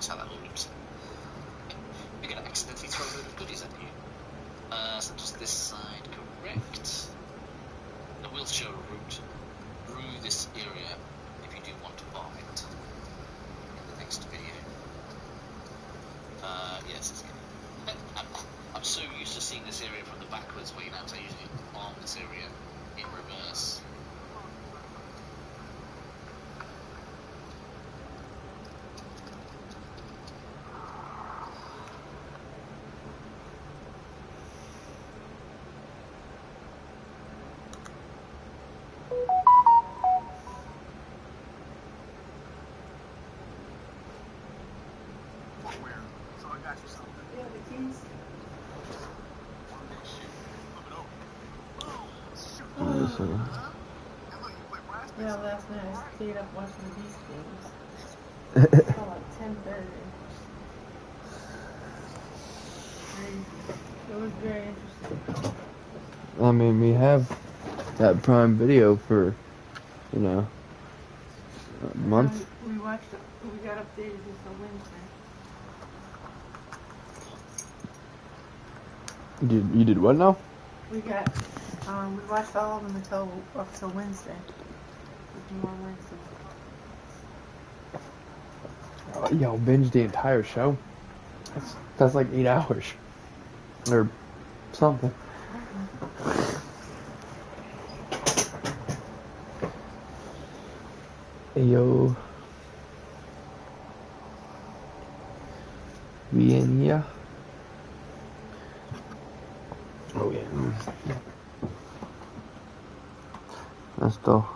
that's how that looks. You're going to accidentally throw a load of goodies at you. So just this side, correct. I will show a route through this area if you do want to bomb it in the next video. Yes, it's good. I'm so used to seeing this area from the backwards way now, so I usually bomb this area in reverse. Yeah, last night I stayed up watching the Beast games. Until like 10:30. It was very interesting. I mean, we have that Prime Video for, you know, a month. We watched it. We got updated until Wednesday. You did what now? We watched all of them up till Wednesday. More Wednesday. Yo, binge the entire show. That's like 8 hours. Or something. Yo. Bien, yeah. Oh, yeah. Esto.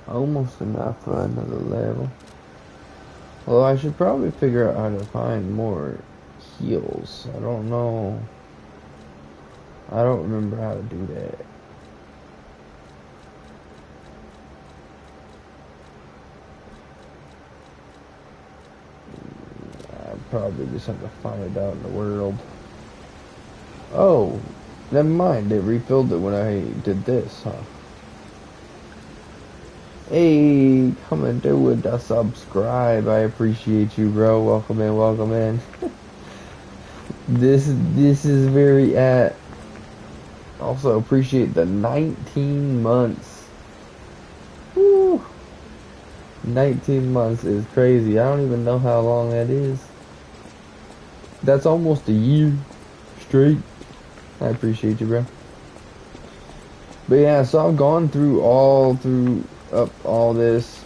Almost enough for another level. Well, I should probably figure out how to find more heals. I don't know. I don't remember how to do that. I probably just have to find it out in the world. Oh, never mind. They refilled it when I did this, huh? Hey, come and do it, subscribe. I appreciate you, bro. Welcome in, welcome in. This is very also appreciate the 19 months. Woo! 19 months is crazy. I don't even know how long that is. That's almost a year straight. I appreciate you, bro. But yeah, so I've gone through up all this,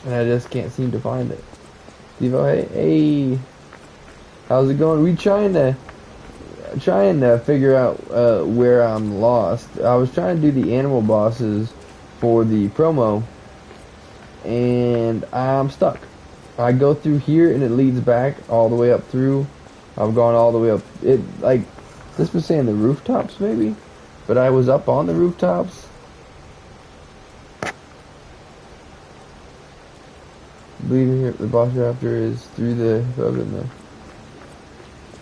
and I just can't seem to find it. Devo, hey, how's it going? We trying to figure out where I'm lost. I was trying to do the animal bosses for the promo, and I'm stuck. I go through here and it leads back all the way up through. I've gone all the way up. It like this was saying the rooftops maybe, but I was up on the rooftops. Bleeding here, the boss raptor is through the hub in there.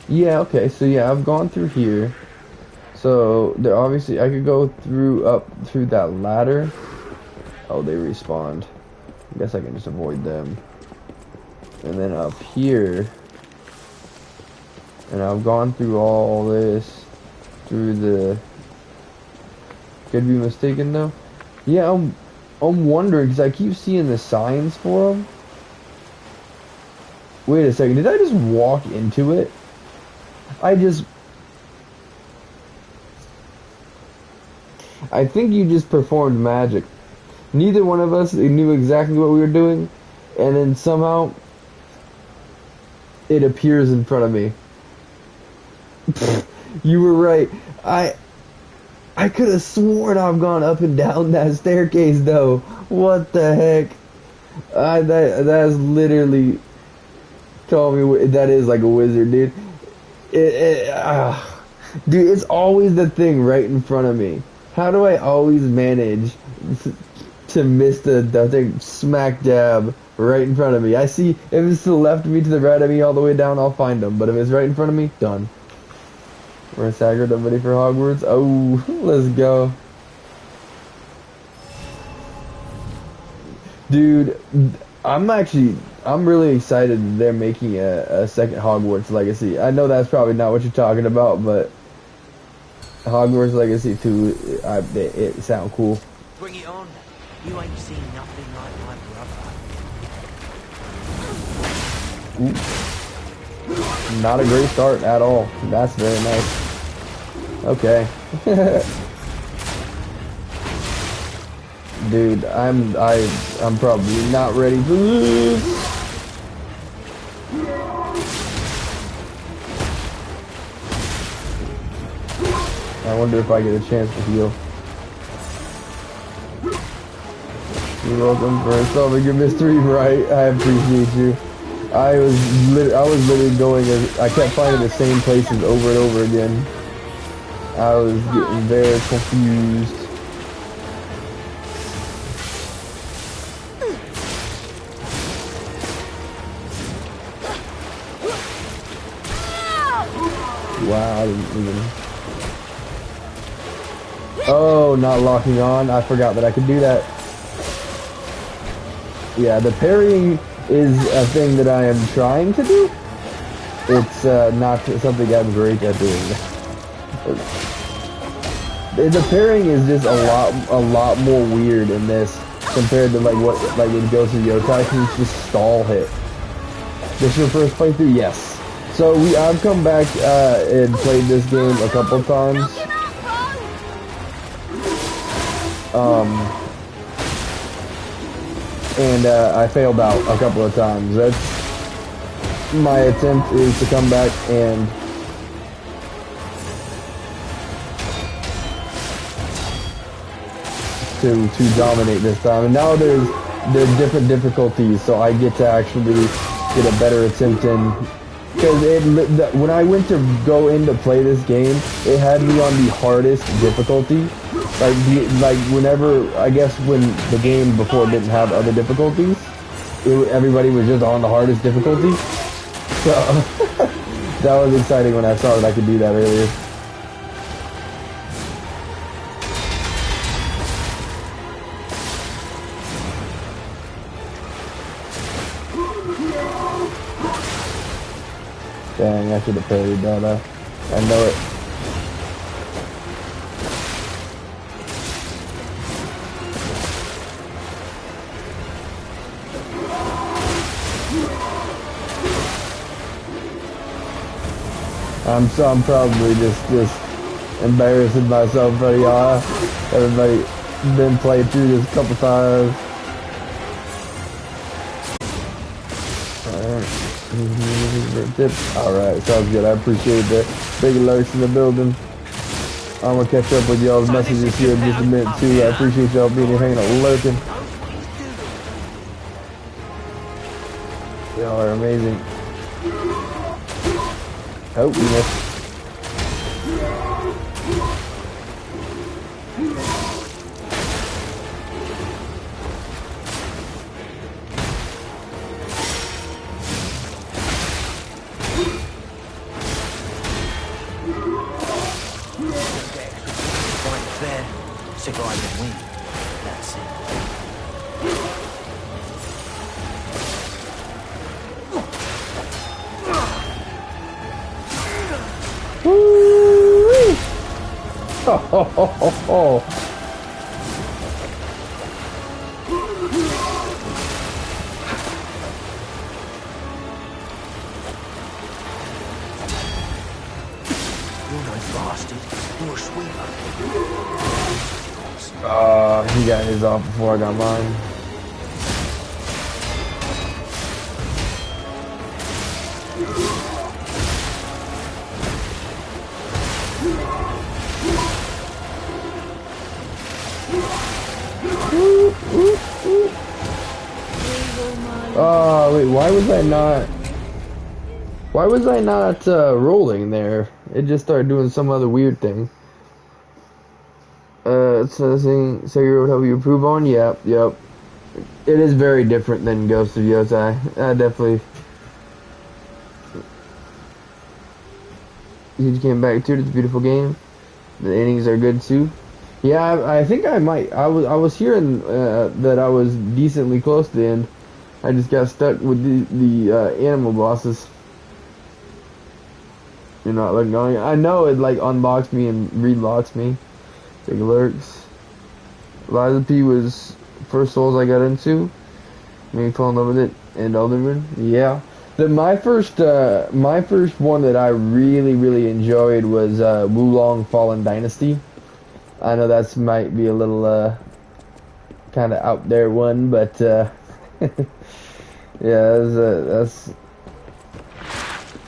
Yeah, okay, so yeah, I've gone through here. So there obviously I could go through up through that ladder. Oh, they respawned. I guess I can just avoid them. And then up here, and I've gone through all this through the. Could be mistaken though. Yeah, I'm wondering because I keep seeing the signs for them. Wait a second, did I just walk into it? I think you just performed magic. Neither one of us knew exactly what we were doing, and then somehow it appears in front of me. You were right. I could have sworn I've gone up and down that staircase though. What the heck? That's literally told me that is like a wizard, dude. Dude, it's always the thing right in front of me. How do I always manage to miss the thing smack dab right in front of me? I see if it's to the left of me, to the right of me, all the way down, I'll find them. But if it's right in front of me, done. We're staggered. I'm ready for Hogwarts. Oh, let's go. Dude, I'm really excited that they're making a second Hogwarts Legacy. I know that's probably not what you're talking about, but Hogwarts Legacy 2, it sounds cool. Bring it on. You ain't seen nothing like my brother. Ooh. Not a great start at all. That's very nice. Okay. Dude, I'm probably not ready for this. I wonder if I get a chance to heal. You're welcome for solving your mystery, right? I appreciate you. I was literally going. I kept finding the same places over and over again. I was getting very confused. Wow, I didn't even. Oh, not locking on. I forgot that I could do that. Yeah, the parrying is a thing that I am trying to do. It's not something I'm great at doing. The parrying is just a lot more weird in this compared to like in Ghost of Yokai. Can just stall hit. This your first playthrough? Yes. So I've come back and played this game a couple times. And I failed out a couple of times. That's my attempt is to come back and to dominate this time. And now there's different difficulties, so I get to actually get a better attempt in. Because when I went to go in to play this game, it had me on the hardest difficulty. Like whenever, I guess when the game before didn't have other difficulties, everybody was just on the hardest difficulty. So that was exciting when I saw that I could do that earlier. Dang, I should have parried that. I know it. I'm probably just embarrassing myself in front of y'all. Everybody been playing through this a couple times. Alright, sounds good. I appreciate that. Big alerts in the building. I'm gonna catch up with y'all's messages here in just a minute too. I appreciate y'all being here hanging out lurking. are amazing. Oh, we missed. Fight fair, survive and win. That's it. Woo! Ho, ho, ho, ho, ho. You're no bastard. You're a sweeper. He got his off before I got mine. Oh, wait, why was I not... Why was I not rolling there? It just started doing some other weird thing. So Sekiro would help you improve on? Yep. It is very different than Ghost of Yotei. Definitely. You just came back to it. It's a beautiful game. The innings are good too. Yeah, I think I might. I was hearing that I was decently close to the end. I just got stuck with the animal bosses. You're not letting go. I know it like unlocks me and relocks me. Take alerts. Liza P was first Souls I got into. Made me fall in love with it. And Elden Ring. Yeah. My first one that I really enjoyed was Wulong Fallen Dynasty. I know that's might be a little kind of out there one, but yeah, that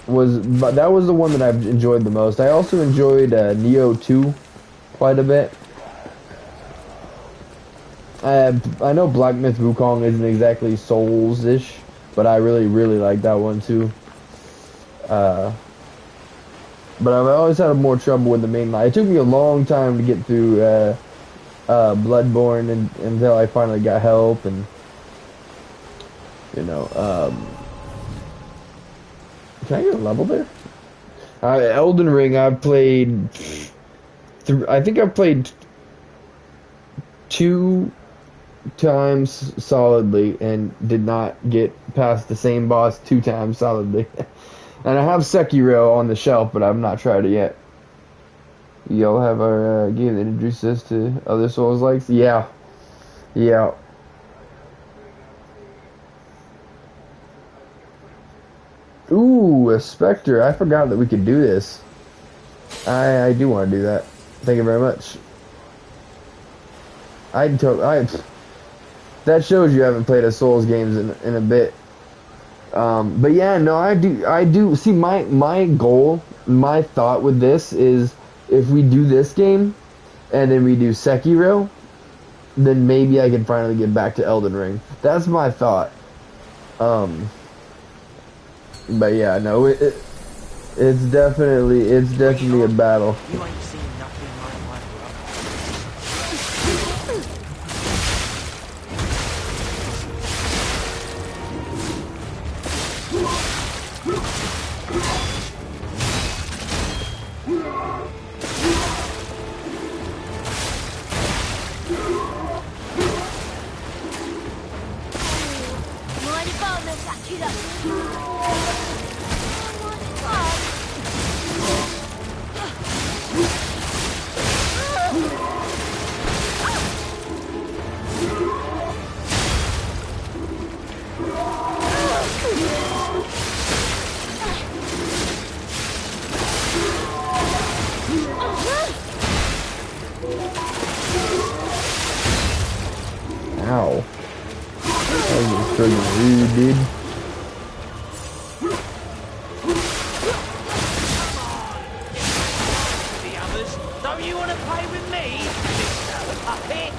was the one that I've enjoyed the most. I also enjoyed Neo 2 quite a bit. I know Black Myth Wukong isn't exactly Souls-ish, but I really like that one too. But I've always had more trouble with the main line. It took me a long time to get through Bloodborne until I finally got help, and you know, can I get a level there? Elden Ring, I've played. I think I've played 2 times solidly and did not get past the same boss 2 times solidly. And I have Sekiro on the shelf, but I've not tried it yet. Y'all have our game that introduces us to other Souls likes? Yeah. Ooh, a Spectre. I forgot that we could do this. I do want to do that. Thank you very much. That shows you haven't played a Souls games in a bit. But yeah, no, I do. See, my goal, my thought with this is if we do this game and then we do Sekiro, then maybe I can finally get back to Elden Ring. That's my thought. But yeah, no, it's definitely a battle. You ain't seen nothing like my Ow. That was friggin' rude, dude. The others, don't you want to play with me, Mr. Puppet?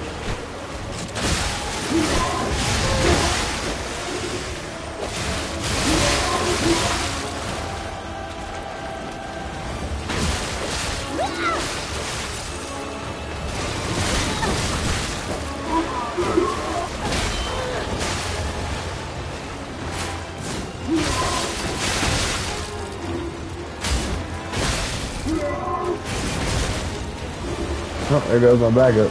Oh, there goes my backup.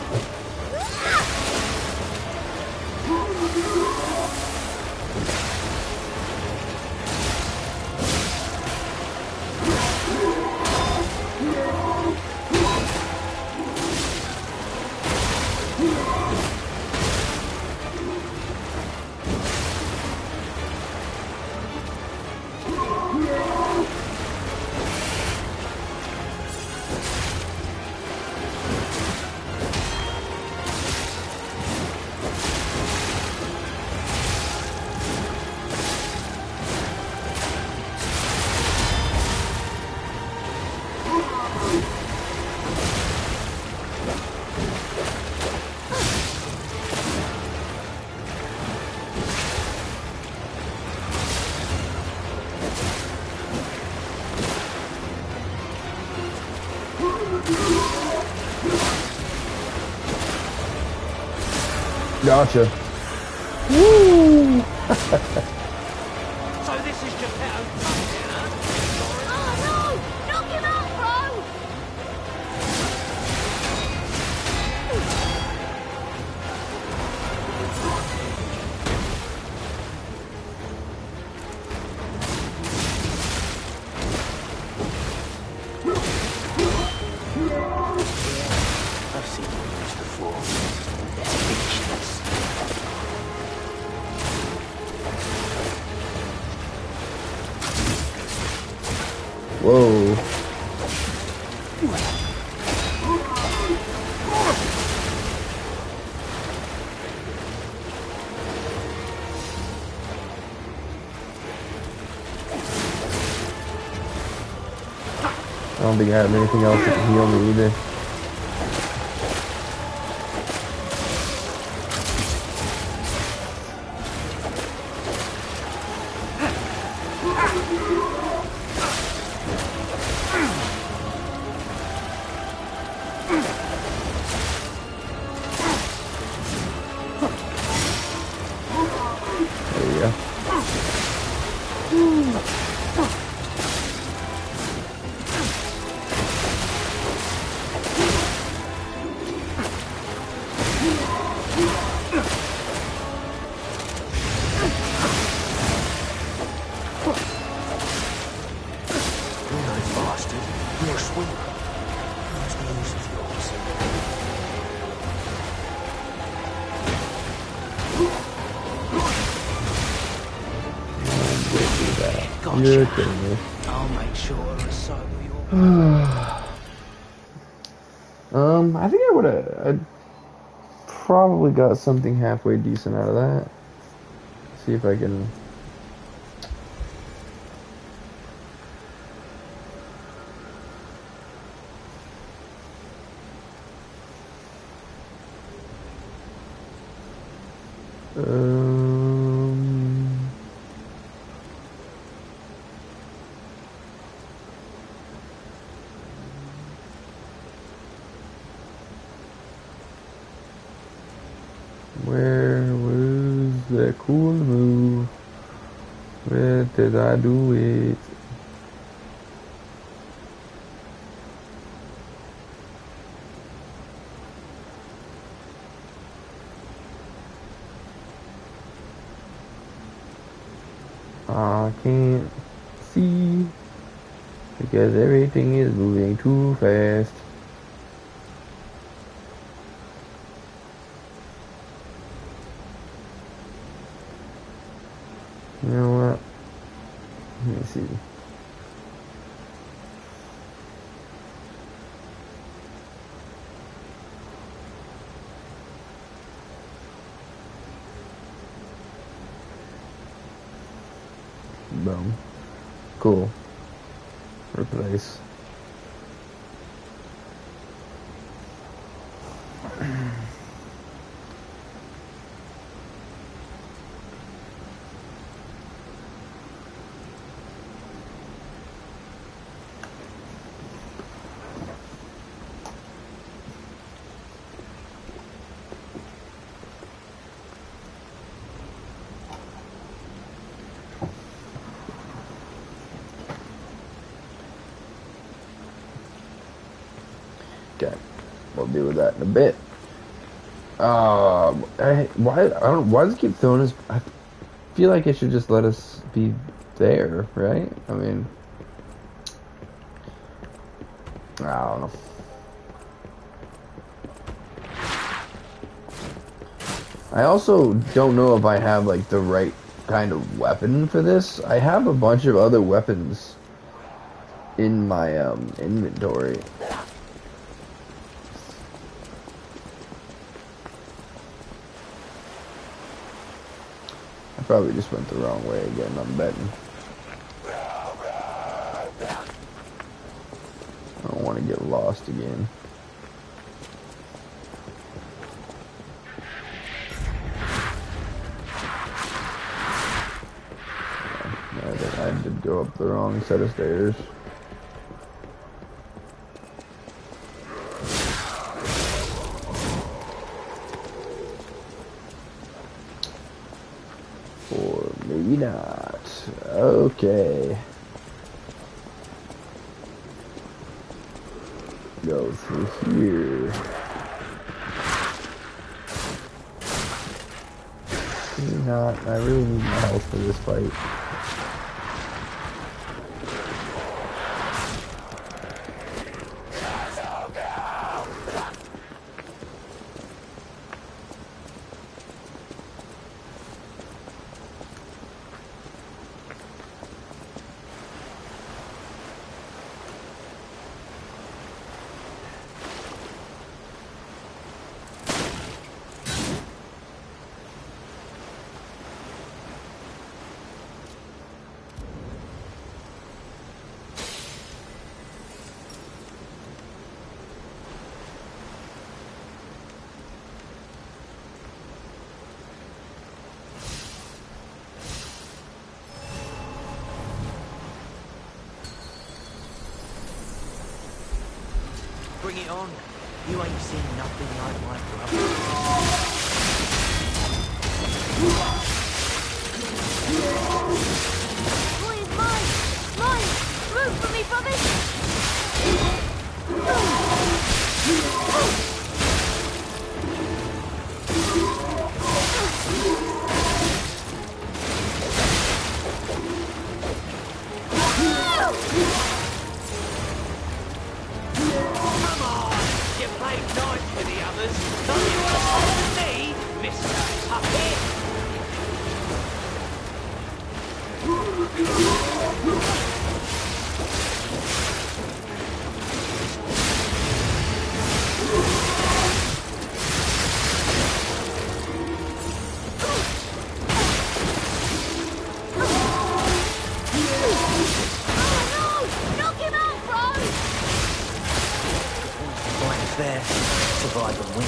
Gotcha. Woo! So this is Geppetto's pumpkin, huh? Oh no! Knock him out, bro! I've seen you use the floor. Let's finish this. Whoa. I don't think I have anything else that can heal me either. There you go. Bastard. You're a swimmer. What's the use of yours? Gotcha. You're kidding me. I'll make sure I recycle your... I think I would have. I probably got something halfway decent out of that. See if I can. Where was the cool move? Where did I do it? I can't see because everything is moving too fast. You know what? Let me see. Boom. Cool. Replace. Okay. we'll deal with that in a bit. Why does it keep throwing us? I feel like it should just let us be there, right? I mean, I don't know. I also don't know if I have like the right kind of weapon for this. I have a bunch of other weapons in my inventory. I probably just went the wrong way again, I'm betting. I don't want to get lost again. I did go up the wrong set of stairs. Or maybe not. Okay. Go through here. Maybe not. I really need my health for this fight. Bring it on. You ain't seen nothing like my brother. Boy is mine! Mine! Root for me, brothers! You played nice with the others. Don't you want to play with me, Mr. Puppet? Knock him out, bro! Fight is there. Survive and win.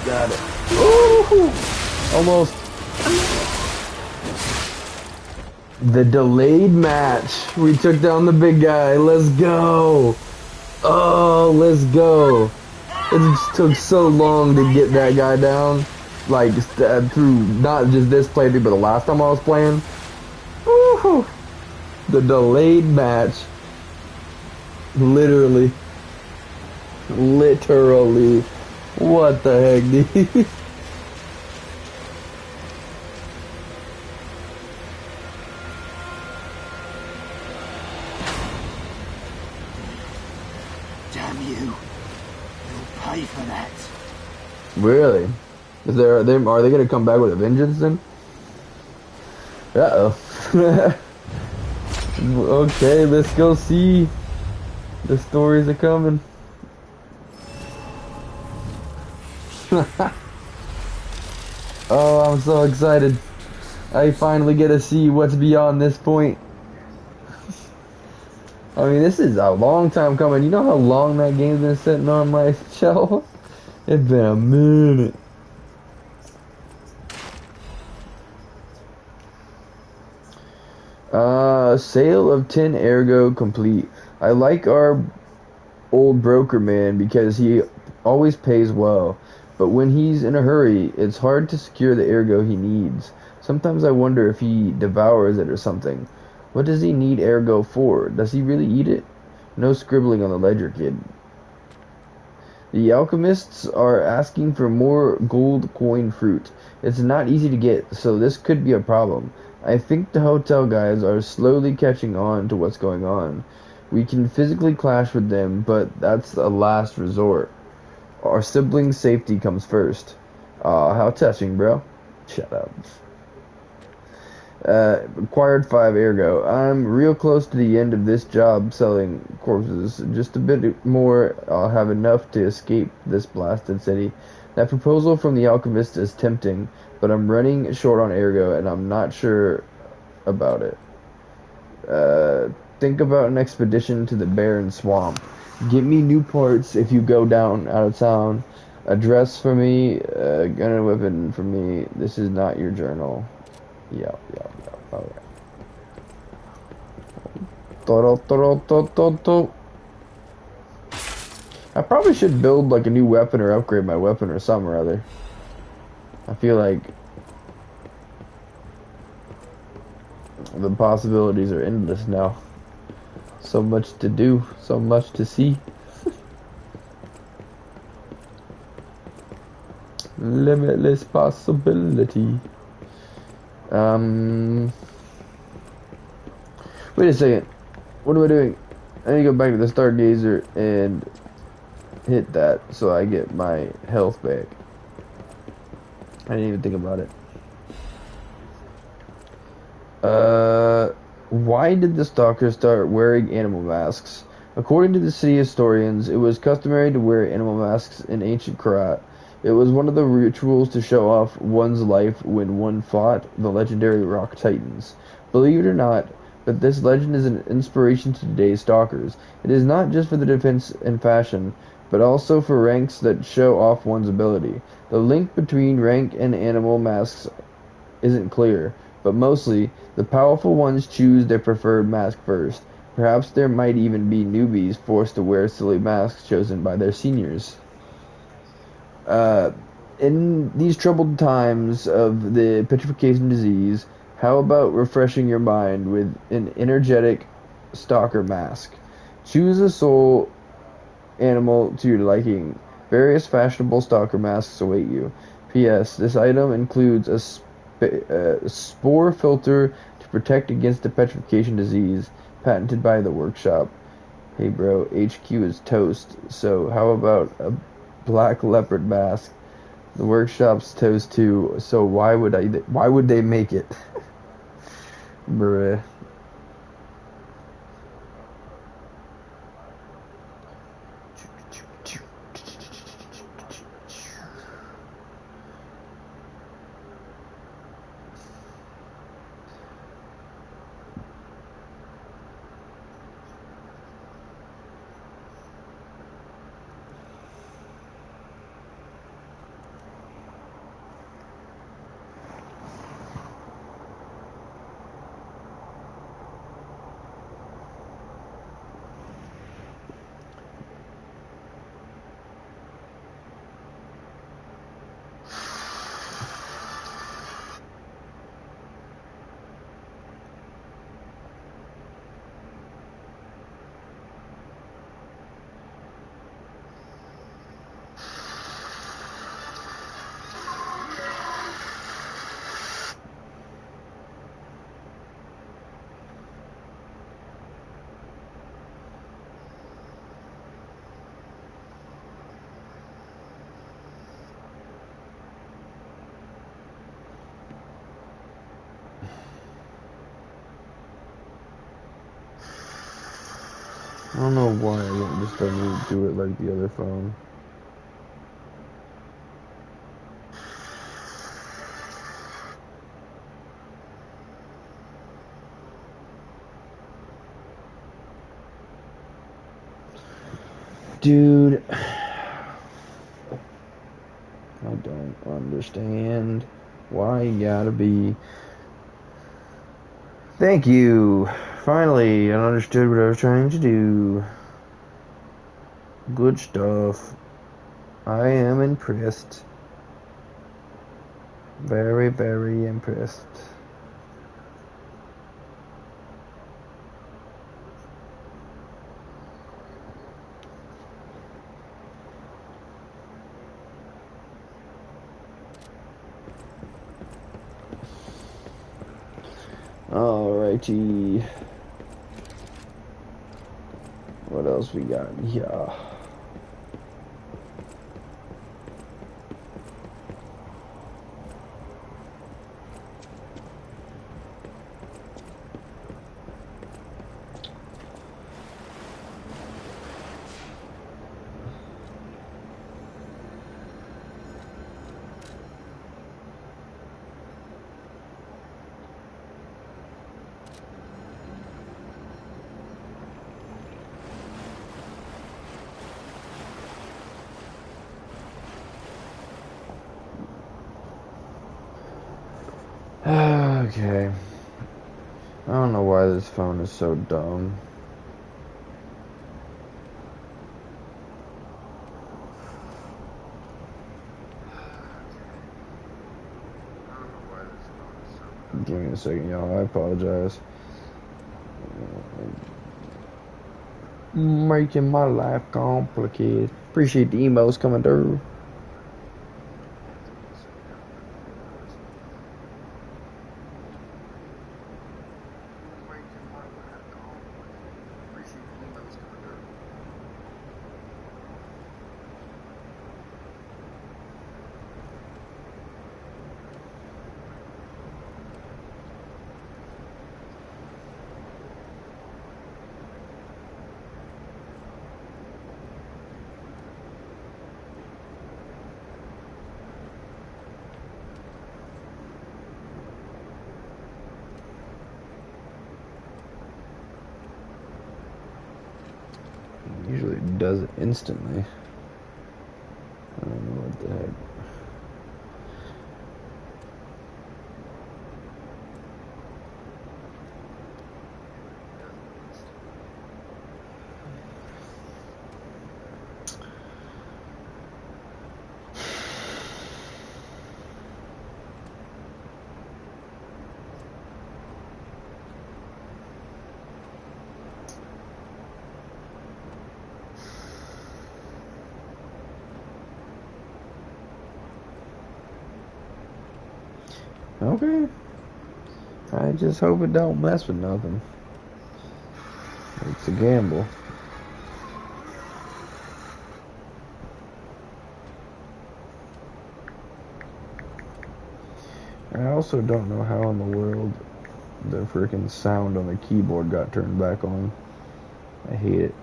Got it. Ooh, almost. The delayed match. We took down the big guy. Let's go. Oh, let's go. It just took so long to get that guy down. Like, through not just this playthrough, but the last time I was playing. Woo-hoo. The delayed match. Literally. Literally. What the heck, dude? Damn you. You'll pay for that. Really? Are they gonna come back with a vengeance then? Uh-oh. Okay, let's go see. The stories are coming. Oh, I'm so excited. I finally get to see what's beyond this point. I mean, this is a long time coming. You know how long that game's been sitting on my shelf? It's been a minute. Sale of 10 ergo complete. I like our old broker man because he always pays well, but when he's in a hurry, it's hard to secure the ergo he needs. Sometimes I wonder if he devours it or something. What does he need ergo for? Does he really eat it? No scribbling on the ledger, kid. The alchemists are asking for more gold coin fruit. It's not easy to get, so this could be a problem. I think the hotel guys are slowly catching on to what's going on. We can physically clash with them, but that's a last resort. Our siblings' safety comes first. Aw, how touching, bro. Shut up. Acquired 5 ergo. I'm real close to the end of this job selling corpses. Just a bit more, I'll have enough to escape this blasted city. That proposal from the alchemist is tempting, but I'm running short on ergo and I'm not sure about it. Think about an expedition to the barren swamp. Get me new parts if you go down out of town. A dress for me, a gun and weapon for me. This is not your journal. Yeah. Alright. I probably should build like a new weapon or upgrade my weapon or something or other. I feel like the possibilities are endless now. So much to do, so much to see. Limitless possibility. Wait a second. What am I doing? I need to go back to the Stargazer and hit that so I get my health back. I didn't even think about it. Why did the stalker start wearing animal masks? According to the city historians, it was customary to wear animal masks in ancient Karat. It was one of the rituals to show off one's life when one fought the legendary rock titans. Believe it or not, but this legend is an inspiration to today's stalkers. It is not just for the defense and fashion, but also for ranks that show off one's ability. The link between rank and animal masks isn't clear, but mostly, the powerful ones choose their preferred mask first. Perhaps there might even be newbies forced to wear silly masks chosen by their seniors. In these troubled times of the petrification disease, how about refreshing your mind with an energetic stalker mask? Choose a soul animal to your liking. Various fashionable stalker masks await you. P.S. This item includes a spore filter to protect against the petrification disease, patented by the workshop. Hey bro, HQ is toast, so how about a black leopard mask? The workshop's toast too, so why would they make it? Bruh. I don't know why I won't just let me do it like the other phone. Dude, I don't understand why you gotta be. Thank you. Finally, I understood what I was trying to do. Good stuff. I am impressed. Very, very impressed. Alrighty. What else we got here? Okay. I don't know why this phone is so dumb. Give me a second, y'all. I apologize. Making my life complicated. Appreciate the emails coming through. Usually it does it instantly. I don't know what the heck. Okay. I just hope it don't mess with nothing. It's a gamble. I also don't know how in the world the freaking sound on the keyboard got turned back on. I hate it.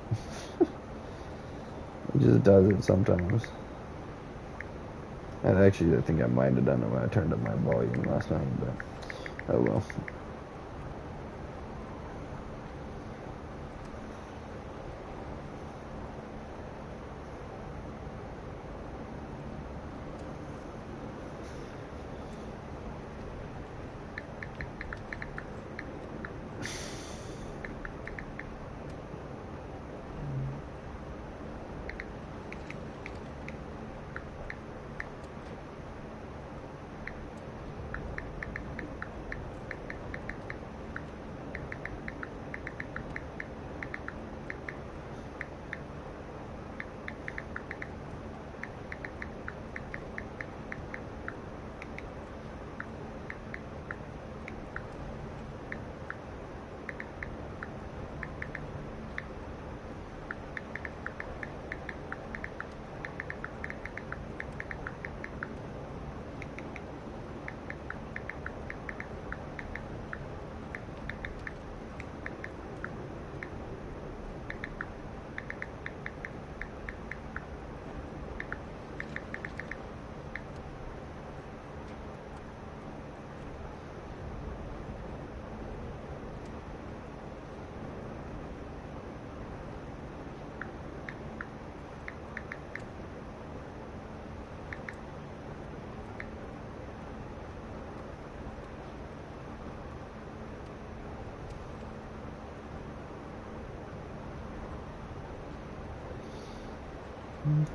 It just does it sometimes. And actually, I think I might have done it when I turned up my volume last night, but oh well.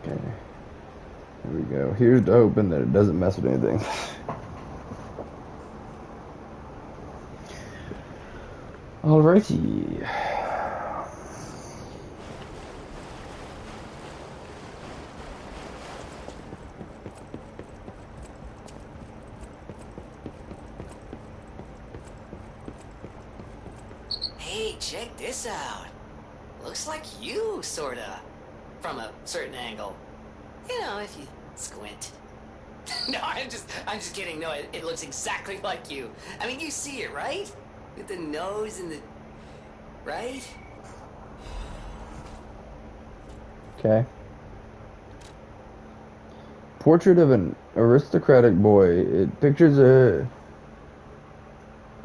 Okay. Here we go. Here's to hoping that it doesn't mess with anything. Alrighty. Hey, check this out. Looks like you, sorta. From a certain angle. You know, if you squint. No, I'm just kidding. No, it looks exactly like you. I mean, you see it, right? With the nose and the... Right? Okay. Portrait of an aristocratic boy. It pictures a...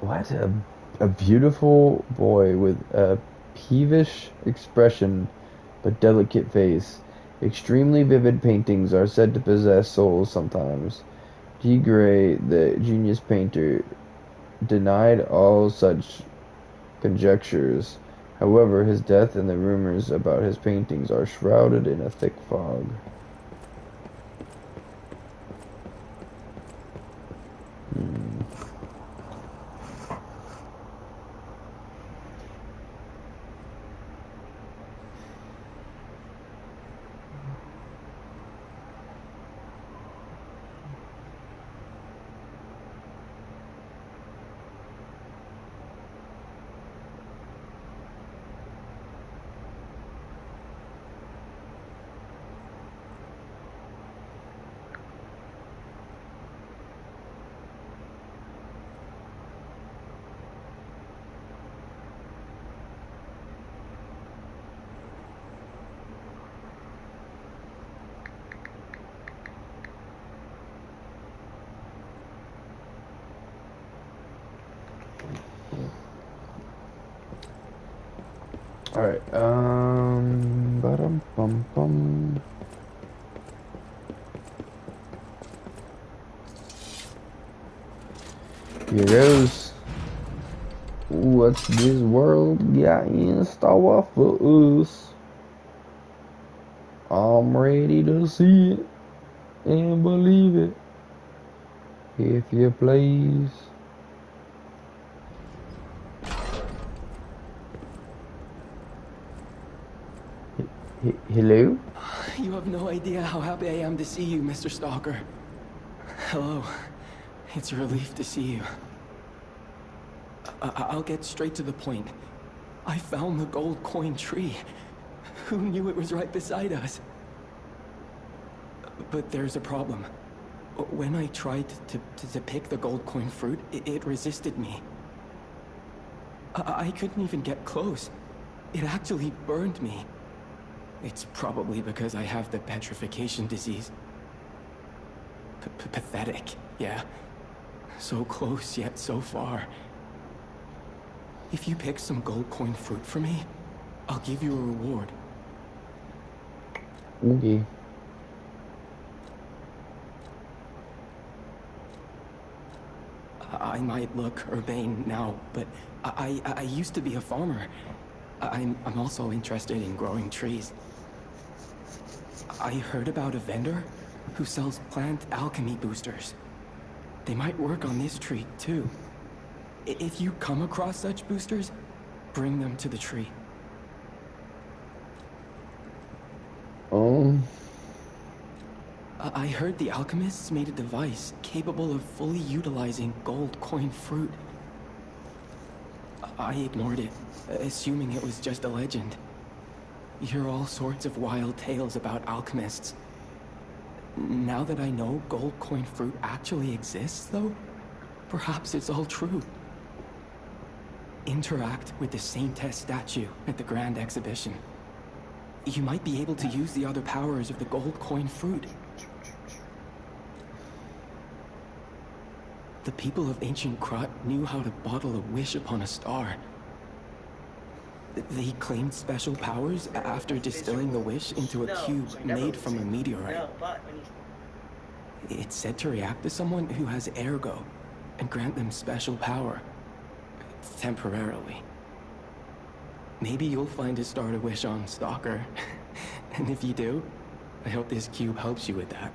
What? A beautiful boy with a peevish expression but delicate face. Extremely vivid paintings are said to possess souls sometimes. G. Gray, the genius painter, denied all such conjectures. However, his death and the rumors about his paintings are shrouded in a thick fog. Alright, ba-dum-bum-bum. Here goes. What's this world got in store for us? I'm ready to see it and believe it, if you please. Hello? You have no idea how happy I am to see you, Mr. Stalker. Hello. It's a relief to see you. I'll get straight to the point. I found the gold coin tree. Who knew it was right beside us? But there's a problem. When I tried to pick the gold coin fruit, it resisted me. I couldn't even get close. It actually burned me. It's probably because I have the petrification disease. Pathetic, yeah. So close, yet so far. If you pick some gold coin fruit for me, I'll give you a reward. Okay. I might look urbane now, but I used to be a farmer. I'm also interested in growing trees. I heard about a vendor who sells plant alchemy boosters. They might work on this tree, too. If you come across such boosters, bring them to the tree. I heard the alchemists made a device capable of fully utilizing gold coin fruit. I ignored it, assuming it was just a legend. You hear all sorts of wild tales about alchemists. Now that I know gold coin fruit actually exists, though, perhaps it's all true. Interact with the Saintess statue at the Grand Exhibition. You might be able to use the other powers of the gold coin fruit. The people of ancient Krat knew how to bottle a wish upon a star. They claimed special powers after distilling the wish into a cube made from a meteorite. It's said to react to someone who has ergo and grant them special power. Temporarily. Maybe you'll find a star to wish on, Stalker. And if you do, I hope this cube helps you with that.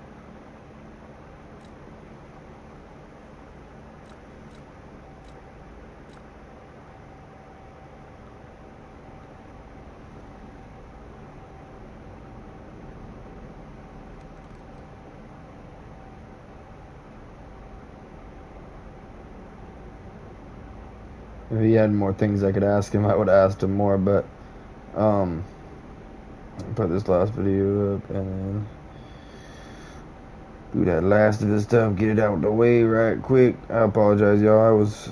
If he had more things I could ask him, I would have asked him more, but, put this last video up, and then do that last of this stuff, get it out the way right quick. I apologize, y'all. I was,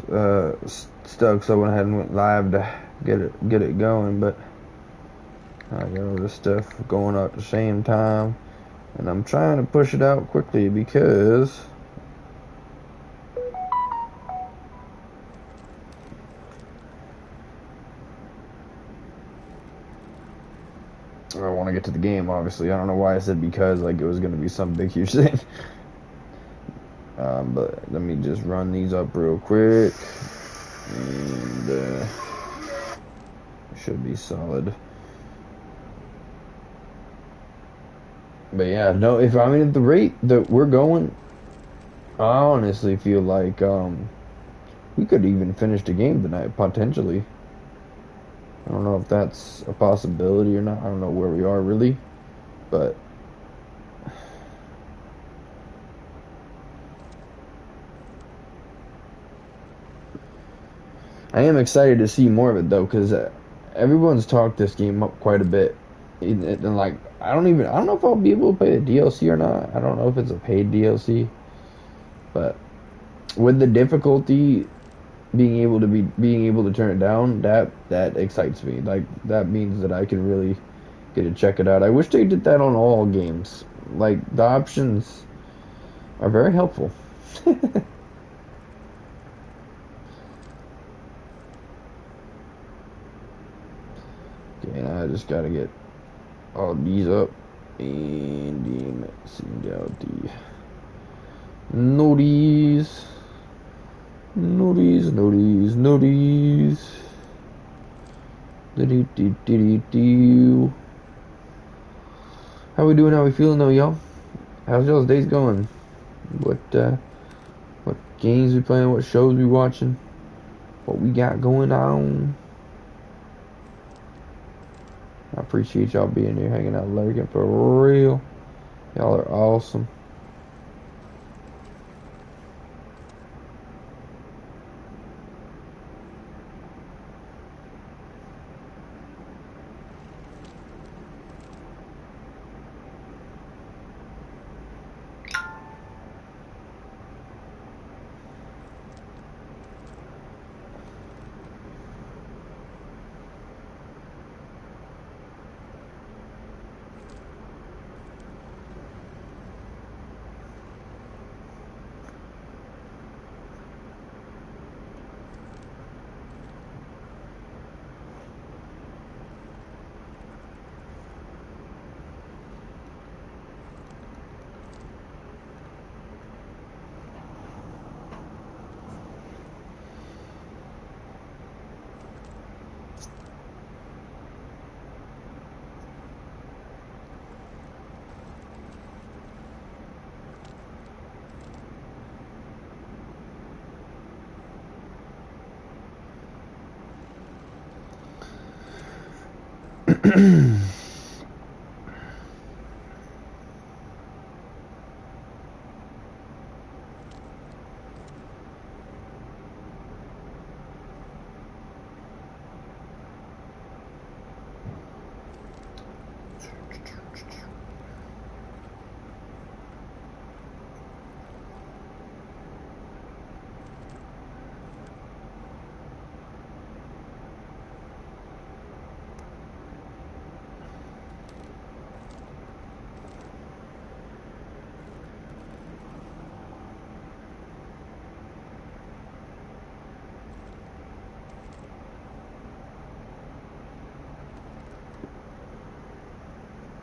stuck, so I went ahead and went live to get it going, but I got all this stuff going up at the same time, and I'm trying to push it out quickly because I want to get to the game, obviously. I don't know why I said because, like it was going to be some big, huge thing. But let me just run these up real quick, and it should be solid. But yeah, no, if I mean at the rate that we're going, I honestly feel like we could even finish the game tonight, potentially. I don't know if that's a possibility or not. I don't know where we are really, but I am excited to see more of it though, because everyone's talked this game up quite a bit, and like I don't know if I'll be able to play the DLC or not. I don't know if it's a paid DLC, but with the difficulty being able to turn it down, that excites me. Like that means that I can really get to check it out. I wish they did that on all games. Like the options are very helpful. Okay, now I just gotta get all these up and then send out the noties. How we doing? How we feeling though, y'all? How's y'all's days going? What games we playing? What shows we watching? What we got going on? I appreciate y'all being here, hanging out, lurking for real. Y'all are awesome.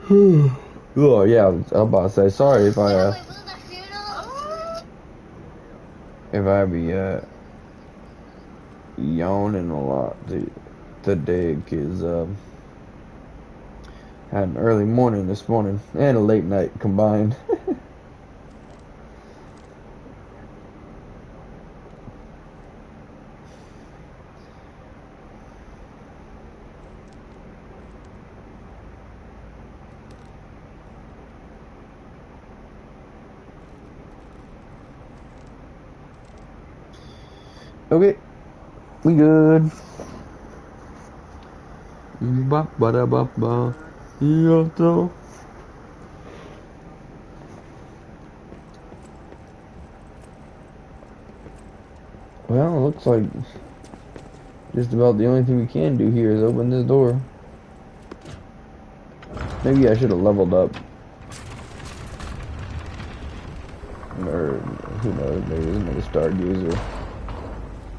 Oh yeah, I'm about to say sorry if I be yawning a lot today, because had an early morning this morning and a late night combined. Okay, We good. Ba ba da ba ba. Yeah, though. Well, it looks like just about the only thing we can do here is open this door. Maybe I should have leveled up. Or, who knows, maybe there's another Stargazer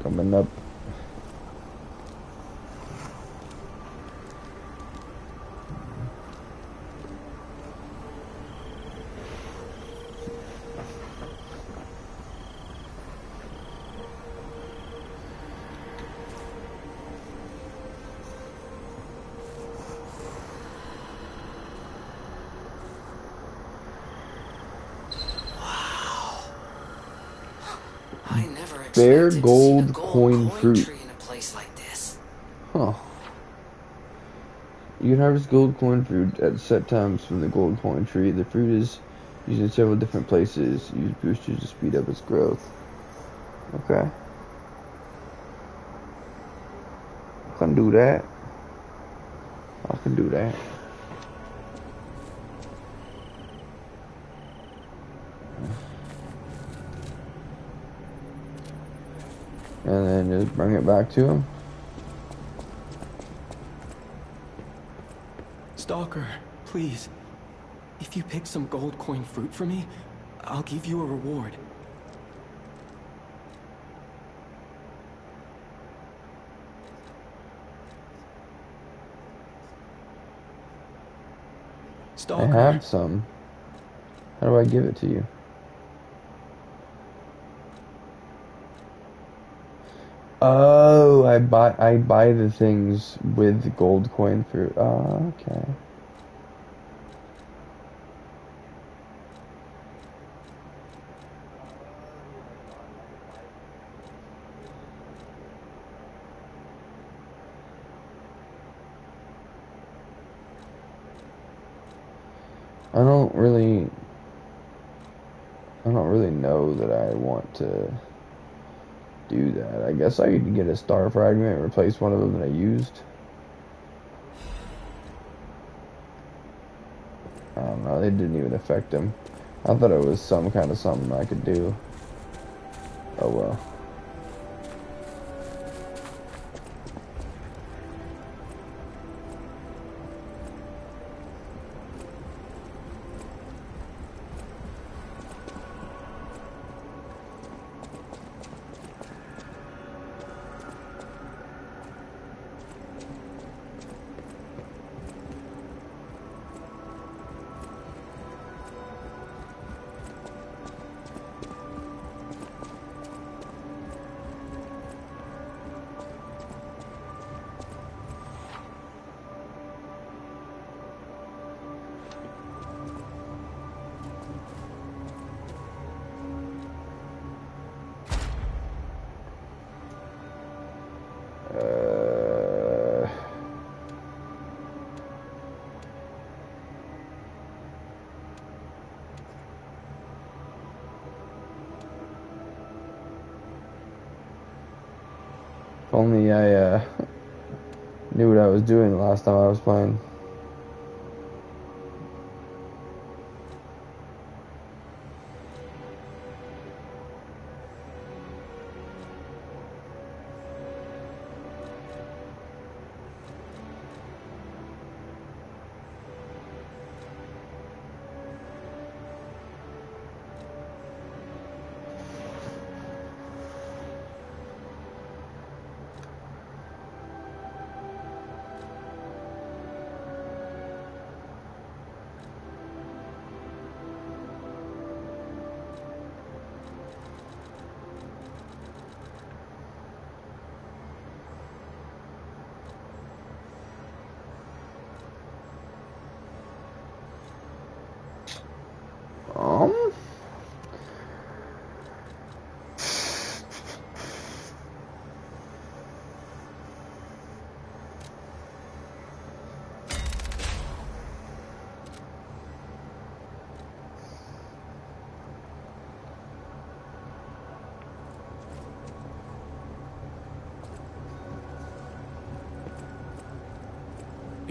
coming up. I never Bare expected to see gold a gold coin fruit. tree in a place like this. Huh. You can harvest gold coin fruit at set times from the gold coin tree. The fruit is used in several different places. Use boosters to speed up its growth. Okay. I can do that. I can do that. And then just bring it back to him. Stalker, please. If you pick some gold coin fruit for me, I'll give you a reward. I Stalker. have some. How do I give it to you? Oh, I buy the things with the gold coin fruit. Oh, okay. I don't really know that I want to do that. I guess I could get a star fragment and replace one of them that I used. I don't know, they didn't even affect them. I thought it was some kind of something I could do. Oh well. If only I knew what I was doing the last time I was playing. Um,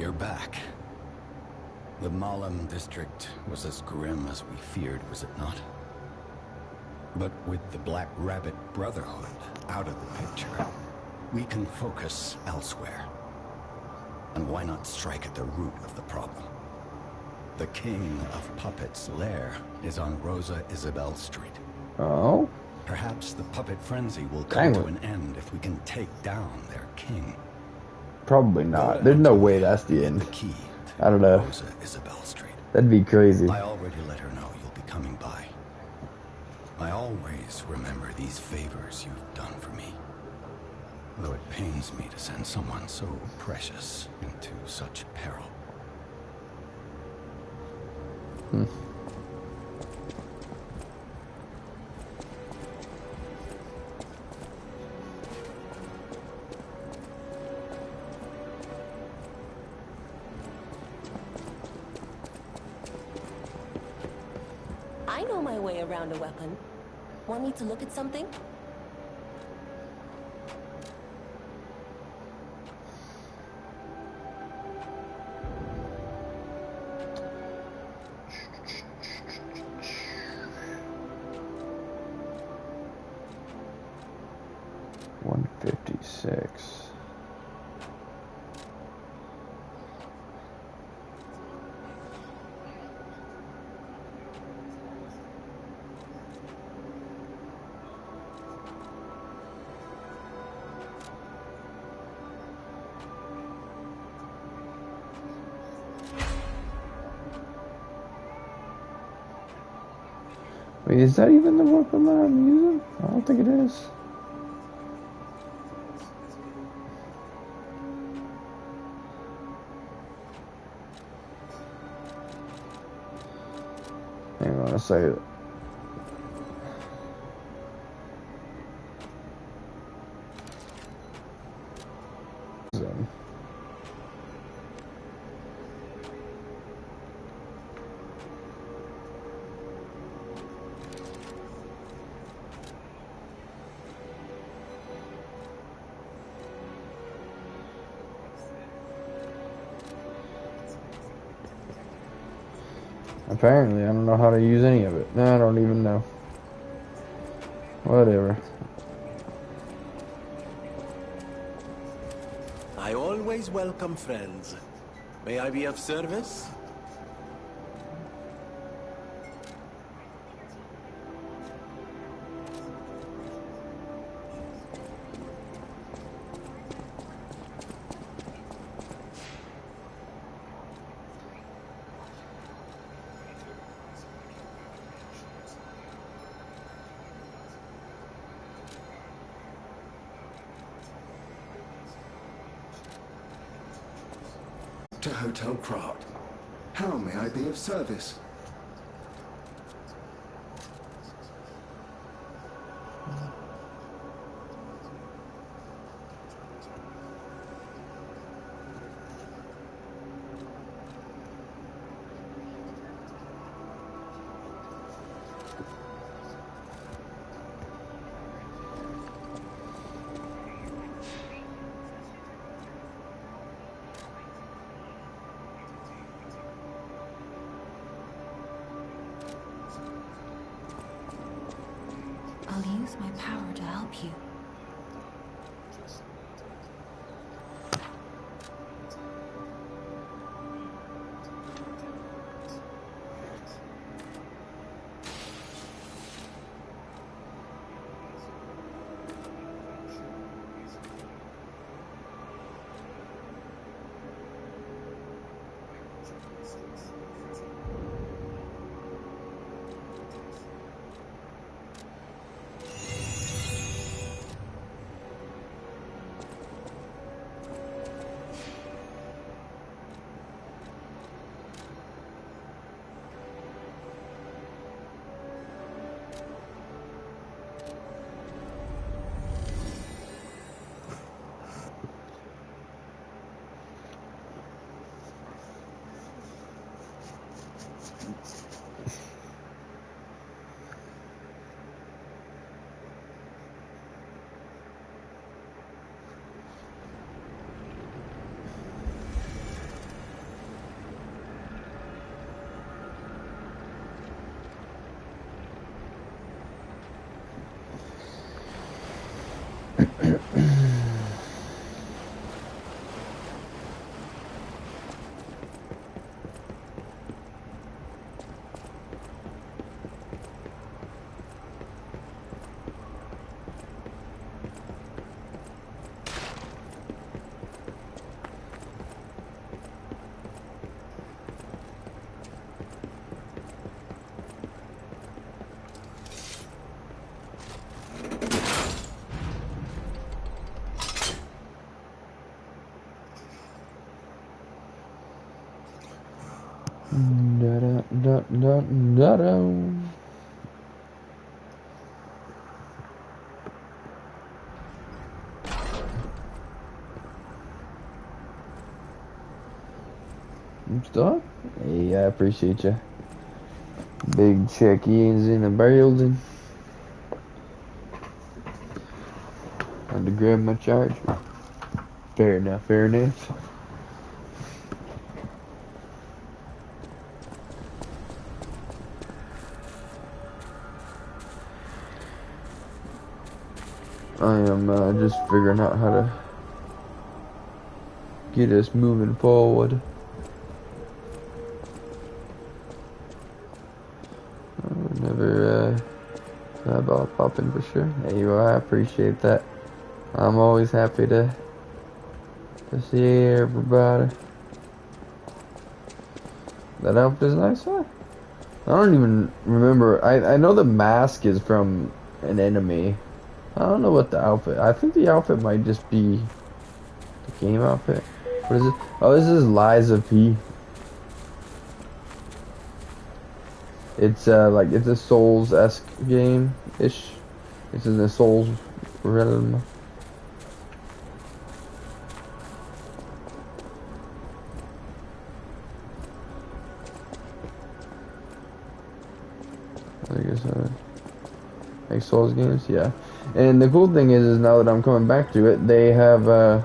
you're back. The Malum district was as grim as we feared, was it not? But with the Black Rabbit Brotherhood out of the picture, we can focus elsewhere. And why not strike at the root of the problem? The King of Puppets' lair is on Rosa Isabel Street. Oh? Perhaps the puppet frenzy will come to an end if we can take down their king. Probably not. There's no way that's the end. The key to I don't know. Rosa Isabel Street. That'd be crazy. I already let her know you'll be coming by. I always remember these favors you've done for me. Though it pains me to send someone so precious into such peril. I know my way around a weapon. Want me to look at something? $156. Wait, is that even the weapon that I'm using? I don't think it is. Hang on a second. Apparently, I don't know how to use any of it. No, I don't even know. Whatever. I always welcome friends. May I be of service? To Hotel Craft. How may I be of service? I'll use my power to help you. Stuff? Hey, I appreciate you. Big check-ins in the building. Had to grab my charger. Fair enough, fair enough. I am just figuring out how to get us moving forward. Never about popping for sure. There you are, I appreciate that. I'm always happy to see everybody. That outfit is nice, huh? I don't even remember. I know the mask is from an enemy. I don't know what the outfit. I think the outfit might just be the game outfit. What is it? Oh, this is Liza P. It's like it's a Souls-esque game-ish. It's in the Souls realm. I guess like Souls games, yeah. And the cool thing is now that I'm coming back to it, they have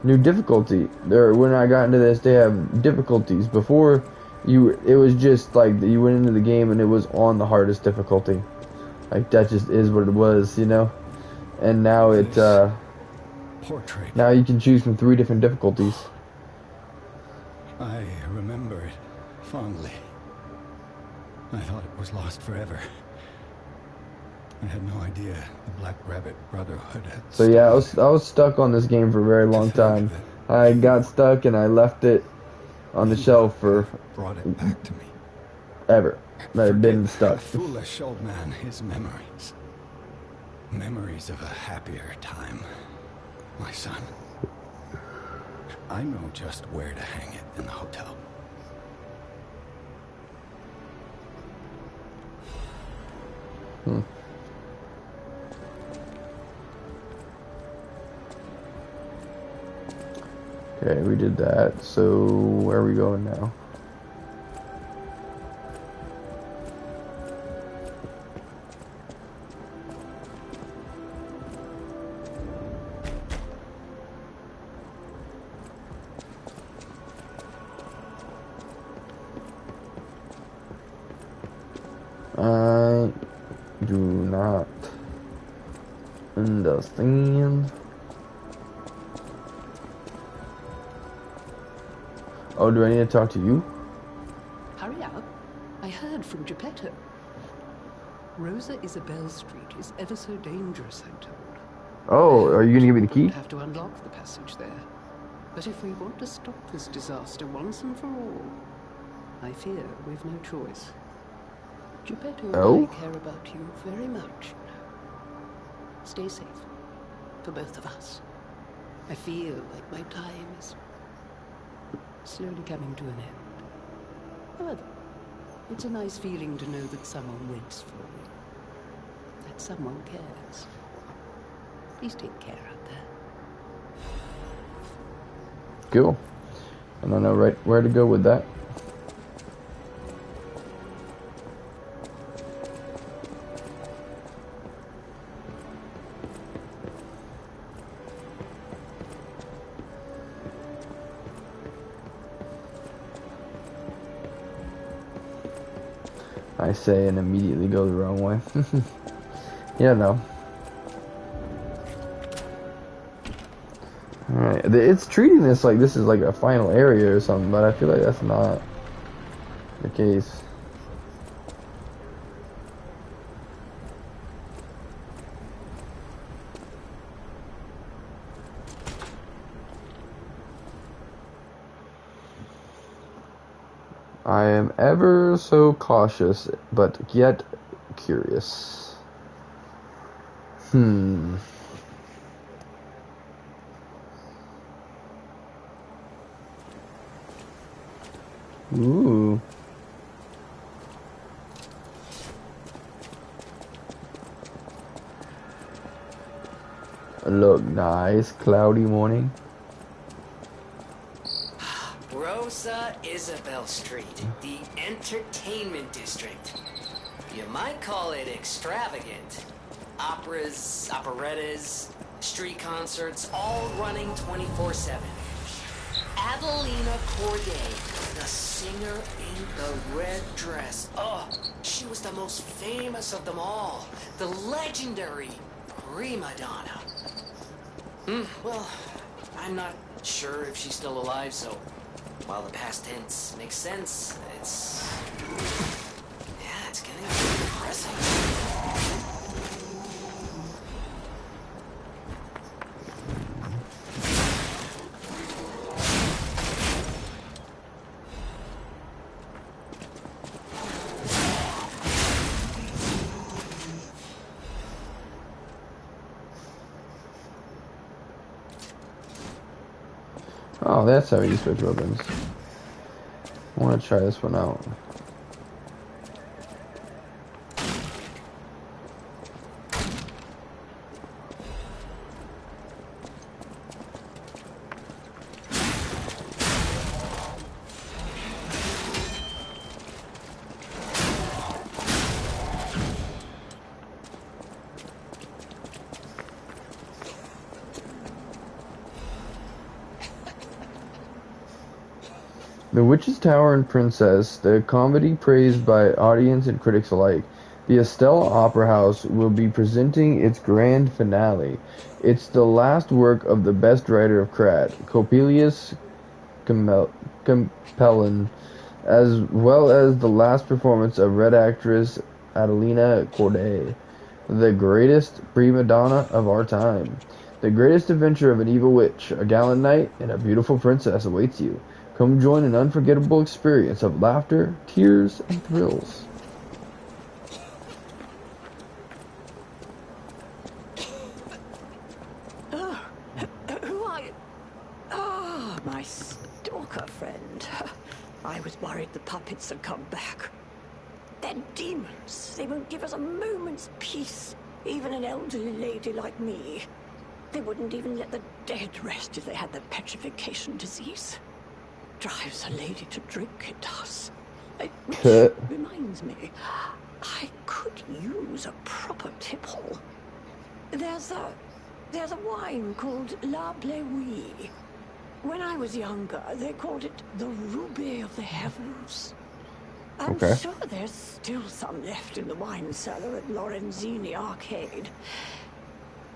new difficulty. When I got into this, they have difficulties. Before, it was just like you went into the game and it was on the hardest difficulty. Like that just is what it was, you know. And now now you can choose from 3 different difficulties. I remember it fondly. I thought it was lost forever. I had no idea the Black Rabbit Brotherhood had. So yeah, I was stuck on this game for a very long time. I got stuck and I left it on the shelf for brought it back to me. Ever. I had been stuck. Foolish old man, his memories. Memories of a happier time. My son. I know just where to hang it in the hotel. Okay, we did that. So where are we going now? I do not understand. Oh, do I need to talk to you? Hurry up. I heard from Geppetto. Rosa Isabelle Street is ever so dangerous, I'm told. Oh, are you gonna give me the key? Have to unlock the passage there. But if we want to stop this disaster once and for all, I fear we've no choice. Geppetto and I care about you very much. Stay safe. For both of us. I feel like my time is slowly coming to an end. However, it's a nice feeling to know that someone waits for me. That someone cares. Please take care out there. Cool. I don't know right where to go with that. I say and immediately go the wrong way. You don't know. Alright, it's treating this like this is like a final area or something, but I feel like that's not the case. I am ever so cautious, but yet curious. Ooh. Look nice, cloudy morning. Rosa Isabel Street, the entertainment district. You might call it extravagant. Operas, operettas, street concerts, all running 24/7. Adelina Corday, the singer in the red dress. Oh, she was the most famous of them all. The legendary prima donna. Well, I'm not sure if she's still alive, so while the past tense makes sense, it's getting depressing. Oh, that's how you switch weapons. I want to try this one out. The Witch's Tower and Princess, the comedy praised by audience and critics alike. The Estella Opera House will be presenting its grand finale. It's the last work of the best writer of Krat, Coppelius Campellin, as well as the last performance of Red actress Adelina Corday, the greatest prima donna of our time. The greatest adventure of an evil witch, a gallant knight, and a beautiful princess awaits you. Come join an unforgettable experience of laughter, tears, and thrills. Who are you? Ah, my stalker friend. I was worried the puppets had come back. They're demons. They won't give us a moment's peace. Even an elderly lady like me. They wouldn't even let the dead rest if they had the petrification disease. Drives a lady to drink, it does. Which reminds me, I could use a proper tipple. There's a wine called La Bleuie. When I was younger, they called it the Ruby of the Heavens. I'm sure there's still some left in the wine cellar at Lorenzini Arcade.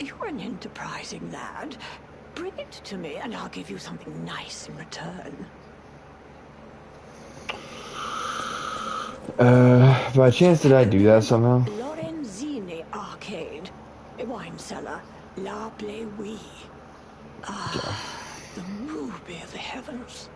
You're an enterprising lad. Bring it to me and I'll give you something nice in return. By chance did I do that somehow? Lorenzini Arcade. A wine cellar. La Bleuie. Ah, the Ruby of the Heavens.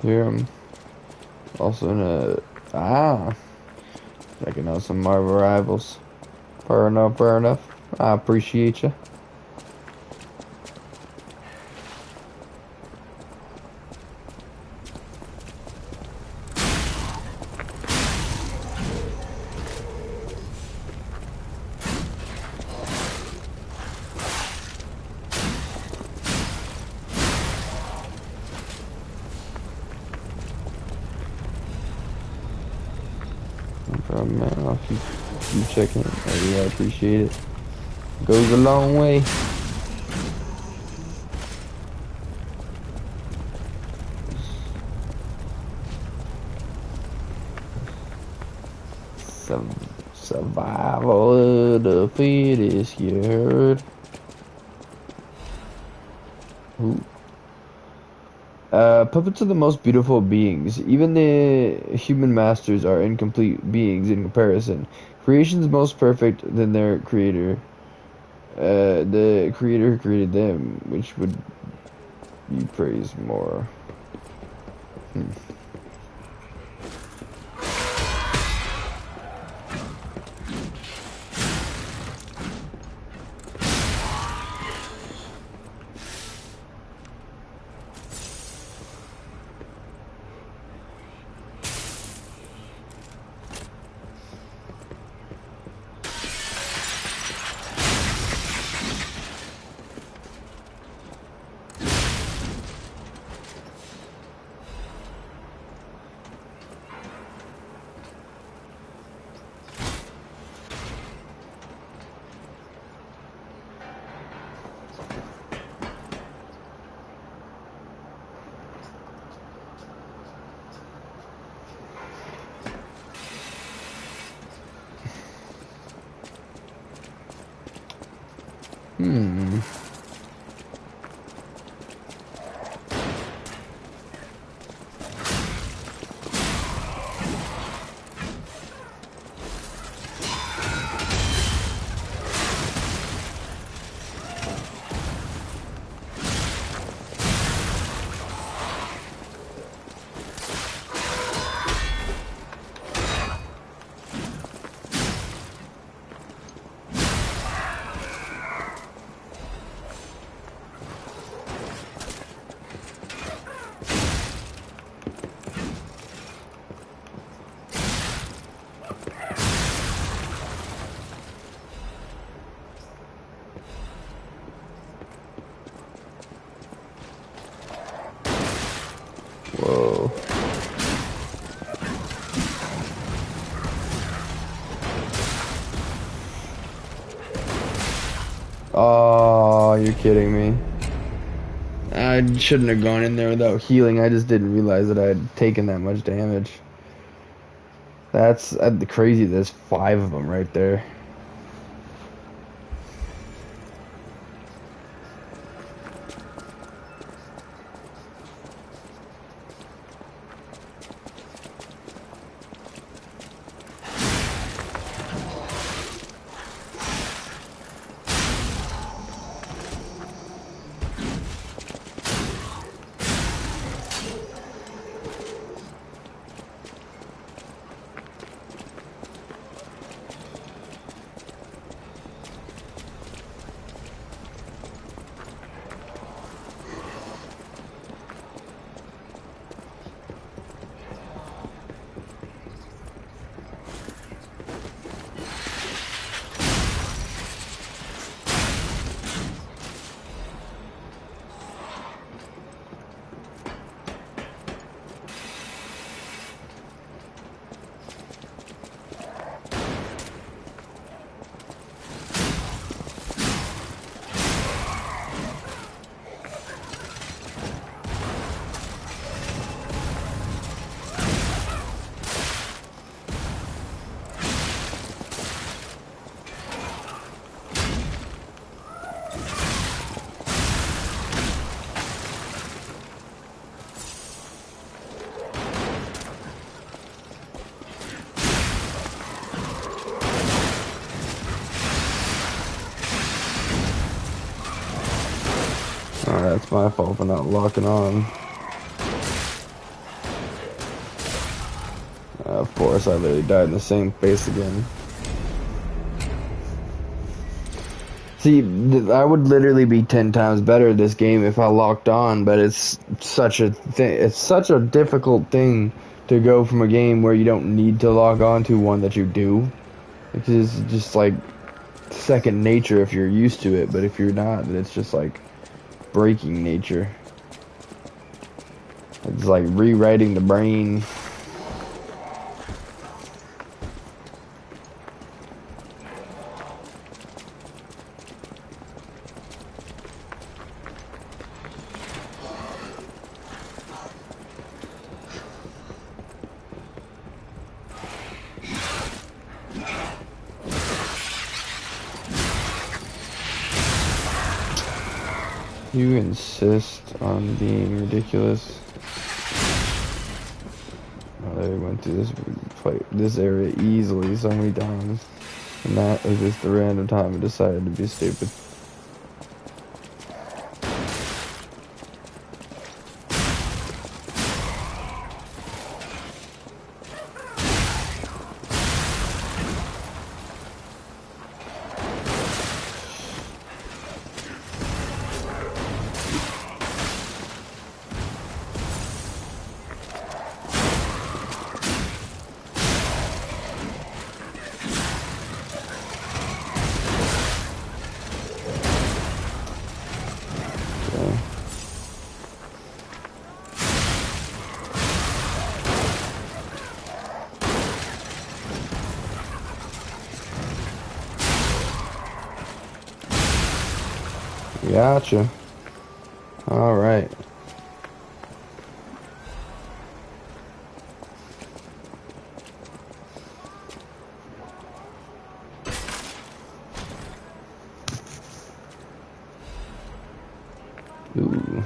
Here I'm also in checking out some Marvel Rivals. Fair enough. I appreciate you. man. I'll keep checking it. I appreciate it. Goes a long way. Survival of the fittest, you heard? Ooh. Puppets are the most beautiful beings. Even the human masters are incomplete beings in comparison. Creation's most perfect than their creator. The creator who created them, which would you praise more? Whoa. Oh, you're kidding me. I shouldn't have gone in there without healing. I just didn't realize that I had taken that much damage. That's crazy. There's 5 of them right there. That's my fault for not locking on. Of course, I literally died in the same place again. See, I would literally be 10 times better at this game if I locked on, but it's such a it's such a difficult thing to go from a game where you don't need to log on to one that you do. It's just like second nature if you're used to it, but if you're not, then it's just like breaking nature. It's like rewriting the brain. You insist on being ridiculous. Oh, they went through this area easily so many times, and that was just a random time I decided to be stupid. Gotcha. Alright. Ooh.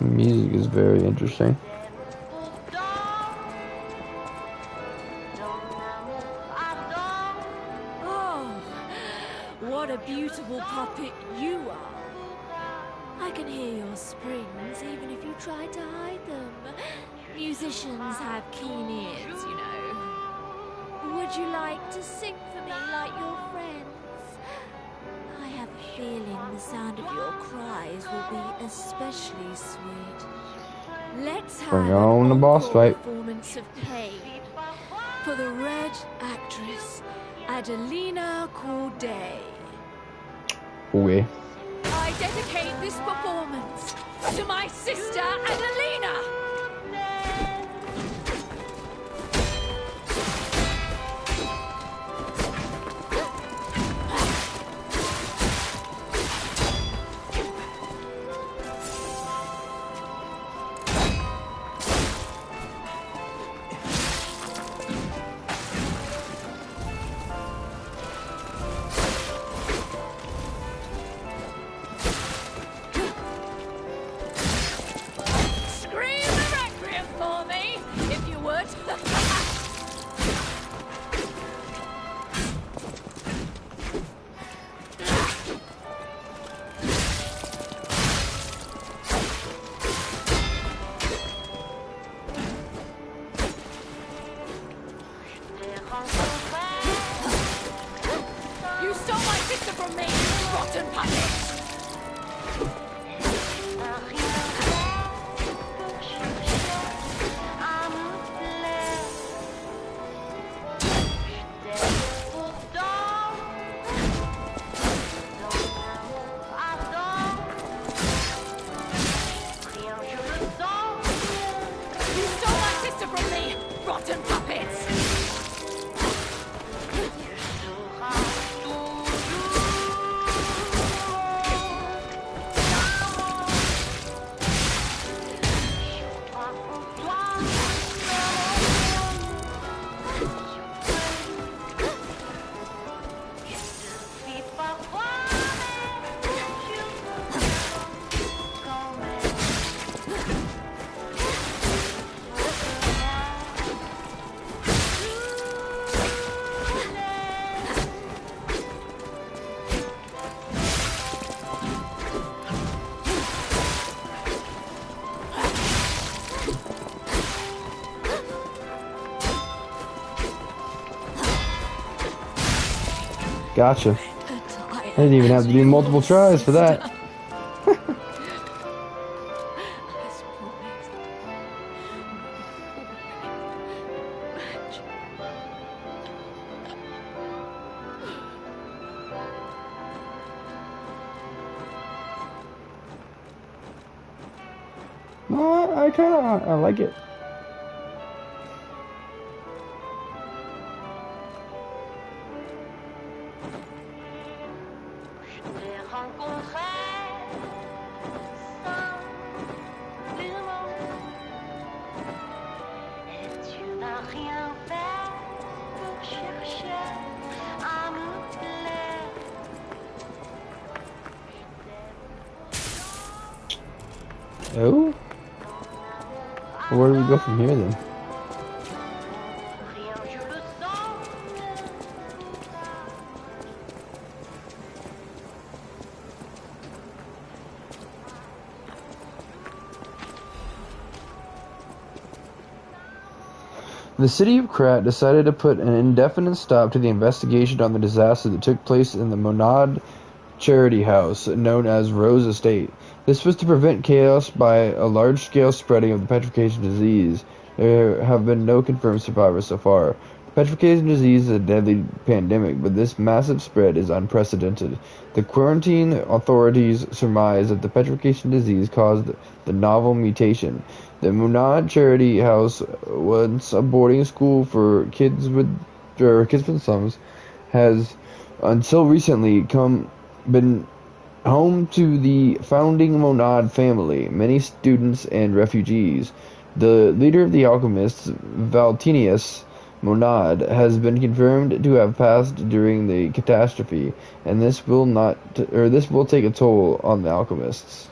Music is very interesting. Oh, what a beautiful puppet you are. I can hear your springs even if you try to hide them. Musicians have keen ears, you know. Would you like to sing for me like your friends? I have a feeling the sound of your cries will be especially sweet. Let's have Bring on the boss fight. Performance of pain for the Red actress Adelina Corday. Okay. I dedicate this performance to my sister Adelina. Gotcha. I didn't even have to do multiple tries for that. No, I like it. Oh? Where do we go from here then? The city of Krat decided to put an indefinite stop to the investigation on the disaster that took place in the Monad charity house, known as Rose Estate. This was to prevent chaos by a large-scale spreading of the petrification disease. There have been no confirmed survivors so far. The petrification disease is a deadly pandemic, but this massive spread is unprecedented. The quarantine authorities surmise that the petrification disease caused the novel mutation. The Monad charity house, once a boarding school for kids from slums, has until recently been home to the founding Monad family, many students and refugees. The leader of the alchemists, Valentinius Monad, has been confirmed to have passed during the catastrophe, and this will take a toll on the alchemists.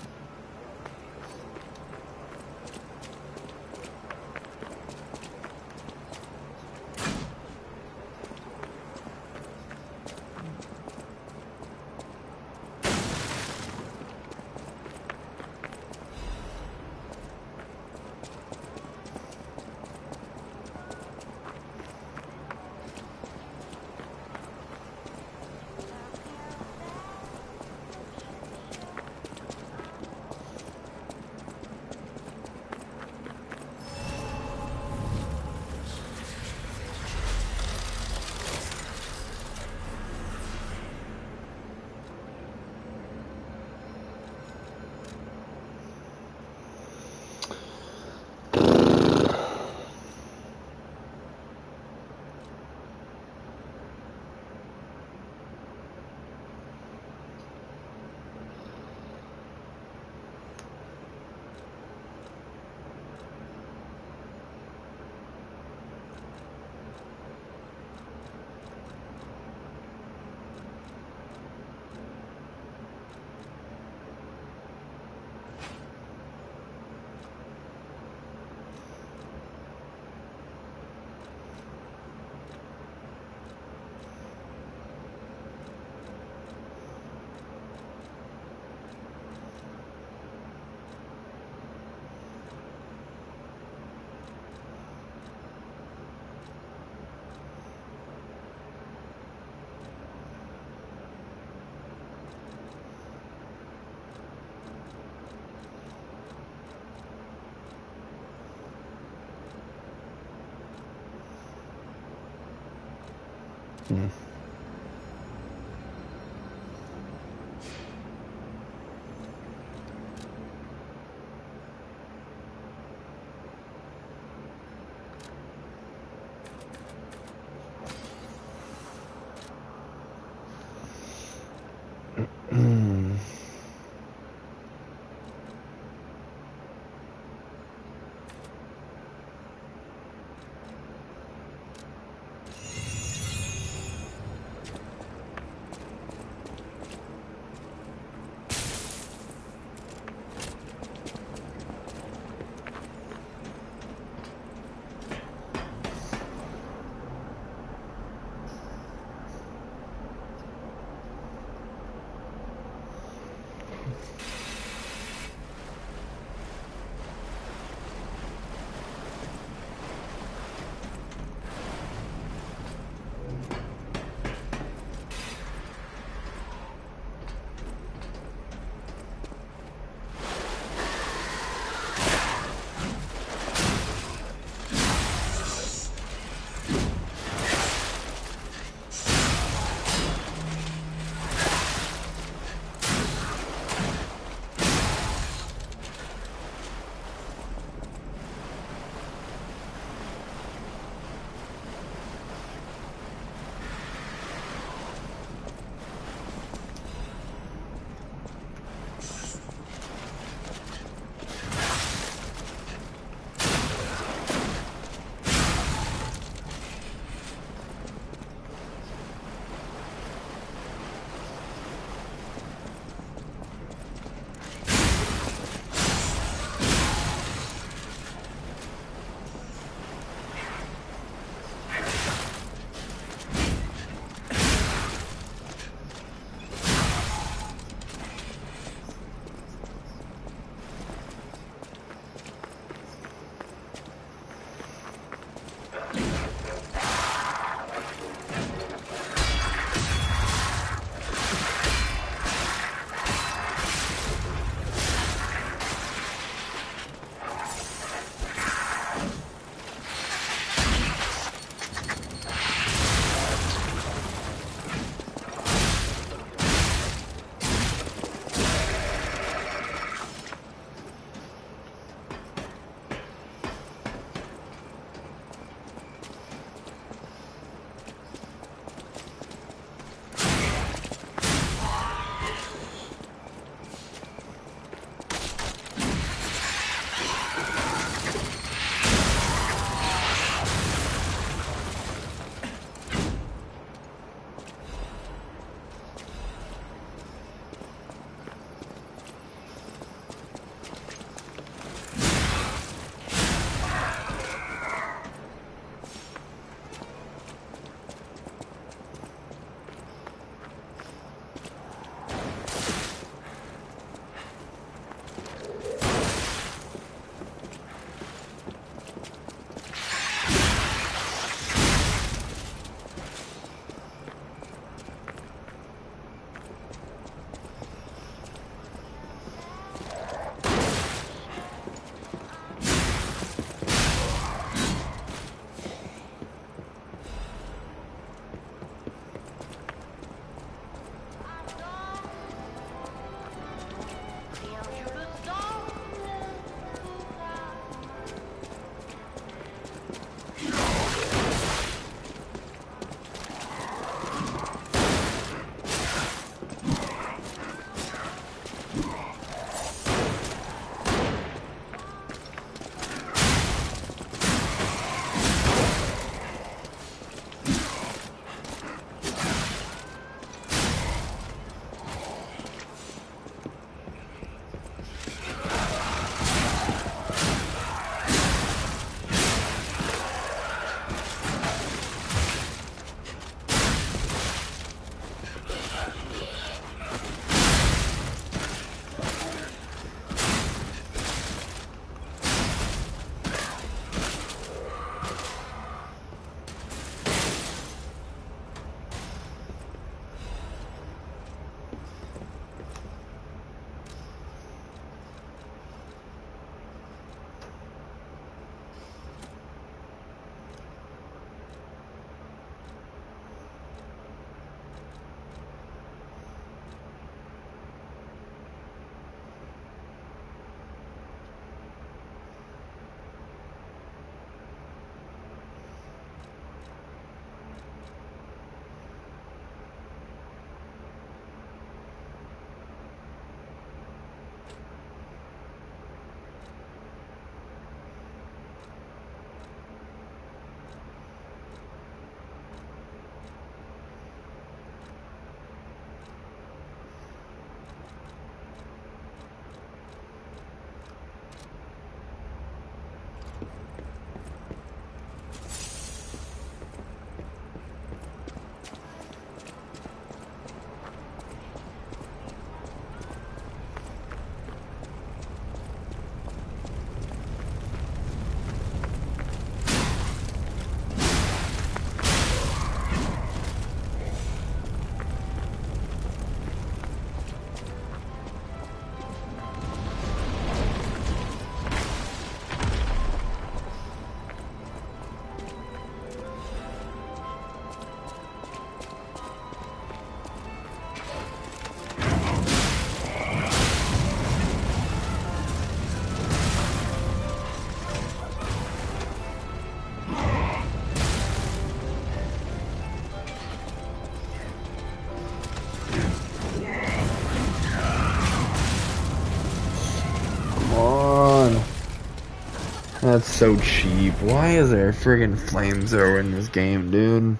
That's so cheap. Why is there a friggin' flamethrower in this game, dude?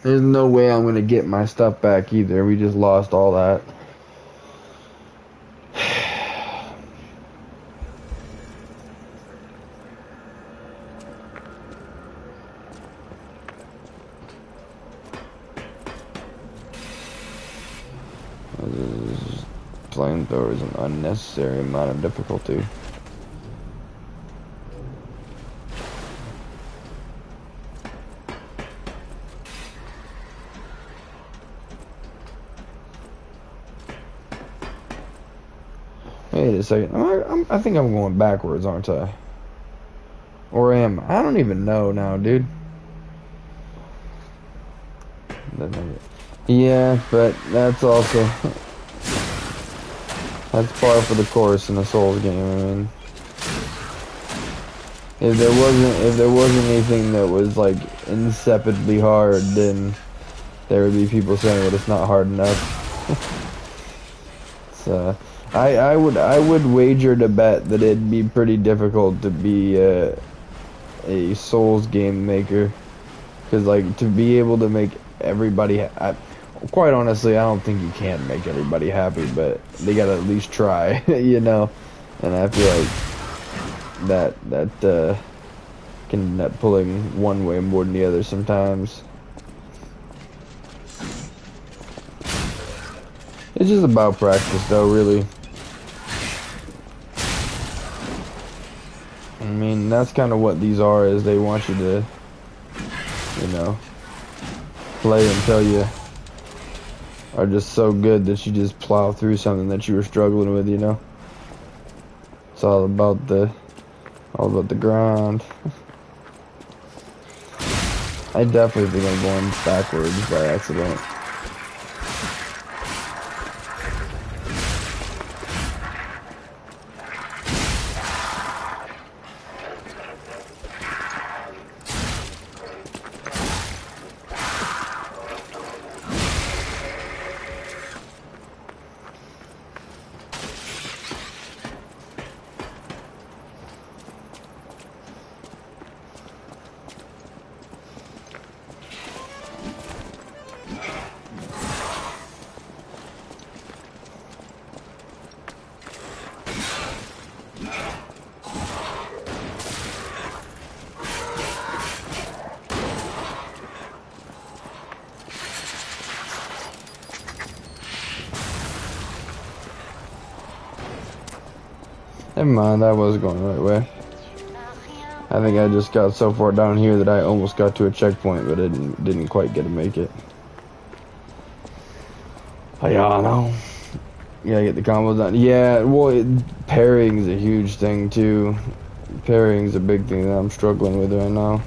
There's no way I'm gonna get my stuff back either. We just lost all that. Flamethrower is an unnecessary amount of difficulty. Wait a second. I think I'm going backwards, aren't I? Or am I? I don't even know now, dude. Yeah, but that's also that's par for the course in a Souls game. I mean, if there wasn't anything that was like insipidly hard, then there would be people saying that it's not hard enough. So I would wager to bet that it'd be pretty difficult to be a Souls game maker, because like to be able to make everybody, quite honestly, I don't think you can make everybody happy, but they gotta at least try, you know. And I feel like that can end up pulling one way more than the other sometimes. It's just about practice, though, really. I mean, that's kind of what these are, is they want you to, you know, play until you are just so good that you just plow through something that you were struggling with, you know. It's all about the grind. I definitely think I'm going backwards by accident. Never mind, that was going the right way. I think I just got so far down here that I almost got to a checkpoint, but didn't quite get to make it. Oh, yeah, I know. You gotta get the combos done. Yeah, well, parrying's a huge thing too. Parrying's a big thing that I'm struggling with right now.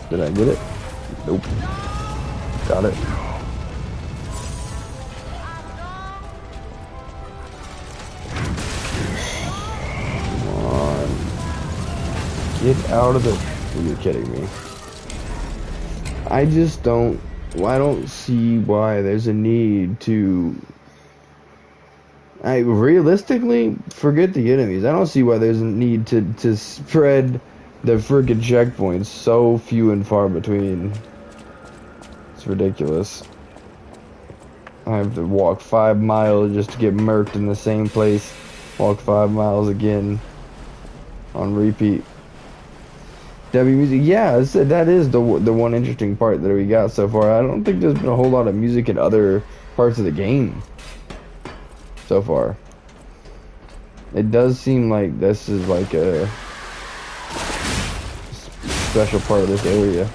Did I get it? Nope. Got it. Come on. Get out of the... You're kidding me. I just don't... I don't see why there's a need to... realistically, forget the enemies. I don't see why there's a need to spread the freaking checkpoints so few and far between. It's ridiculous. I have to walk 5 miles just to get murked in the same place. Walk 5 miles again on repeat. W music, yeah, that is the one interesting part that we got so far. I don't think there's been a whole lot of music in other parts of the game so far. It does seem like this is like a special part of this area.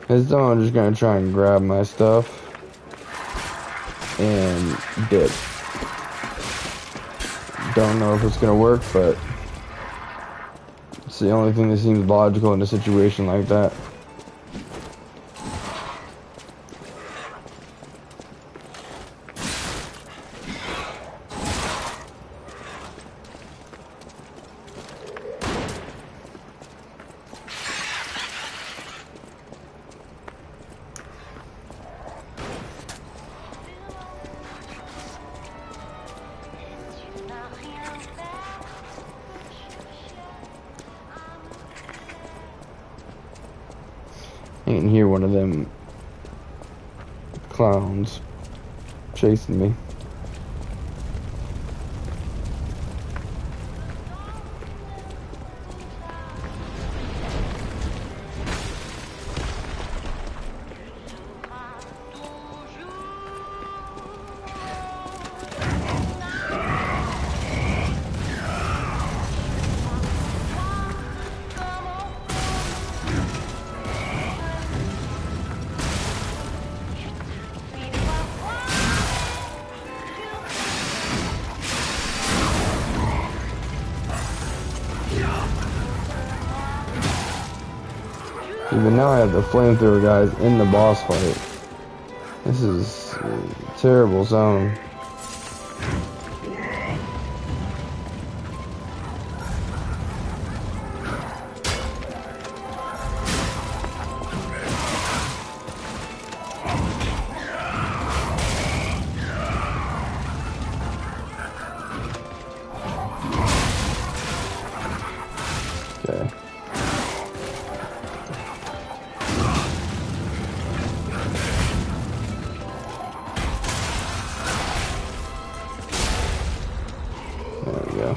This time I'm just gonna try and grab my stuff and dip. Don't know if it's gonna work, but it's the only thing that seems logical in a situation like that. I can hear one of them clowns chasing me. Even now I have the flamethrower guys in the boss fight. This is a terrible zone. Okay. There we go.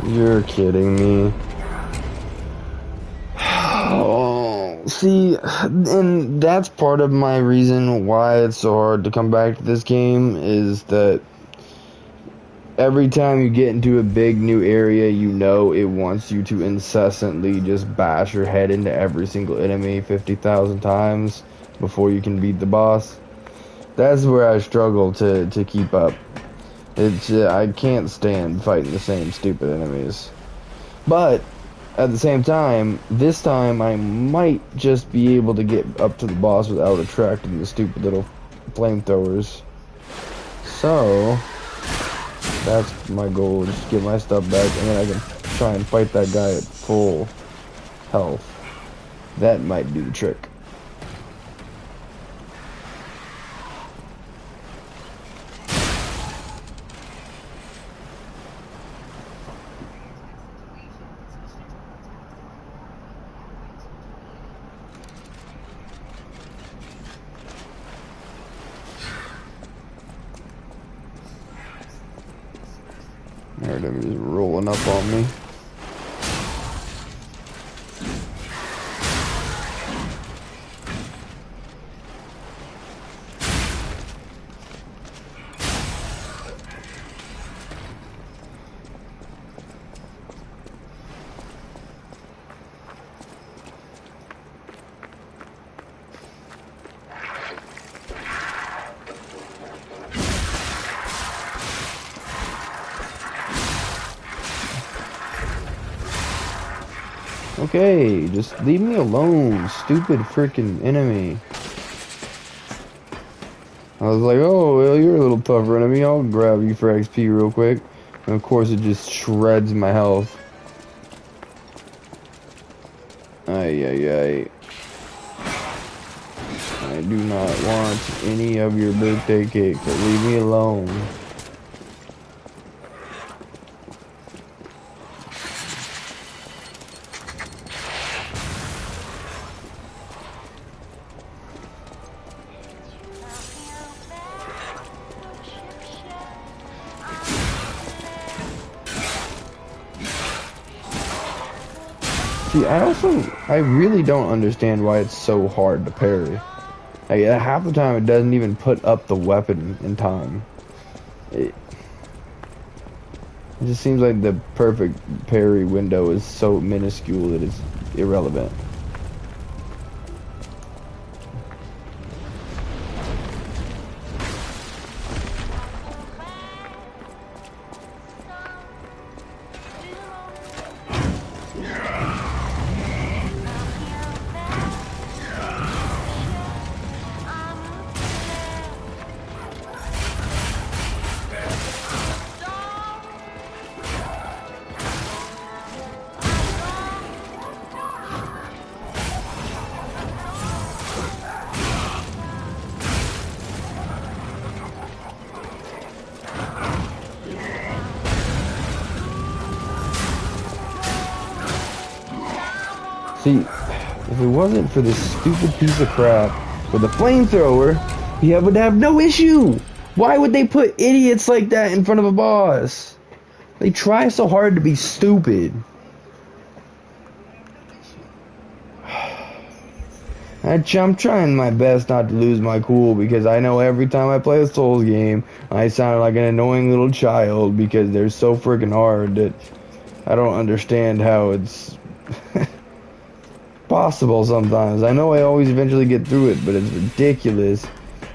You're kidding me. Oh, see, and that's part of my reason why it's so hard to come back to this game is that every time you get into a big new area, you know it wants you to incessantly just bash your head into every single enemy 50,000 times before you can beat the boss. That's where I struggle to keep up. It's I can't stand fighting the same stupid enemies. But at the same time, this time I might just be able to get up to the boss without attracting the stupid little flamethrowers. So that's my goal, just get my stuff back and then I can try and fight that guy at full health. That might do the trick. Alright, everybody's rolling up on me. Okay, just leave me alone, stupid freaking enemy. I was like, oh, well, you're a little tougher enemy. I'll grab you for XP real quick. And of course, it just shreds my health. Ay, ay, ay. I do not want any of your birthday cake, so leave me alone. See, I really don't understand why it's so hard to parry. Like, half the time it doesn't even put up the weapon in time. It just seems like the perfect parry window is so minuscule that it's irrelevant. See, if it wasn't for this stupid piece of crap with a flamethrower, he would have no issue. Why would they put idiots like that in front of a boss? They try so hard to be stupid. I'm trying my best not to lose my cool because I know every time I play a Souls game, I sound like an annoying little child because they're so freaking hard that I don't understand how it's possible sometimes. I know I always eventually get through it, but it's ridiculous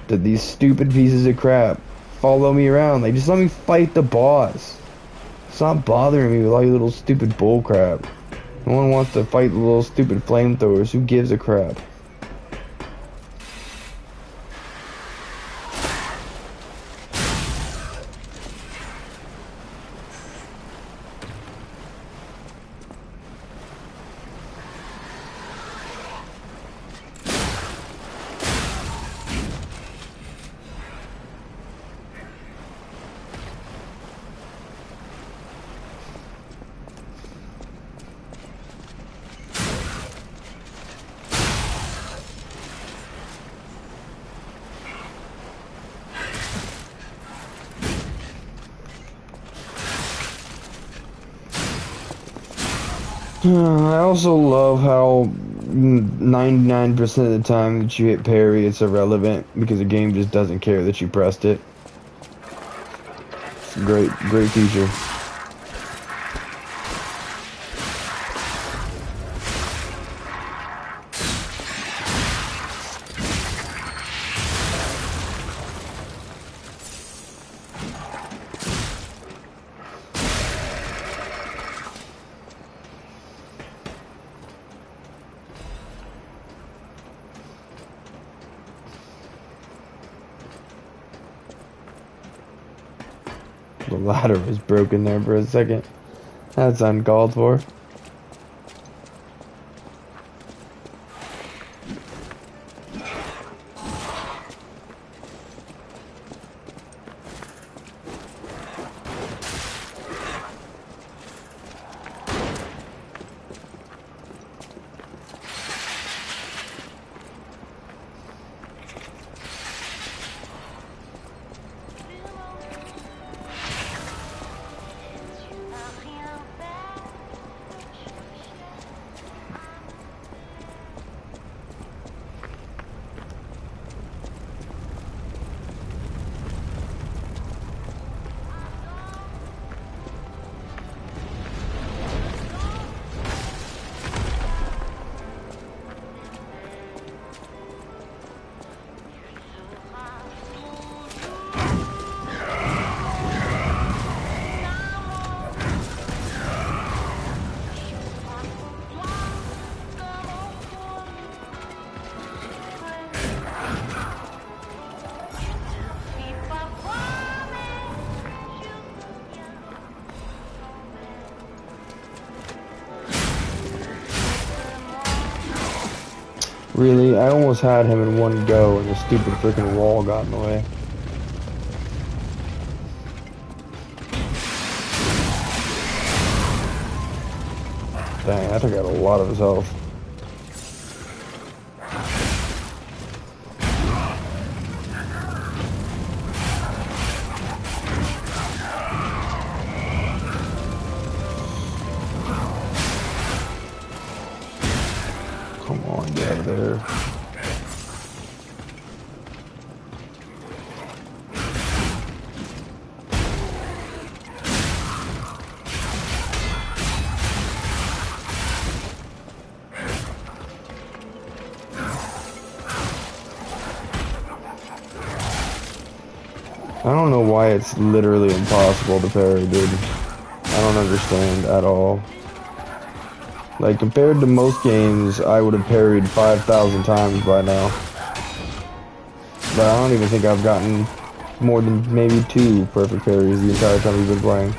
that these stupid pieces of crap follow me around. Like, just let me fight the boss. Stop bothering me with all your little stupid bullcrap. No one wants to fight the little stupid flamethrowers. Who gives a crap? I also love how 99% of the time that you hit parry, it's irrelevant because the game just doesn't care that you pressed it. It's a great feature. The ladder was broken there for a second. That's uncalled for. Really? I almost had him in one go and the stupid freaking wall got in the way. Dang, I took out a lot of his health. Come on, get out of there. I don't know why it's literally impossible to parry, dude. I don't understand at all. Like, compared to most games, I would have parried 5,000 times by now. But I don't even think I've gotten more than maybe 2 perfect parries the entire time we've been playing.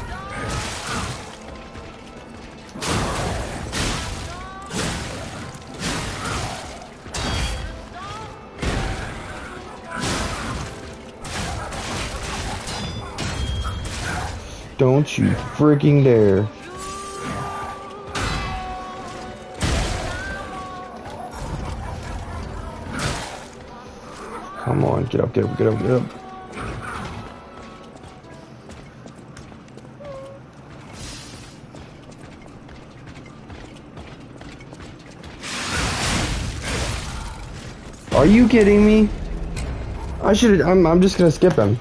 Don't you freaking dare. Come on, get up, get up, get up, get up. Are you kidding me? I'm just gonna skip him.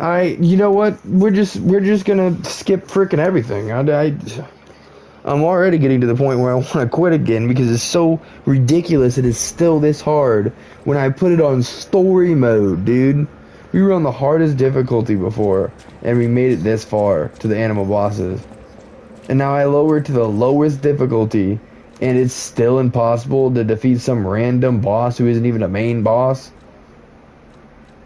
You know what? We're just gonna skip freaking everything. I'm already getting to the point where I want to quit again because it's so ridiculous it is still this hard when I put it on story mode, dude. We were on the hardest difficulty before and we made it this far to the animal bosses. And now I lower it to the lowest difficulty and it's still impossible to defeat some random boss who isn't even a main boss.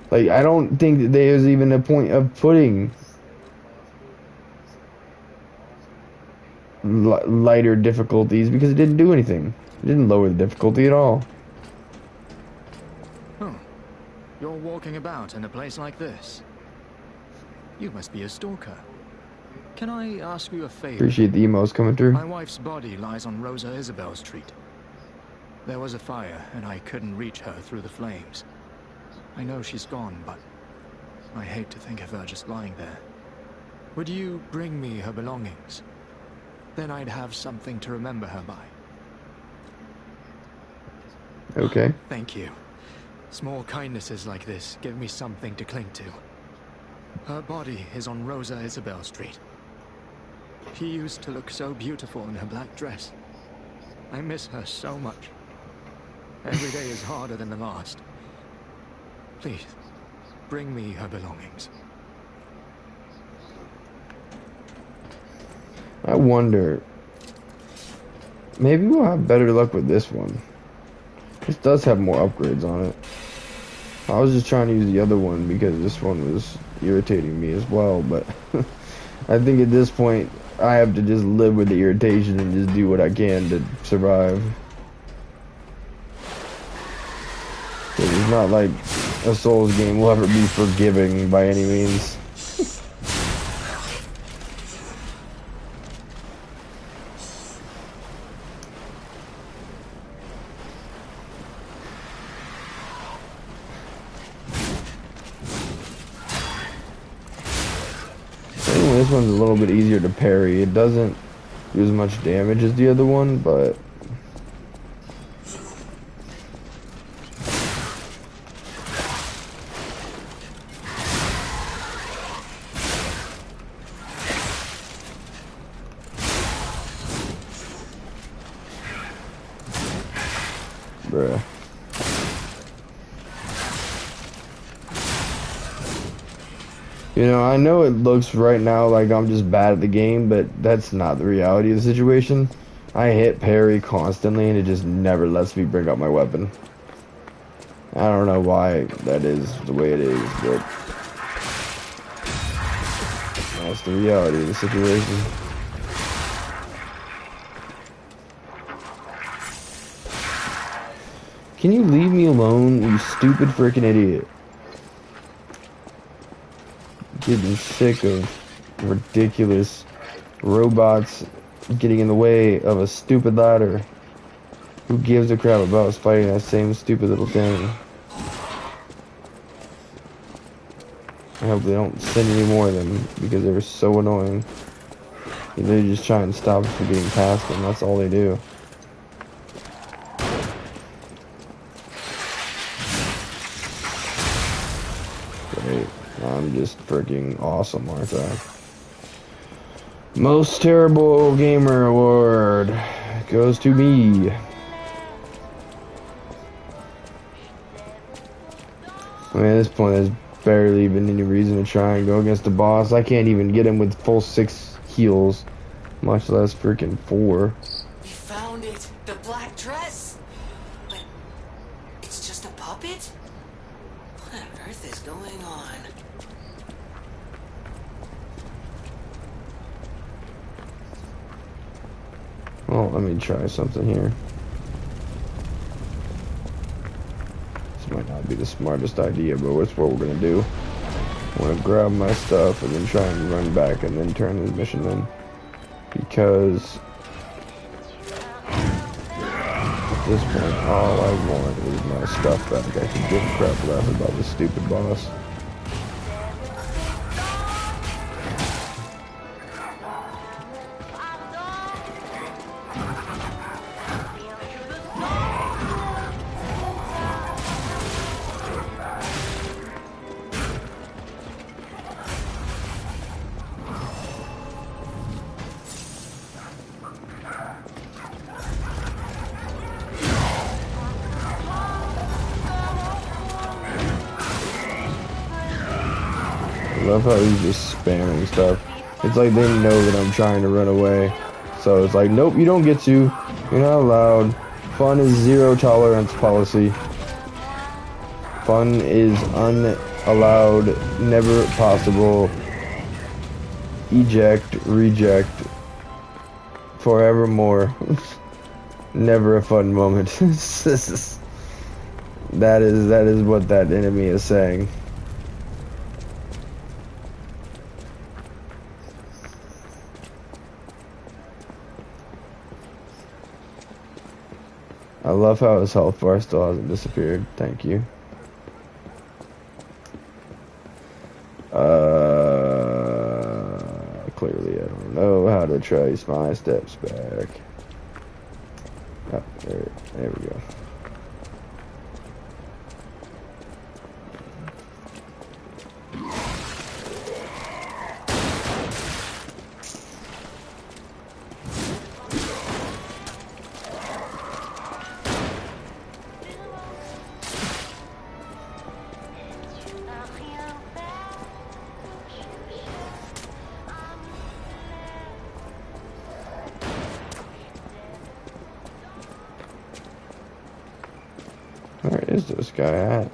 Like, I don't think that there's even a point of putting lighter difficulties because it didn't do anything. It didn't lower the difficulty at all. Oh, you're walking about in a place like this. You must be a stalker. Can I ask you a favor? Appreciate the emos coming through. My wife's body lies on Rosa Isabel Street. There was a fire and I couldn't reach her through the flames. I know she's gone, but I hate to think of her just lying there. Would you bring me her belongings? Then I'd have something to remember her by. Okay. Thank you. Small kindnesses like this give me something to cling to. Her body is on Rosa Isabel Street. She used to look so beautiful in her black dress. I miss her so much. Every day is harder than the last. Please, bring me her belongings. I wonder, maybe we'll have better luck with this one. This does have more upgrades on it. I was just trying to use the other one because this one was irritating me as well, but I think at this point I have to just live with the irritation and just do what I can to survive. It's not like a Souls game will ever be forgiving by any means. Anyway, this one's a little bit easier to parry. It doesn't do as much damage as the other one, but bruh. You know, I know it looks right now like I'm just bad at the game, but that's not the reality of the situation. I hit parry constantly and it just never lets me bring up my weapon. I don't know why that is the way it is, but that's the reality of the situation. Can you leave me alone, you stupid freaking idiot? Getting sick of ridiculous robots getting in the way of a stupid ladder. Who gives a crap about us fighting that same stupid little thing? I hope they don't send any more of them because they're so annoying. They just try and stop us from getting past them. That's all they do. Great. I'm just freaking awesome, aren't I? Most Terrible Gamer Award goes to me. I mean, at this point, there's barely even any reason to try and go against the boss. I can't even get him with full 6 heals, much less freaking 4. We found it! The black dress! But it's just a puppet? What on earth is going on? Well, let me try something here. This might not be the smartest idea, but that's what we're gonna do. I'm gonna grab my stuff and then try and run back and then turn this mission in. Because at this point, all I want is my stuff back. I can give a crap less about this stupid boss. I love how he's just spamming stuff. It's like they know that I'm trying to run away. So it's like, nope, you don't get to. You're not allowed. Fun is zero tolerance policy. Fun is unallowed, never possible. Eject, reject. Forevermore. Never a fun moment. That is what that enemy is saying. I love how his health bar still hasn't disappeared. Thank you. Clearly I don't know how to trace my steps back. Oh, there we go. Where is this guy at?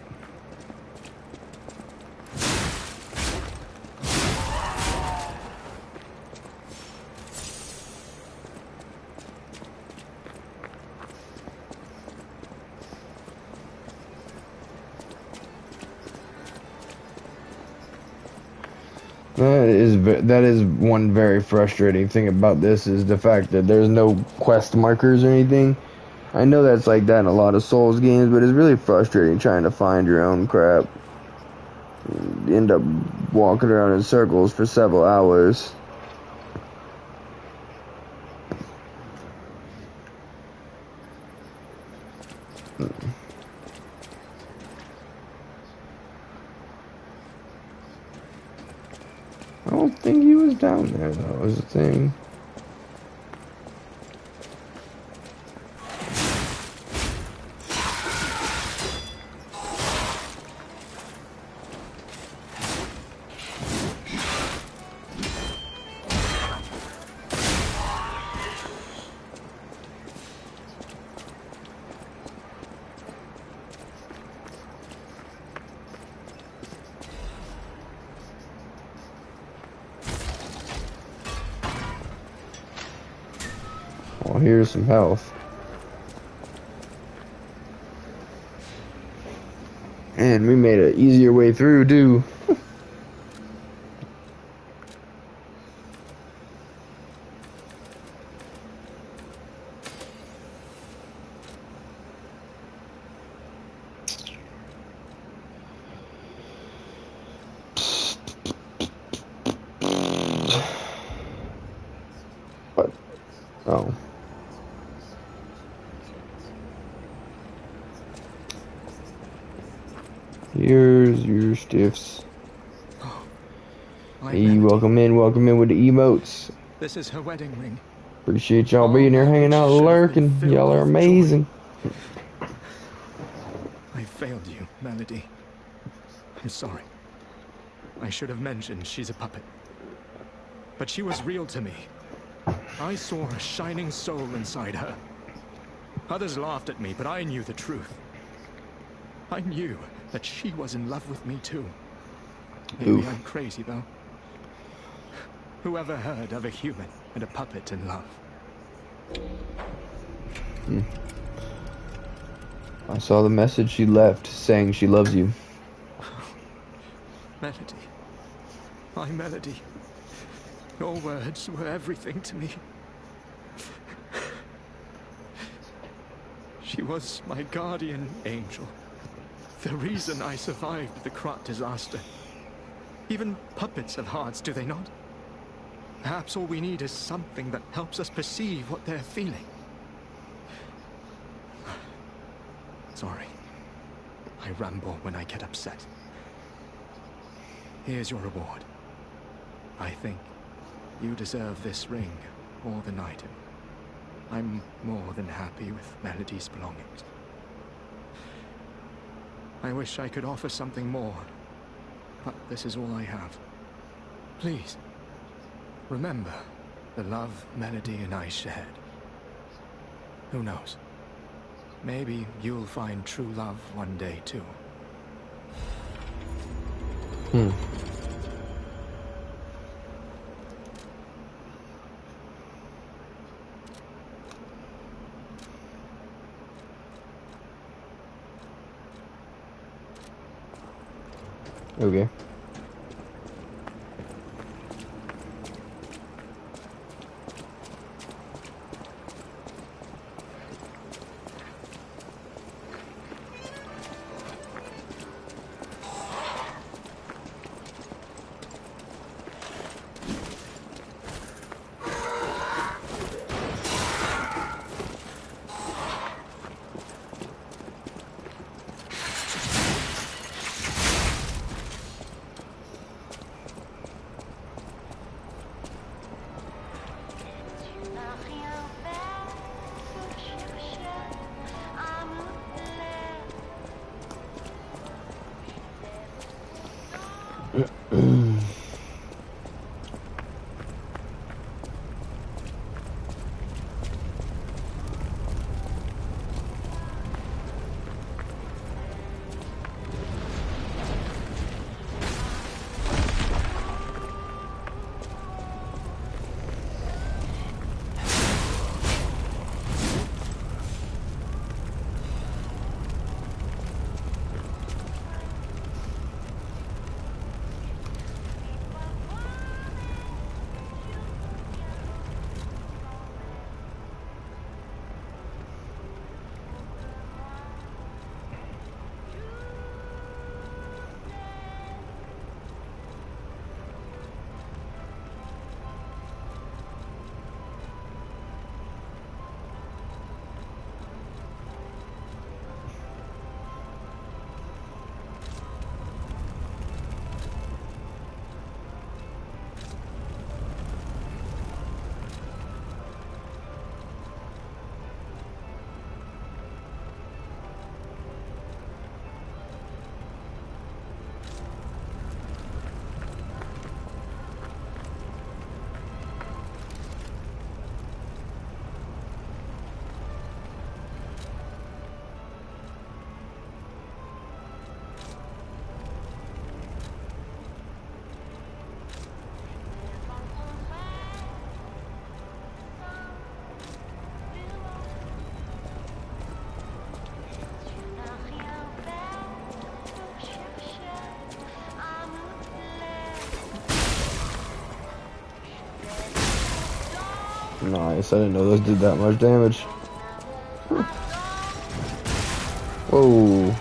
That is one very frustrating thing about this is the fact that there's no quest markers or anything. I know that's like that in a lot of Souls games, but it's really frustrating trying to find your own crap. You end up walking around in circles for several hours. I don't think he was down there, though, is the thing. Well, here's some health. And we made an easier way through, too. What? Oh. Here's your stiffs. Hey, welcome in with the emotes. This is her wedding ring. Appreciate y'all being here, hanging out, lurking. Y'all are amazing. I failed you, Melody. I'm sorry. I should have mentioned she's a puppet. But she was real to me. I saw a shining soul inside her. Others laughed at me, but I knew the truth. I knew that she was in love with me too. Maybe I'm crazy though. Whoever heard of a human and a puppet in love? I saw the message she left saying she loves you. Melody. My Melody. Your words were everything to me. She was my guardian angel. The reason I survived the Krat disaster. Even puppets have hearts, do they not? Perhaps all we need is something that helps us perceive what they're feeling. Sorry. I ramble when I get upset. Here's your reward. I think you deserve this ring more than I do. I'm more than happy with Melody's belongings. I wish I could offer something more, but this is all I have. Please, remember the love Melody and I shared. Who knows? Maybe you'll find true love one day, too. Okay. Nice, I didn't know those did that much damage. Whoa.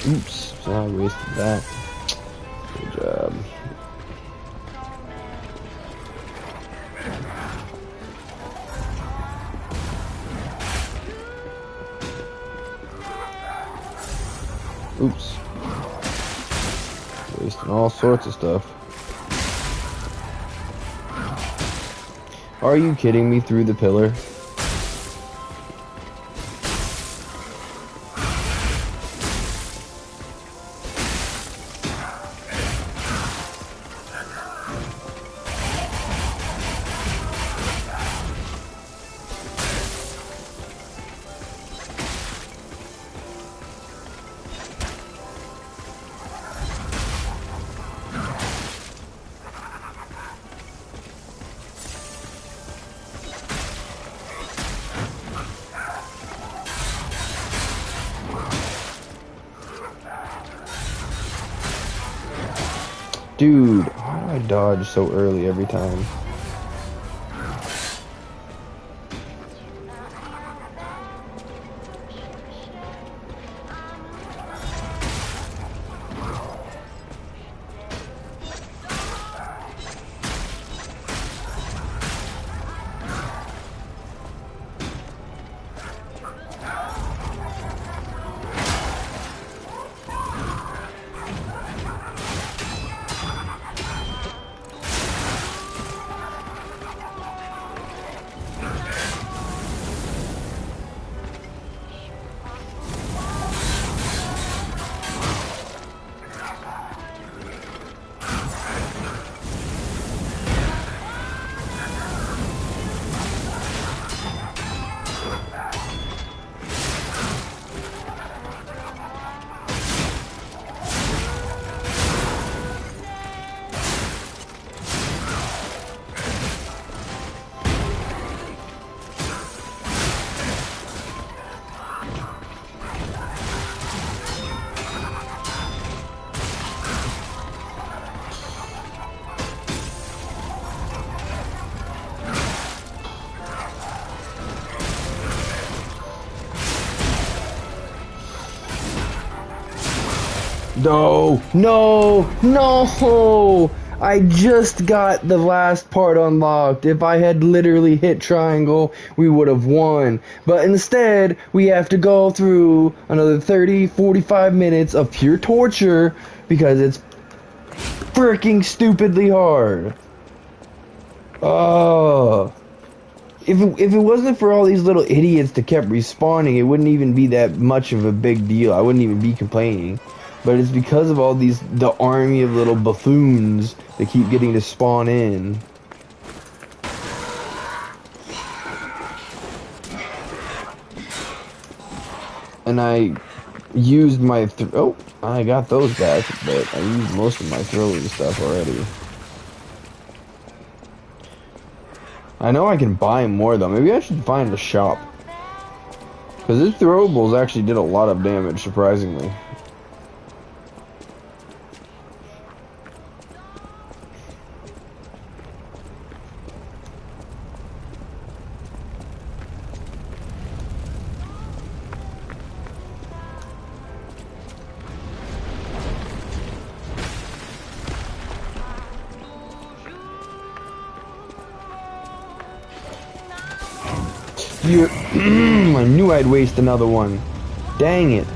Oops, I wasted that. Good job. Oops. Wasting all sorts of stuff. Are you kidding me through the pillar? Dude, why do I dodge so early every time? No, no, no! I just got the last part unlocked. If I had literally hit triangle, we would have won. But instead, we have to go through another 30, 45 minutes of pure torture because it's freaking stupidly hard. Oh. If it wasn't for all these little idiots that kept respawning, it wouldn't even be that much of a big deal. I wouldn't even be complaining. But it's because of all the army of little buffoons that keep getting to spawn in. And I used my oh, I got those back, but I used most of my throwing stuff already. I know I can buy more though. Maybe I should find a shop. Because his throwables actually did a lot of damage, surprisingly. I knew I'd waste another one. Dang it.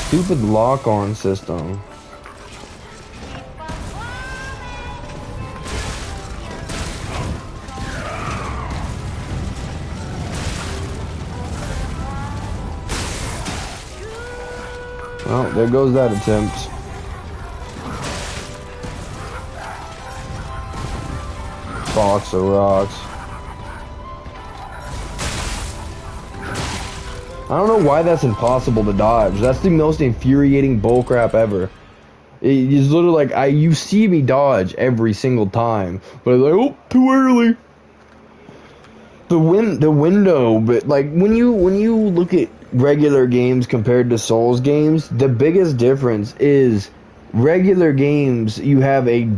Stupid lock-on system. Well, there goes that attempt. Box of rocks. I don't know why that's impossible to dodge. That's the most infuriating bullcrap ever. It's literally like, you see me dodge every single time, but it's like, oh, too early. The window, but like when you look at regular games compared to Souls games, the biggest difference is regular games you have a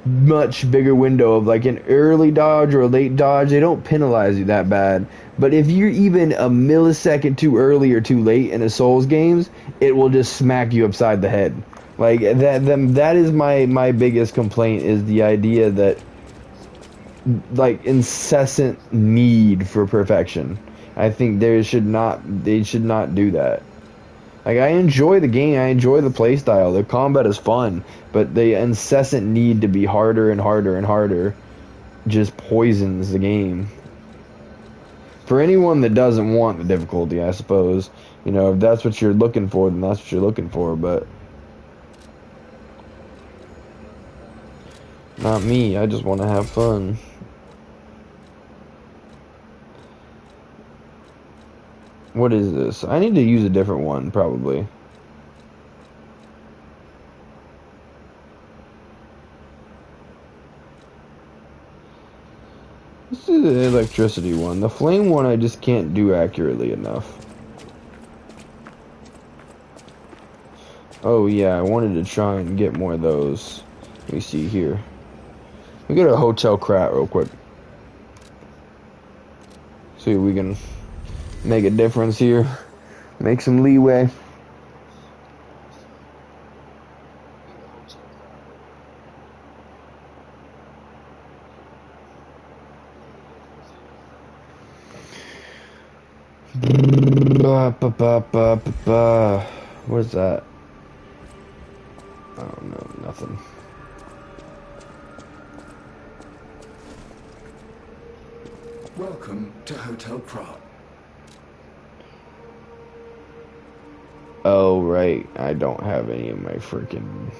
much bigger window of like an early dodge or a late dodge. They don't penalize you that bad, but if you're even a millisecond too early or too late in a Souls games, it will just smack you upside the head. Like that is my biggest complaint, is the idea that like incessant need for perfection. I think they should not do that. Like, I enjoy the game, I enjoy the playstyle, the combat is fun, but the incessant need to be harder and harder and harder just poisons the game. For anyone that doesn't want the difficulty, I suppose, you know, if that's what you're looking for, then that's what you're looking for, but not me. I just want to have fun. What is this? I need to use a different one, probably. This is the electricity one. The flame one I just can't do accurately enough. Oh yeah, I wanted to try and get more of those. Let me see here. We go to Hotel Krat real quick. See if we can make a difference here. Make some leeway. What is that? Oh no, nothing. Welcome to Hotel Krat. Oh right, I don't have any of my freaking.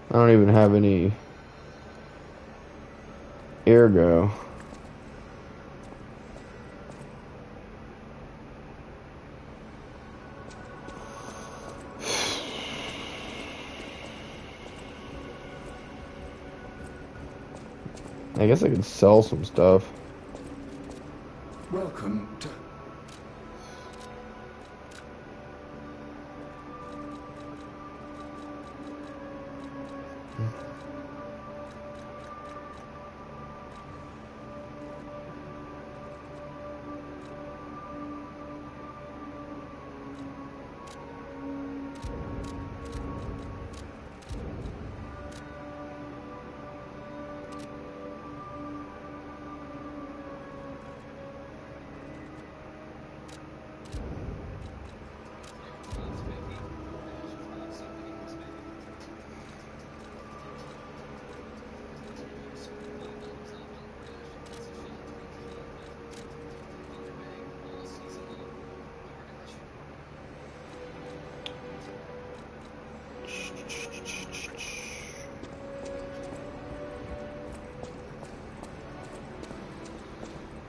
I don't even have any ergo. I guess I could sell some stuff. Welcome to...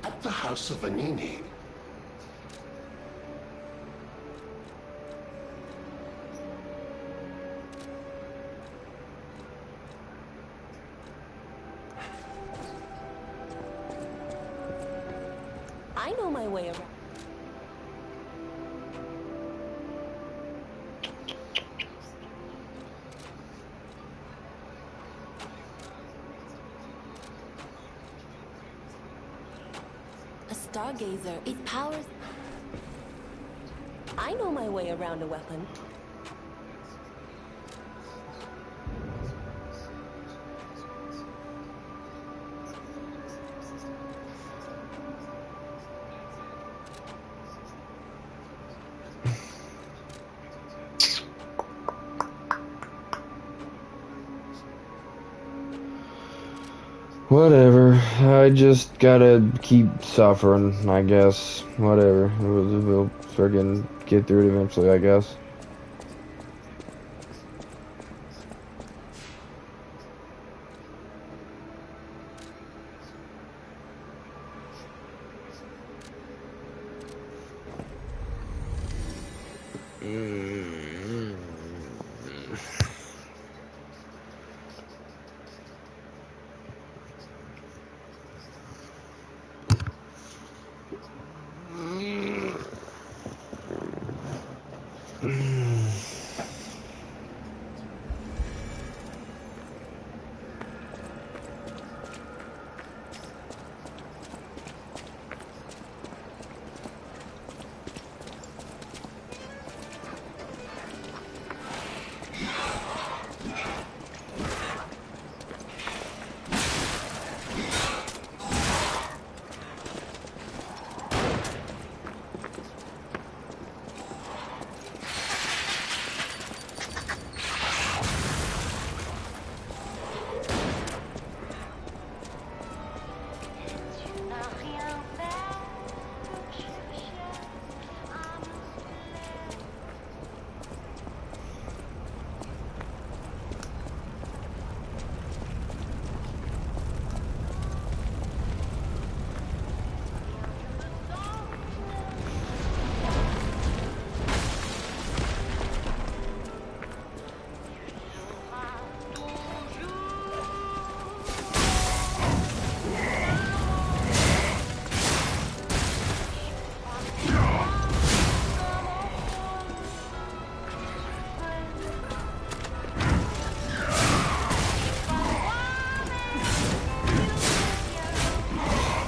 At the House of Vanini. I know my way around. A stargazer. It powers. I know my way around a weapon. Whatever. I just gotta keep suffering, I guess. Whatever. We'll friggin' get through it eventually, I guess.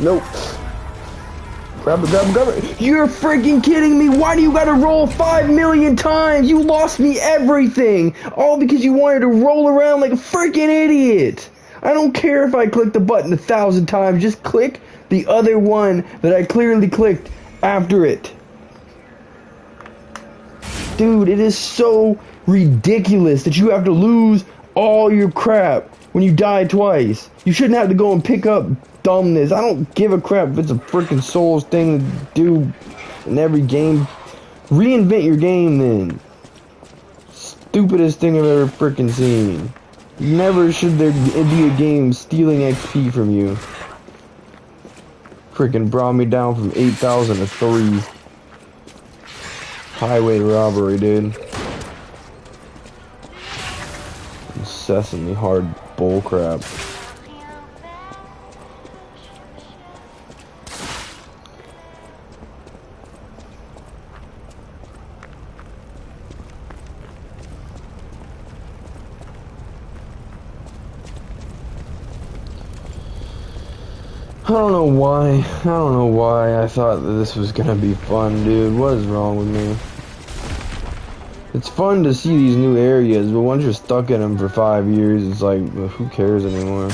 Nope. Grab it, grab it, grab it. You're freaking kidding me. Why do you gotta roll 5 million times? You lost me everything. All because you wanted to roll around like a freaking idiot. I don't care if I click the button 1,000 times. Just click the other one that I clearly clicked after it. Dude, it is so ridiculous that you have to lose all your crap when you die twice. You shouldn't have to go and pick up dumbness. I don't give a crap if it's a freaking Souls thing to do in every game. Reinvent your game then. Stupidest thing I've ever freaking seen. Never should there be a game stealing XP from you. Freaking brought me down from 8,000 to 3. Highway robbery, dude. Incessantly hard bullcrap. I don't know why I thought that this was gonna be fun, dude. What is wrong with me? It's fun to see these new areas, but once you're stuck in them for 5 years, it's like, well, who cares anymore?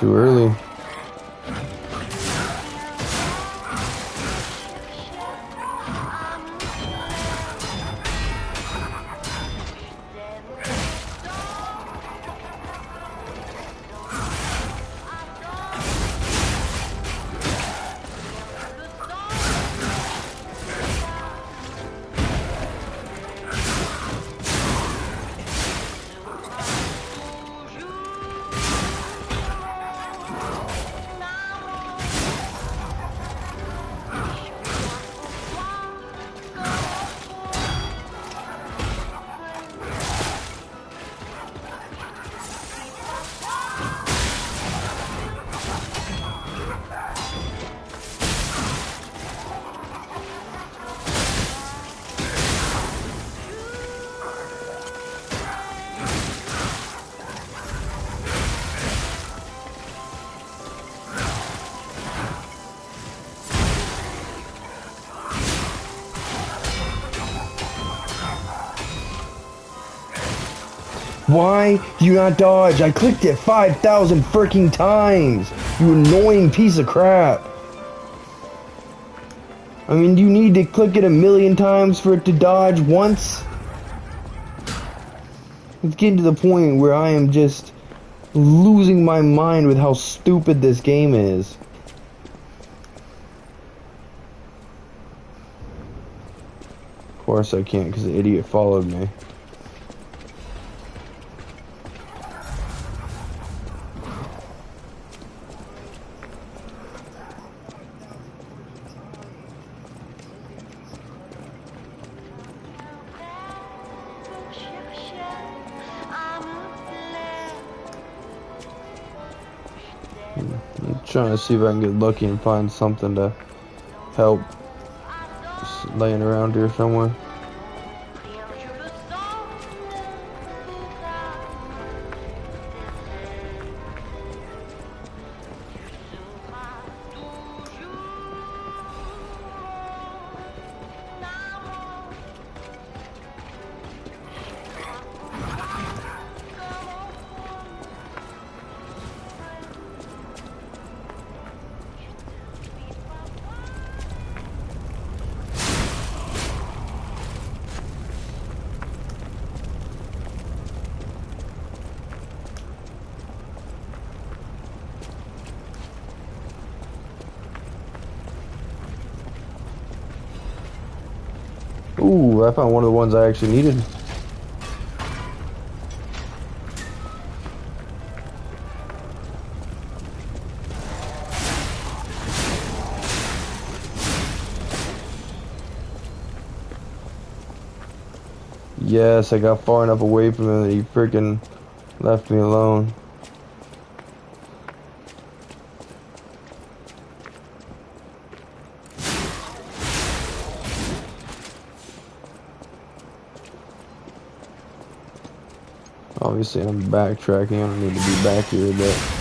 too early. Why do you not dodge? I clicked it 5,000 freaking times! You annoying piece of crap! I mean, do you need to click it 1,000,000 times for it to dodge once? It's getting to the point where I am just losing my mind with how stupid this game is. Of course I can't, because the idiot followed me. I'm trying to see if I can get lucky and find something to help just laying around here somewhere. Ooh, I found one of the ones I actually needed. Yes, I got far enough away from him that he freaking left me alone. Obviously, I'm backtracking. I don't need to be back here, but...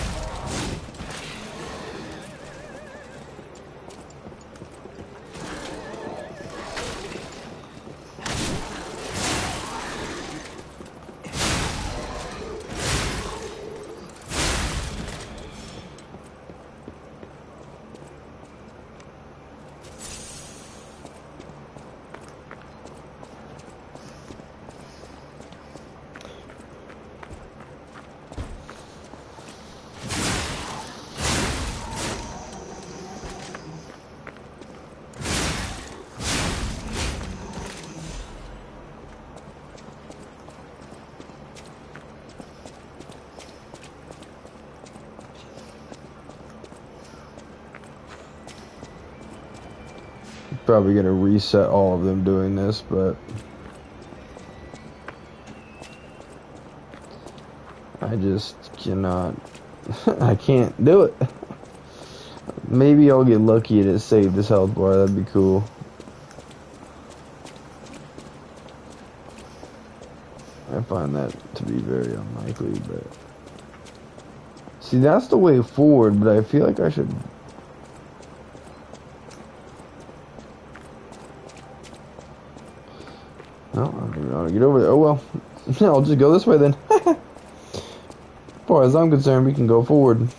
Probably gonna reset all of them doing this, but I just cannot. I can't do it. Maybe I'll get lucky and it saved this health bar. That'd be cool. I find that to be very unlikely, but see, that's the way forward. But I feel like I should. No, I don't even know how to get over there. Oh well. I'll just go this way then. As far as I'm concerned, we can go forward.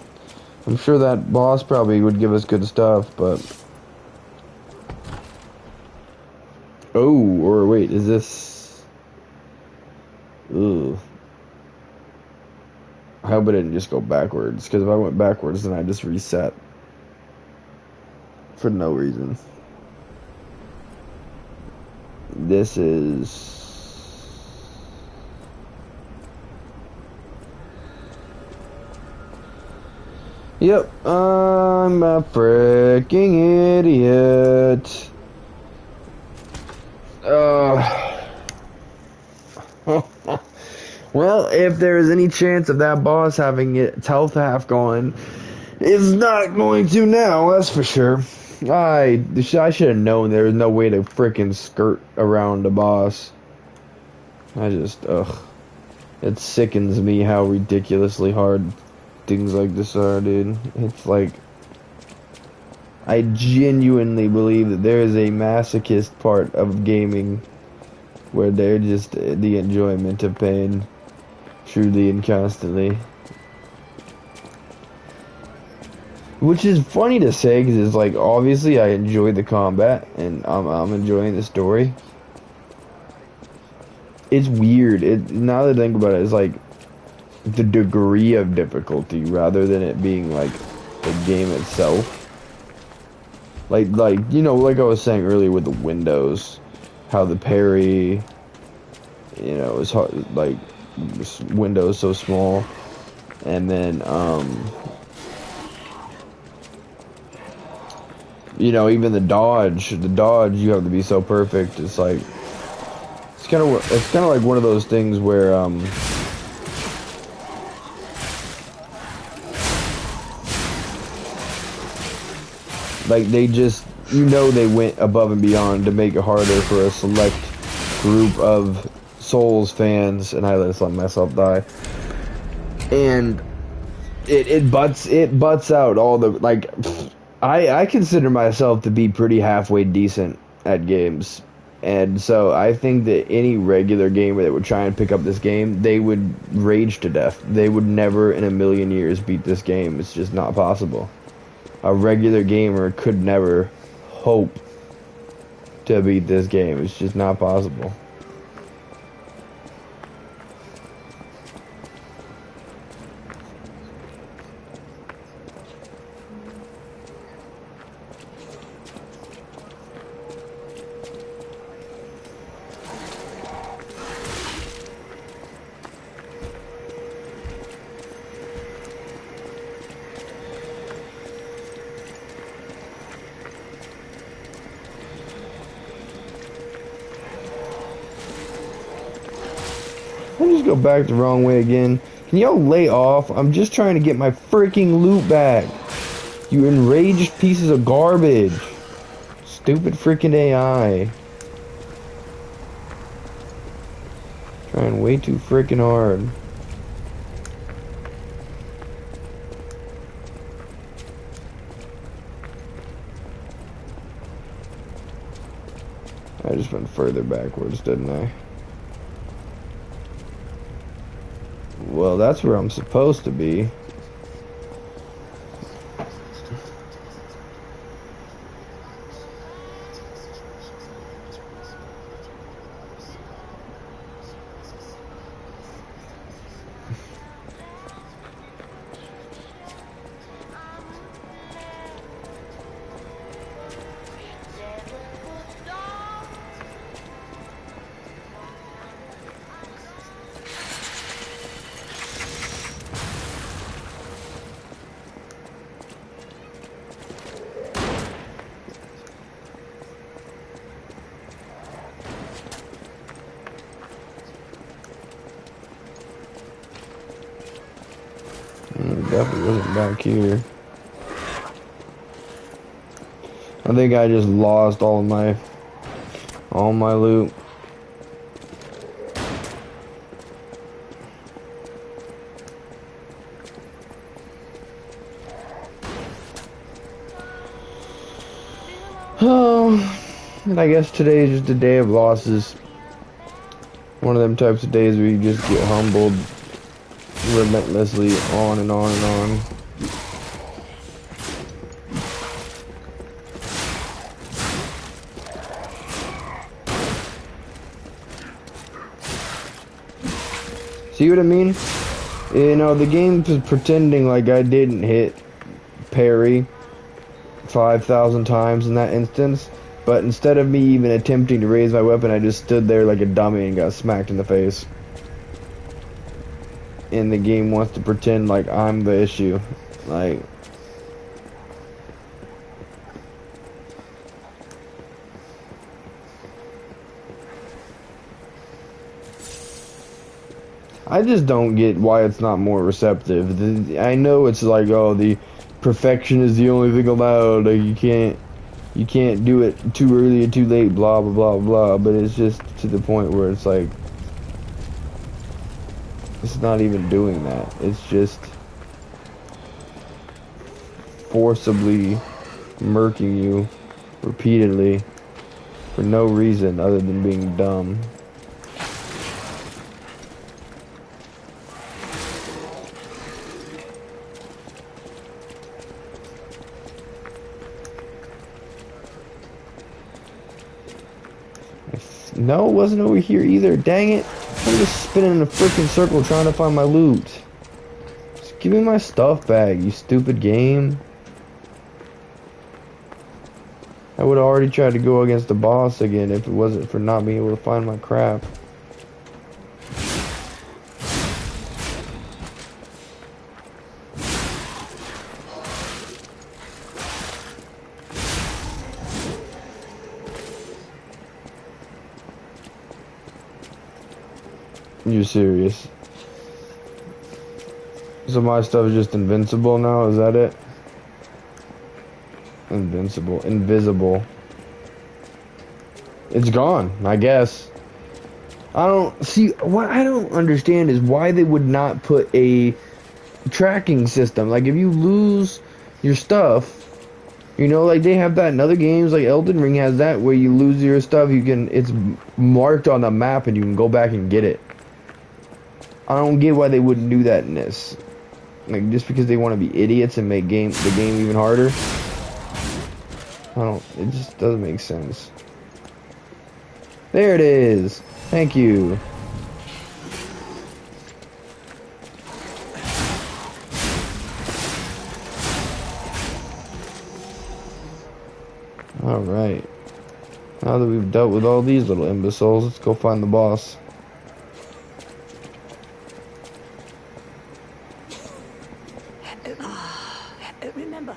I'm sure that boss probably would give us good stuff, but... Oh, or wait, is this... Ugh. I hope I didn't just go backwards, because if I went backwards, then I just reset. For no reason. This is... Yep, I'm a freaking idiot. Well, if there's any chance of that boss having its health half gone, it's not going to now, that's for sure. I should have known there was no way to freaking skirt around a boss. I just, it sickens me how ridiculously hard things like this are, dude. It's like, I genuinely believe that there is a masochist part of gaming where they're just the enjoyment of pain, truly and constantly. Which is funny to say, because it's like, obviously I enjoy the combat, and I'm enjoying the story. It's weird, now that I think about it, it's like, the degree of difficulty rather than it being like the game itself. Like you know, like I was saying earlier with the windows, how the parry, you know, is hard, like this window is so small, and then you know, even the dodge you have to be so perfect. It's like it's kind of like one of those things where like they just, you know, they went above and beyond to make it harder for a select group of Souls fans, and I let myself die. And it butts out all the, like, I consider myself to be pretty halfway decent at games. And so I think that any regular gamer that would try and pick up this game, they would rage to death. They would never in a million years beat this game. It's just not possible. A regular gamer could never hope to beat this game. It's just not possible. I just go back the wrong way again. Can y'all lay off? I'm just trying to get my freaking loot back. You enraged pieces of garbage. Stupid freaking AI. Trying way too freaking hard. I just went further backwards, didn't I? Well, that's where I'm supposed to be. Definitely wasn't back here. I think I just lost all my loot. Oh, and I guess today is just a day of losses. One of them types of days where you just get humbled relentlessly on and on and on. See what I mean? You know, the game is pretending like I didn't hit parry 5,000 times in that instance, but instead of me even attempting to raise my weapon, I just stood there like a dummy and got smacked in the face. And the game wants to pretend like I'm the issue. Like... I just don't get why it's not more receptive. I know it's like, oh, the perfection is the only thing allowed. Like, you can't do it too early or too late, blah, blah, blah, blah. But it's just to the point where it's like, it's not even doing that. It's just forcibly murking you repeatedly for no reason other than being dumb. No, it wasn't over here either. Dang it. I'm just spinning in a freaking circle trying to find my loot. Just give me my stuff back, you stupid game. I would have already tried to go against the boss again if it wasn't for not being able to find my crap. You're serious? So my stuff is just invincible now, is that it? Invincible. Invisible. It's gone, I guess. I don't see what I don't understand is why they would not put a tracking system. Like if you lose your stuff, you know, like they have that in other games, like Elden Ring has that where you lose your stuff, it's marked on the map and you can go back and get it. I don't get why they wouldn't do that in this. Like, just because they want to be idiots and make the game even harder. It just doesn't make sense. There it is. Thank you. Alright. Now that we've dealt with all these little imbeciles, let's go find the boss. Remember.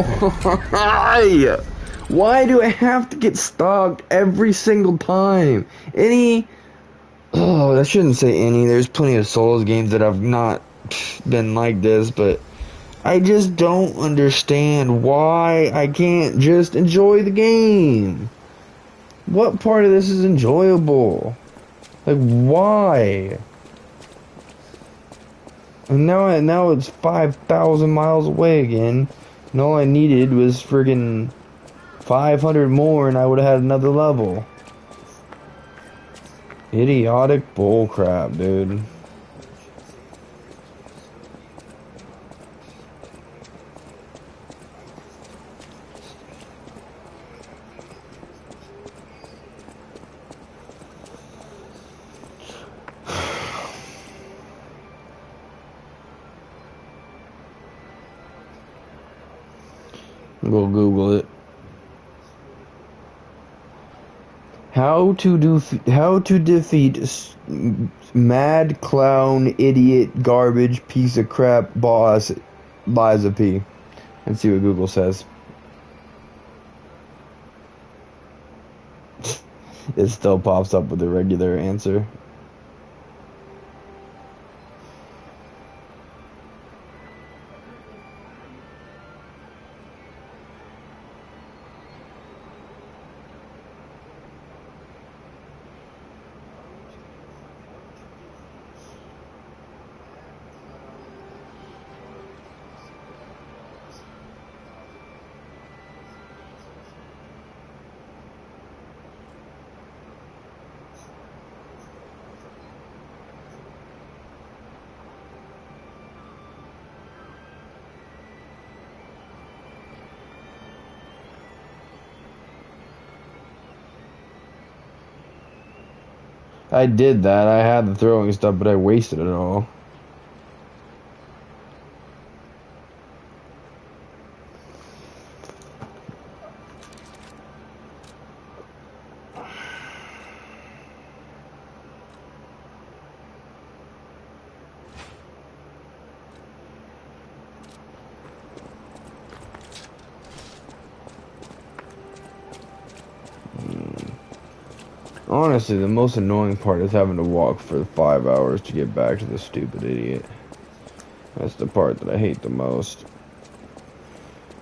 Why? Why do I have to get stalked every single time? Oh, I shouldn't say any. There's plenty of Souls games that have not been like this, but I just don't understand why I can't just enjoy the game. What part of this is enjoyable? Like, why? And now it's 5,000 miles away again, and all I needed was friggin' 500 more, and I would have had another level. Idiotic bullcrap, dude. Go Google it. How to defeat mad clown idiot garbage piece of crap boss Liza P. And see what Google says. It still pops up with the regular answer. I did that. I had the throwing stuff, but I wasted it all. Honestly, the most annoying part is having to walk for 5 hours to get back to the stupid idiot. That's the part that I hate the most.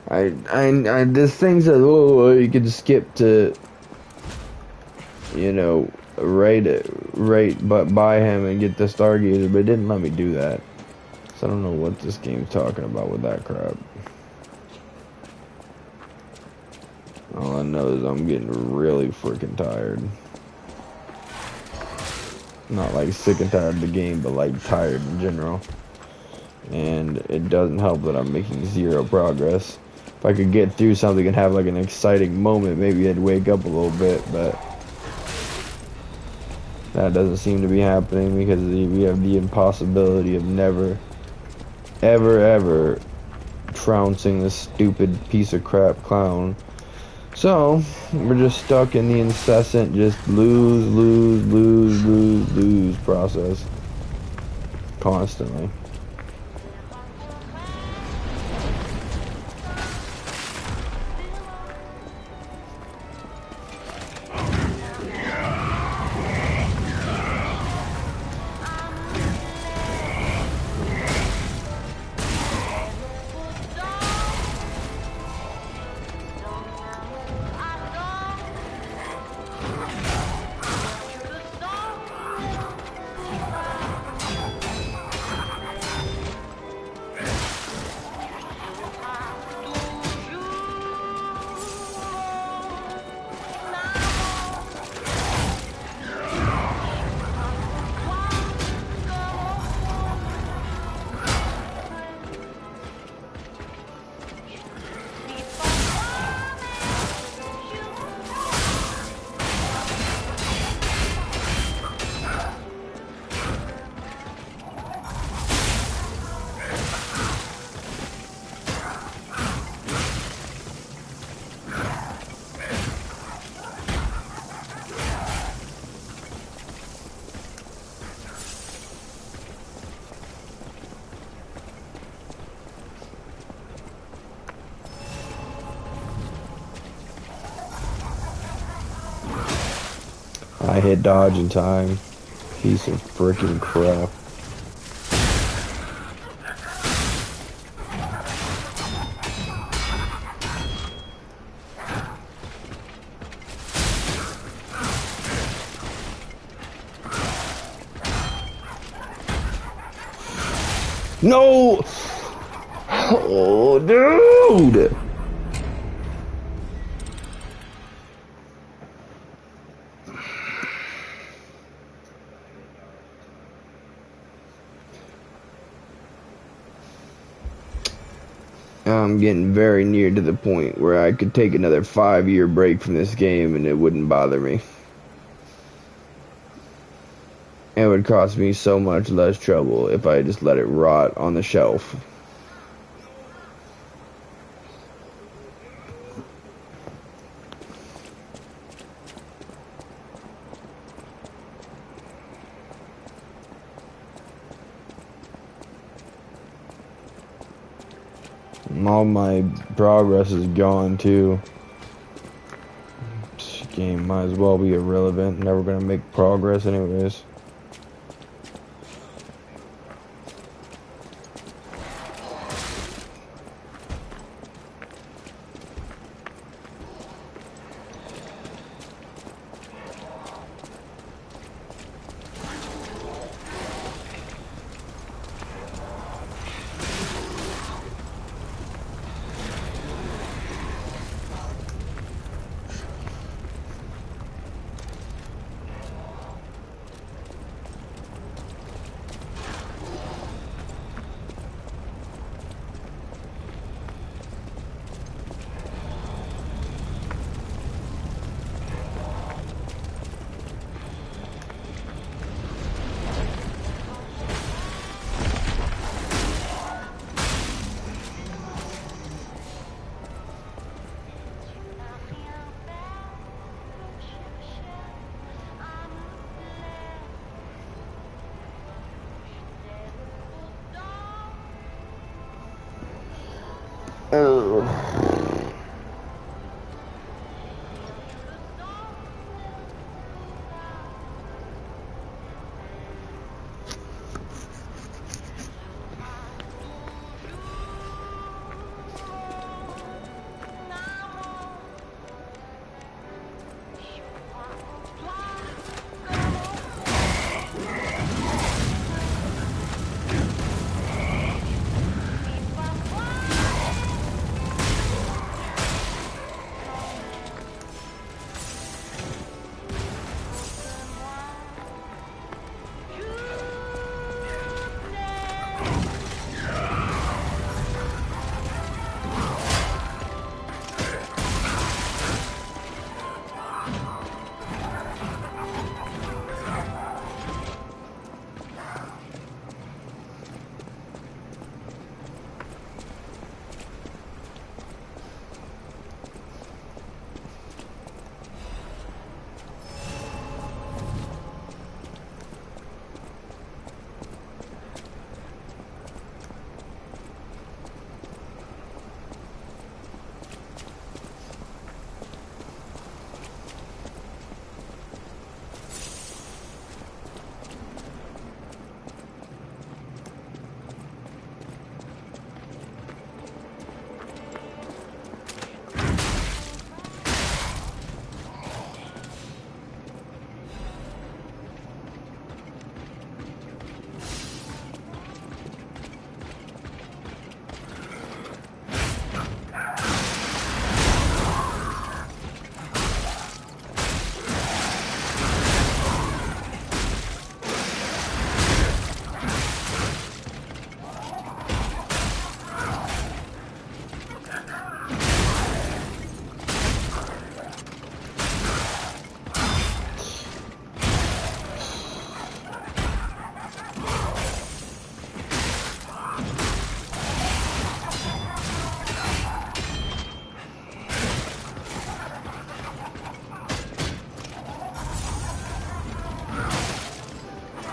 This thing says, oh, you can skip to, you know, right by him and get the Stargazer, but it didn't let me do that. So I don't know what this game's talking about with that crap. All I know is I'm getting really freaking tired. Not like sick and tired of the game, but like tired in general. And it doesn't help that I'm making zero progress. If I could get through something and have like an exciting moment, maybe I'd wake up a little bit, but that doesn't seem to be happening because we have the impossibility of never, ever trouncing this stupid piece of crap clown. So, we're just stuck in the incessant just lose process. Constantly. I hit dodge in time. Piece of freaking crap. No! Oh, dude! I'm getting very near to the point where I could take another 5-year break from this game and it wouldn't bother me. It would cost me so much less trouble if I just let it rot on the shelf. All my progress is gone too. This game might as well be irrelevant. Never gonna make progress anyways.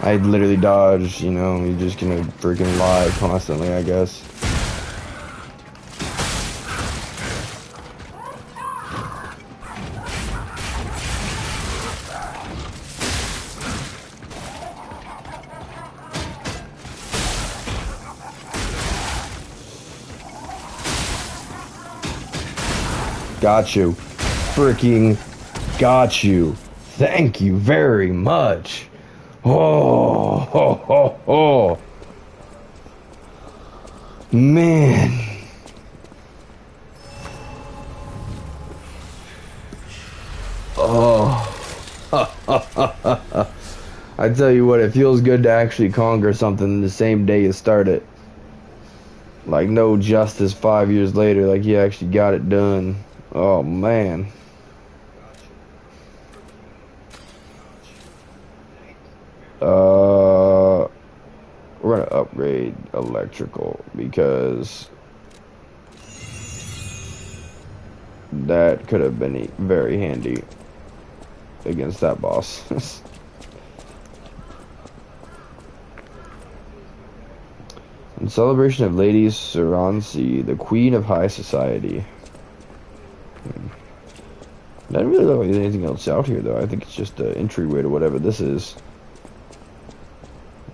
I literally dodge, you know, you're just gonna freaking lie constantly, I guess. Got you. Freaking got you. Thank you very much. Oh, ho, ho, ho. Man. Oh. I tell you what, it feels good to actually conquer something the same day you start it. Like no justice 5 years later, like you actually got it done. Oh man. We're gonna upgrade electrical because that could have been very handy against that boss. In celebration of Lady Suransi, the Queen of High Society. I don't really know if there's anything else out here though. I think it's just an entryway to whatever this is.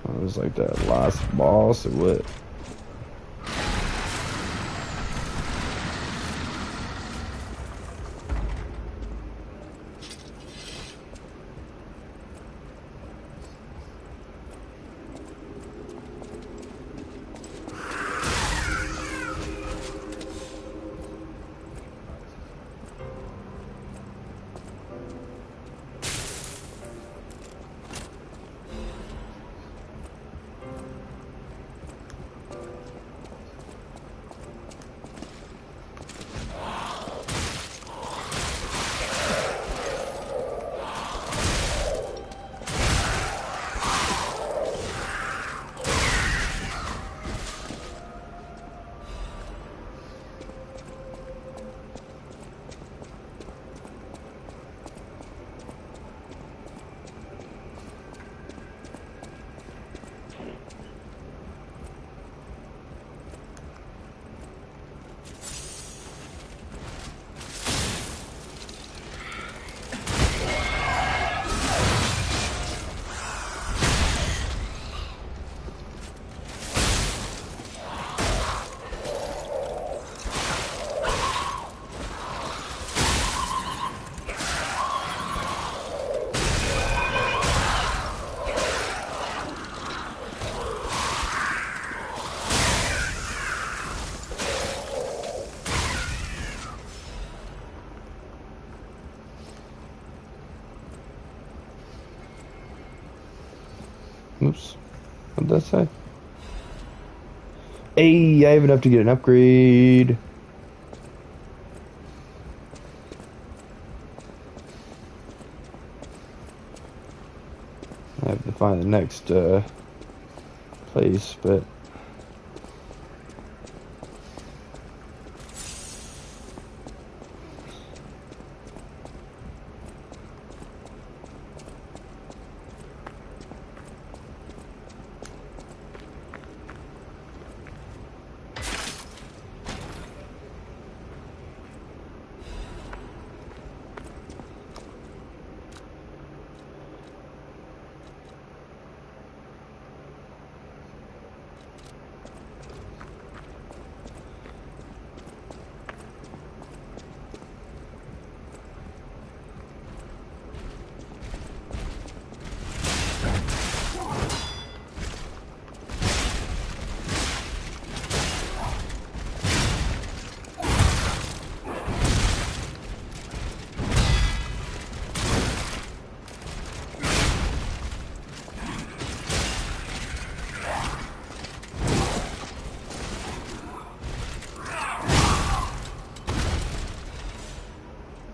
It was like the last boss or what? Oops. What'd that say? Hey, I have enough to get an upgrade. I have to find the next place, but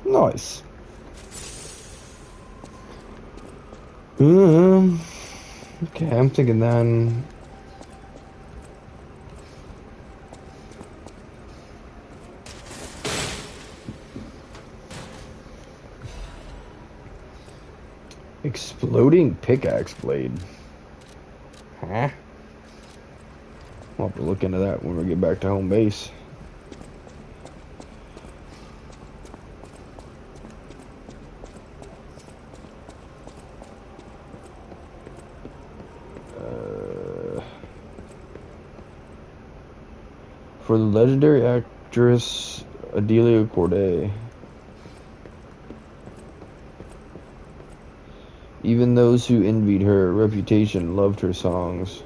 nice. Okay, I'm thinking then. Exploding pickaxe blade. Huh? I'll have to look into that when we get back to home base. For the legendary actress Adelia Corday. Even those who envied her reputation loved her songs.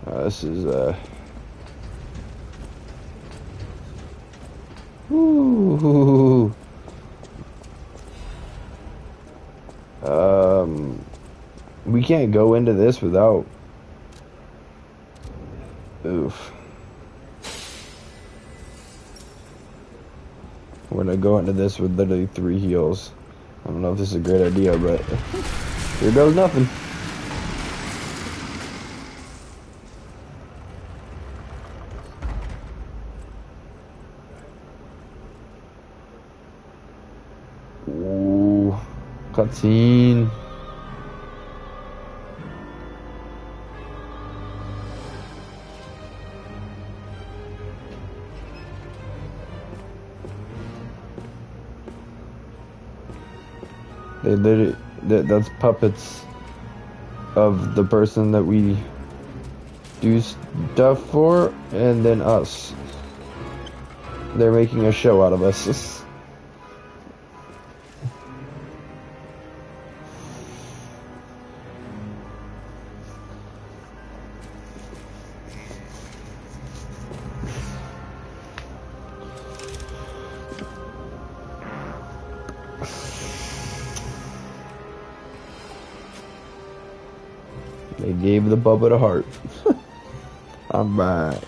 This is ooh. We can't go into this without. Oof. We're gonna go into this with literally 3 heals. I don't know if this is a great idea, but here goes nothing. Ooh, cutscene. They literally, that's puppets of the person that we do stuff for, and then us. They're making a show out of us. They gave the puppet a heart. Alright.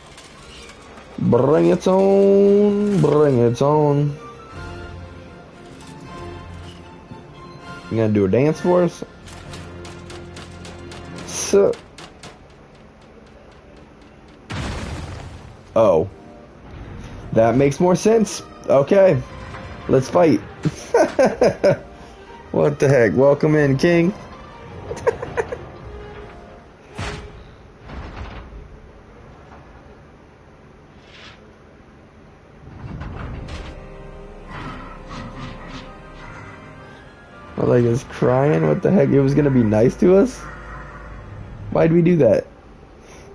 Bring it on. Bring it on. You gonna do a dance for us? So. Oh. That makes more sense. Okay. Let's fight. What the heck? Welcome in, King. Like, it's crying? What the heck? It was gonna be nice to us? Why'd we do that?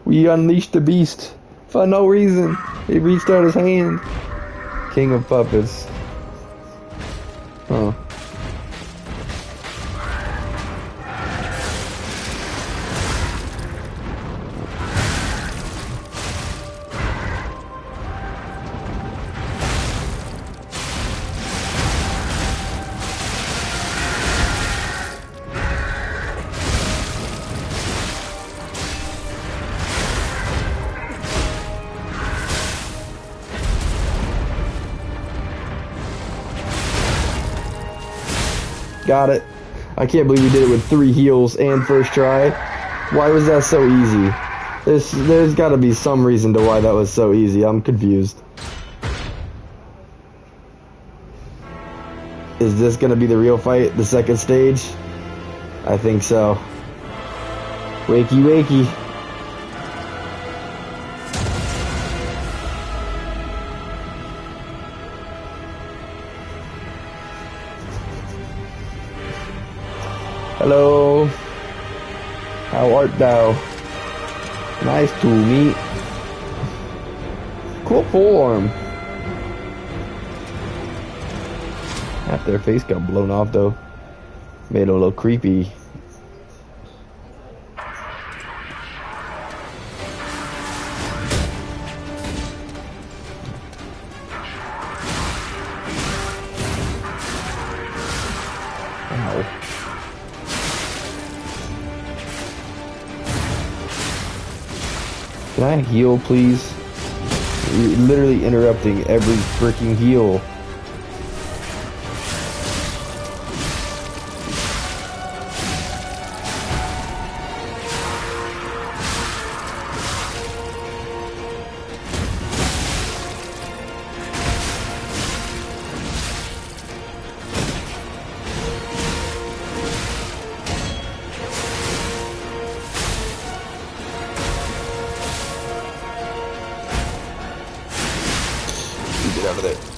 We unleashed the beast for no reason. He reached out his hand. King of puppets. Huh. Got it. I can't believe we did it with 3 heals and first try. Why was that so easy? There's got to be some reason to why that was so easy. I'm confused. Is this going to be the real fight? The second stage? I think so. Wakey, wakey. Hello, how art thou? Nice to meet. Cool form. Half their face got blown off though. Made it a little creepy. Can I heal, please? You're literally interrupting every freaking heal. Get out of there.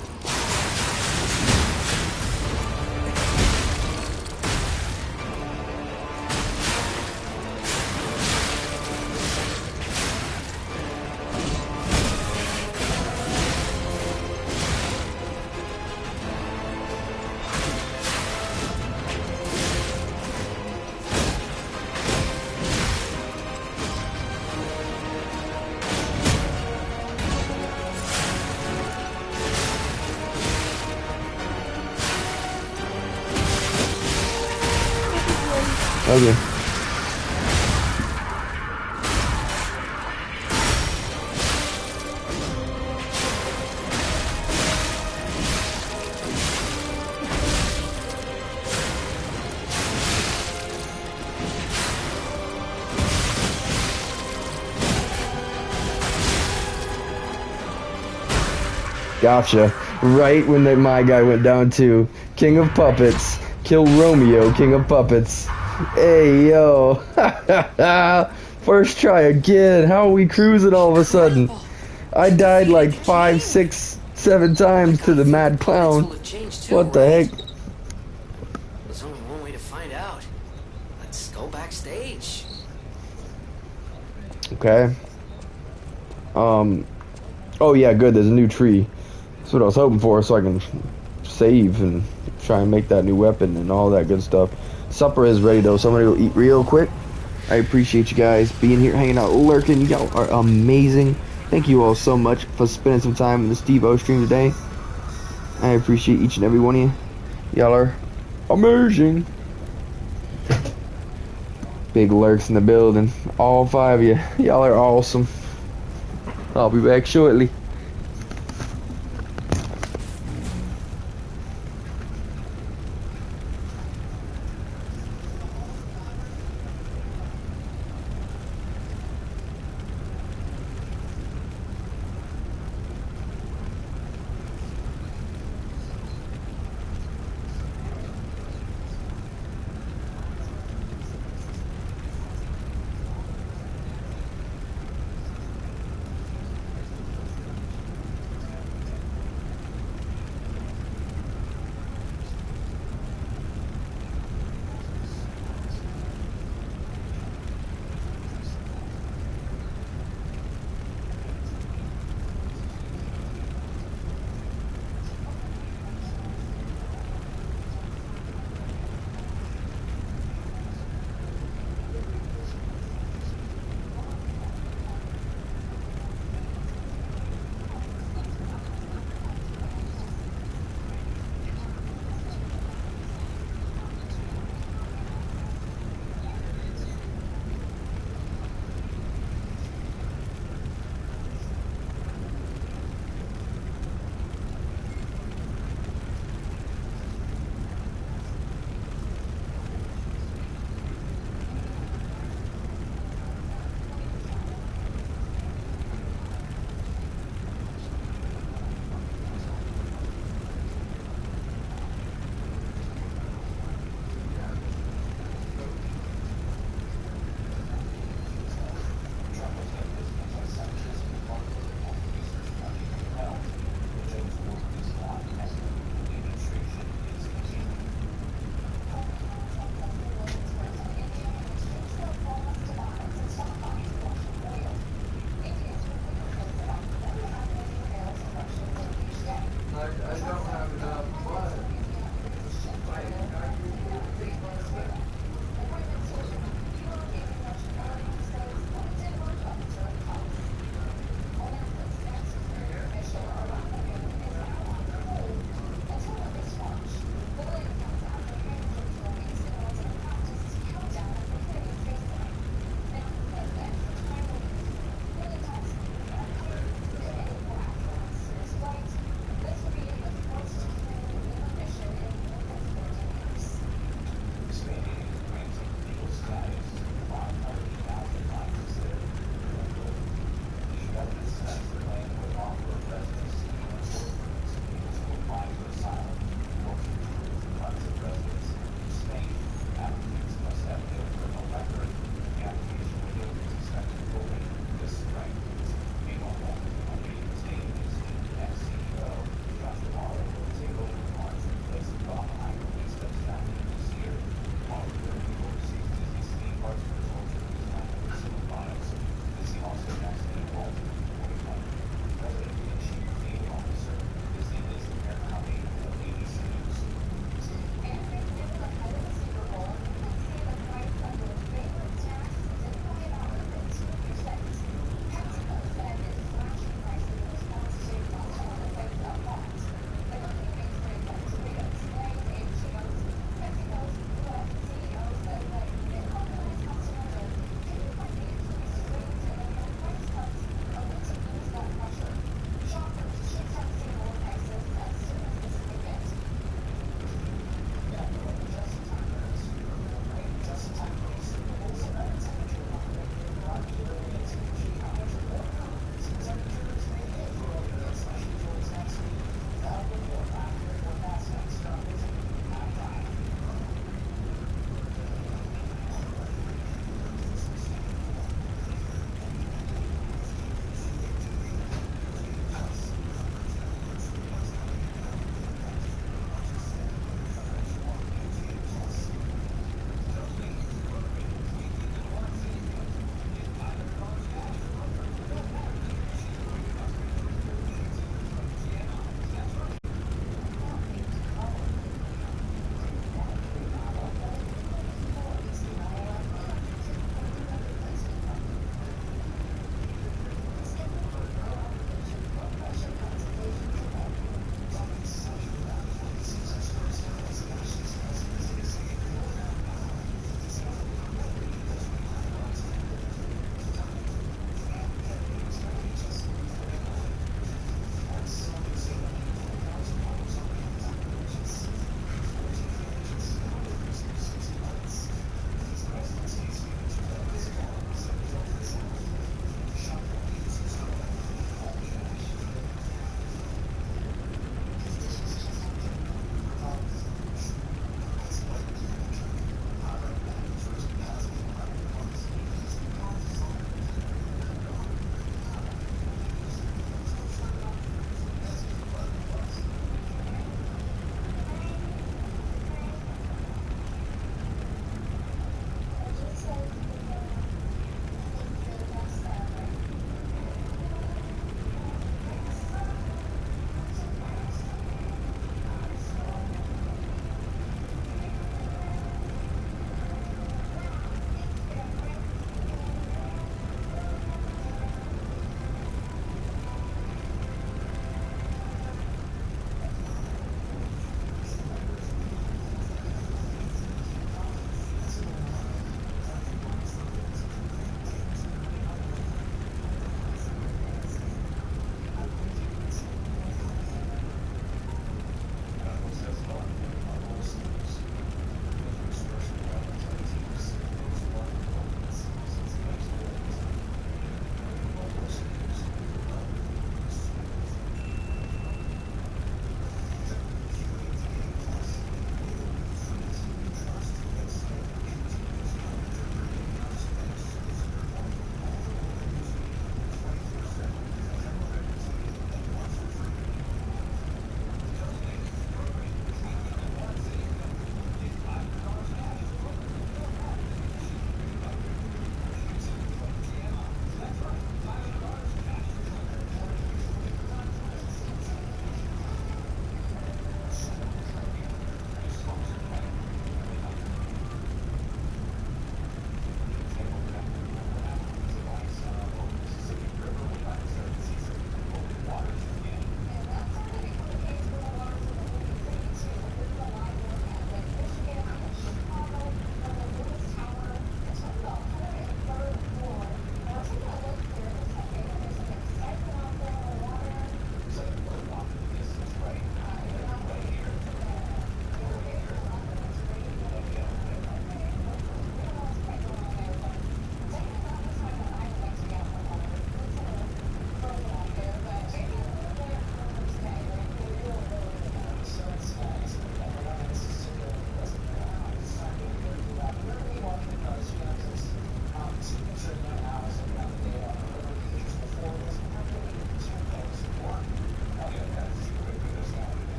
Okay. Gotcha. Right when my guy went down to King of Puppets, kill Romeo, King of Puppets. Hey, yo. First try again. How are we cruising all of a sudden? I died like 5, 6, 7 times to the Mad Clown. What the heck? There's only one way to find out. Let's go backstage. Okay. Oh yeah, good. There's a new tree. That's what I was hoping for, so I can save and try and make that new weapon and all that good stuff. Supper is ready though, so I'm gonna go eat real quick. I appreciate you guys being here, hanging out, lurking. Y'all are amazing. Thank you all so much for spending some time in the Steve O stream today. I appreciate each and every one of you. Y'all are amazing. Big lurks in the building. All 5 of you. Y'all are awesome. I'll be back shortly.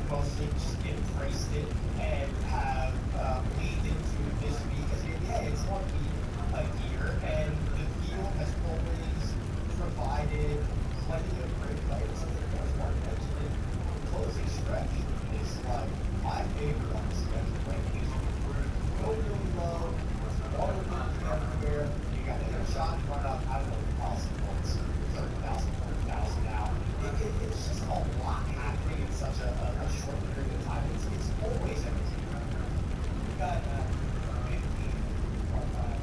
mostly just embraced it and have leaned into this because it's going to be a year, and the field has always provided plenty of great players. I think that's Mark mentioned it. The closing stretch is like my favorite on the schedule. Like we're going really low, water runs everywhere. You got to hit a shot and run up. I don't know the policy points, 30,000, 40,000 now. It's just a lot happening in such a short period of time. It's always entertaining. We got 15 part-time.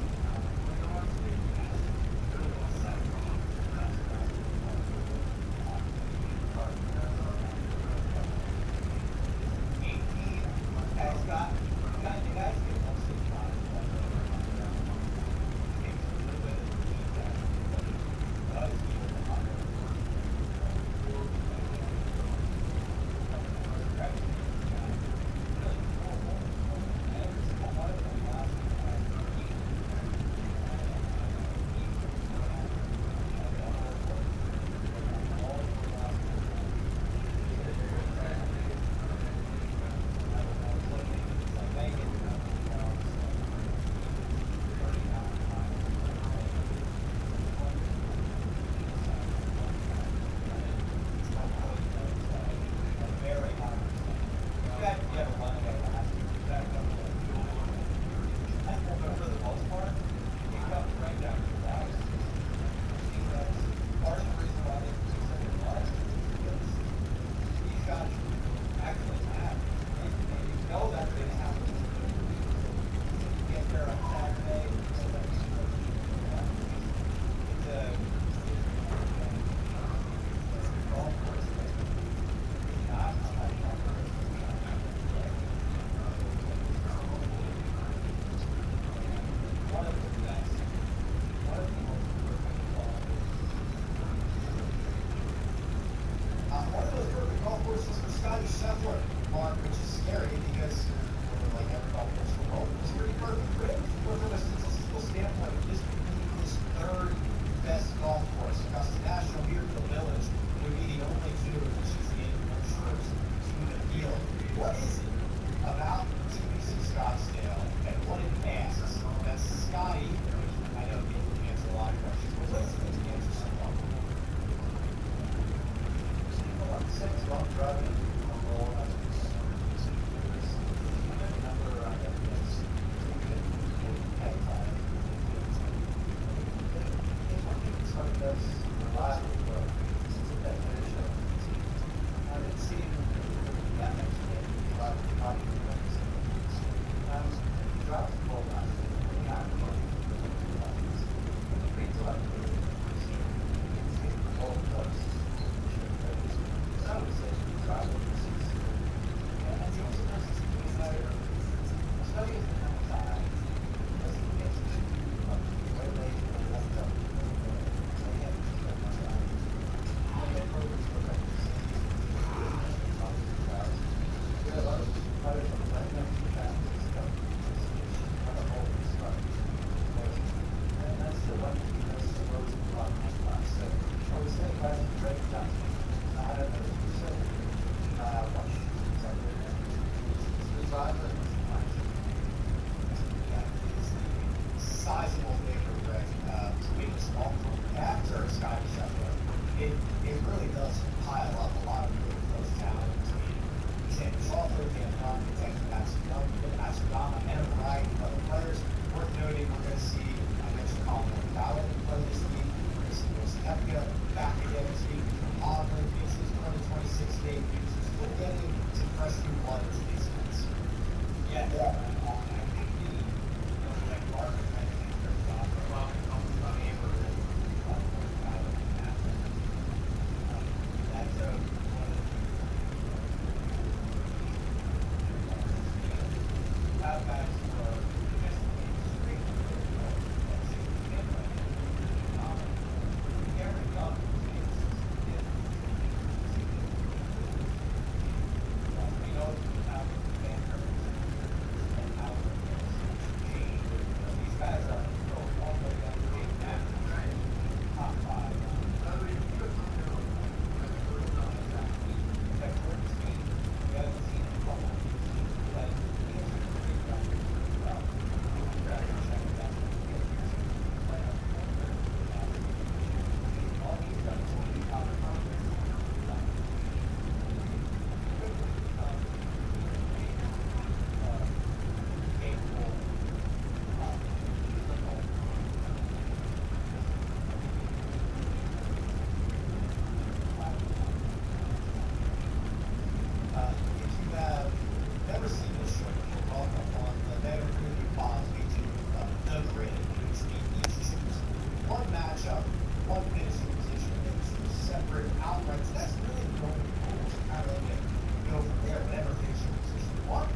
isn't there, but ever finish your position one.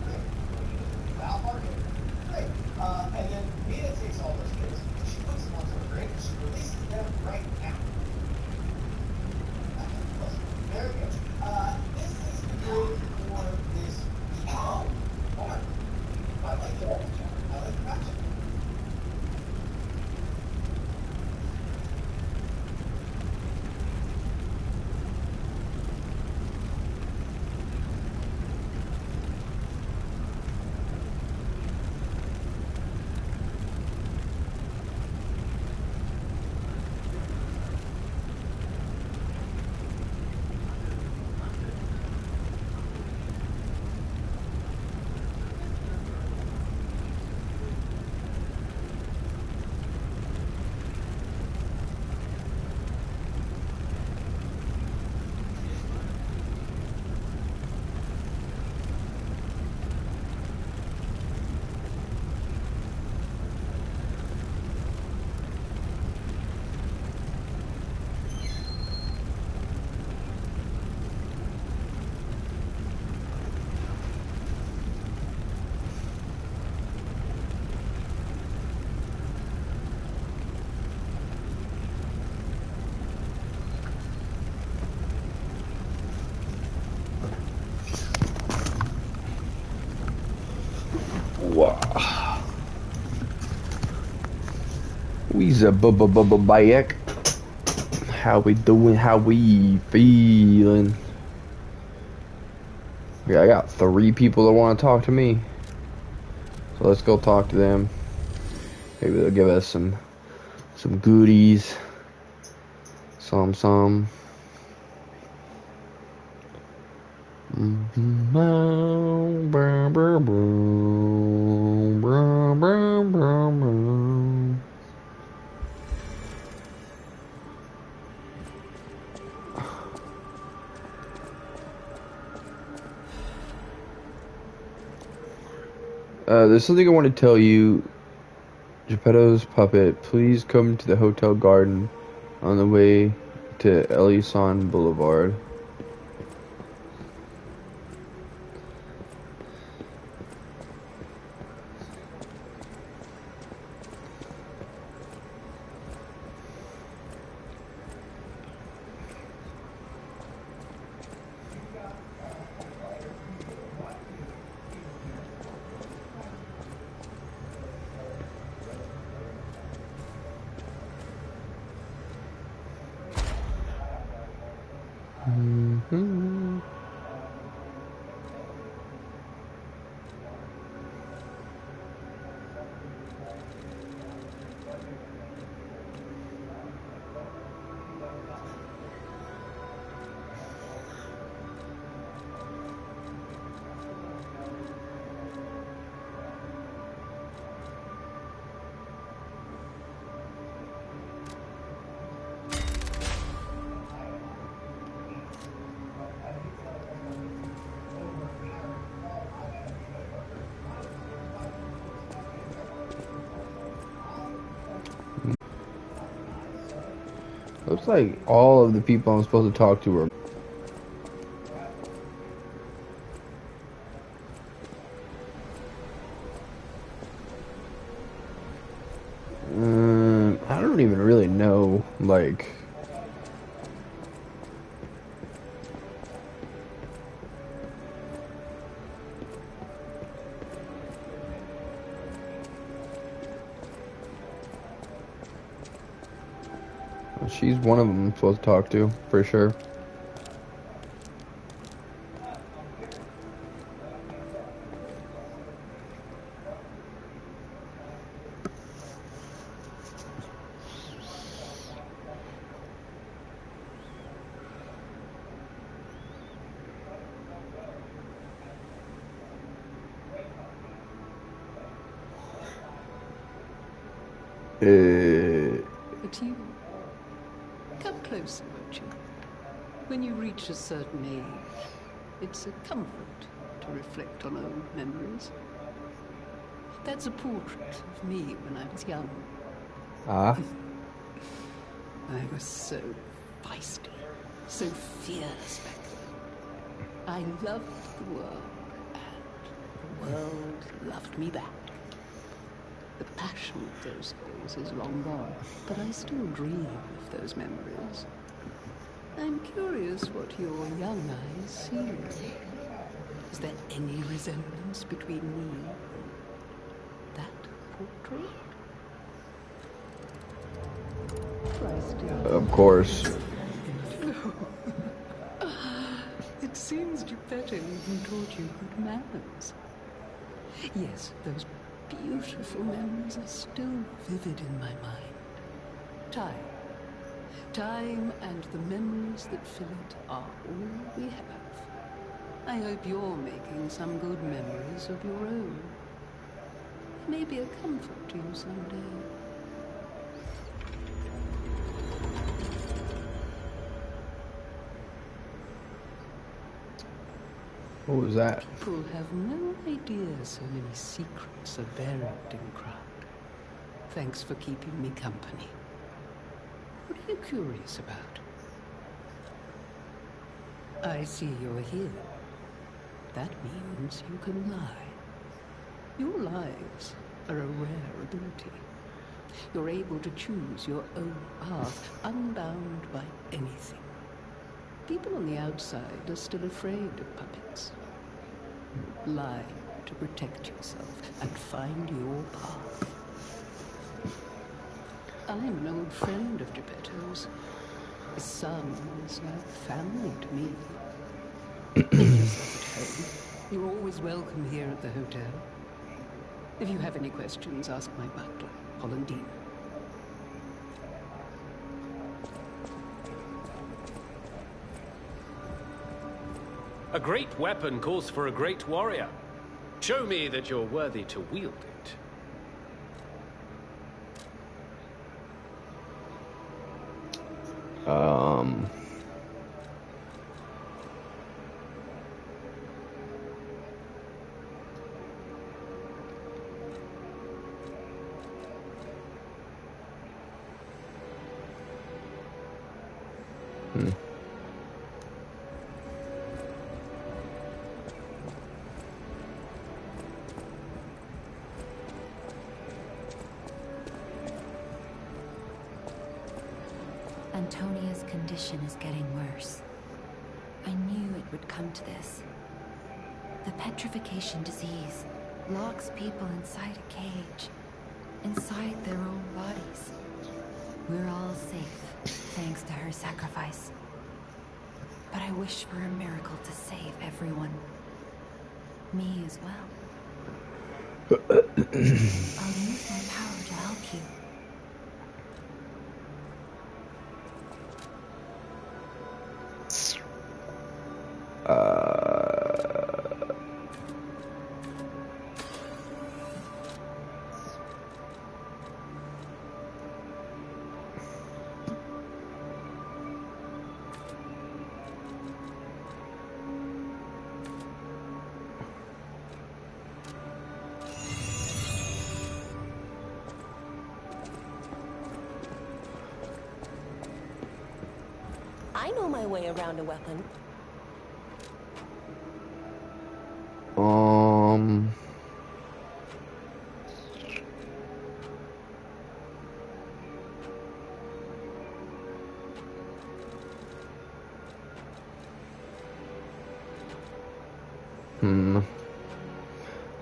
Great. Foul market. Great. And then Mina takes all those kids. She puts them onto a grid and she releases them right now. Very good. This is good for this. Oh, Mark. I like the matchup. I like the matchup. Wow. We's a back. How we doing? How we feeling? Yeah, I got 3 people that want to talk to me. So let's go talk to them. Maybe they'll give us some goodies. Some. There's something I want to tell you. Geppetto's puppet, please come to the Hotel Garden on the way to Elysion Boulevard. Looks like all of the people I'm supposed to talk to are... I don't even really know, like... She's one of them I'm supposed to talk to, for sure. But you... Come closer, won't you? When you reach a certain age, it's a comfort to reflect on old memories. That's a portrait of me when I was young. Ah. I was so feisty, so fierce back then. I loved the world, and the world loved me back. The passion of those days is long gone, but I still dream of those memories. I'm curious what your young eyes see. Is there any resemblance between me and that portrait? Of course. No. It seems Geppetto even taught you good manners. Yes, those beautiful memories are still vivid in my mind. Time and the memories that fill it are all we have. I hope you're making some good memories of your own. It may be a comfort to you someday. What was that? People have no idea so many secrets are buried in Krat. Thanks for keeping me company. What are you curious about? I see you're here. That means you can lie. Your lies are a rare ability. You're able to choose your own path, unbound by anything. People on the outside are still afraid of puppets. Lie to protect yourself and find your path. I'm an old friend of Geppetto's. His son is like family to me. Make yourself at home. You're always welcome here at the hotel. If you have any questions, ask my butler, Hollandine. A great weapon calls for a great warrior. Show me that you're worthy to wield it. Antonia's condition is getting worse. I knew it would come to this. The petrification disease locks people inside a cage, inside their own bodies. We're all safe, thanks to her sacrifice. But I wish for a miracle to save everyone. Me as well. I'll use my power to help you. I know my way around a weapon.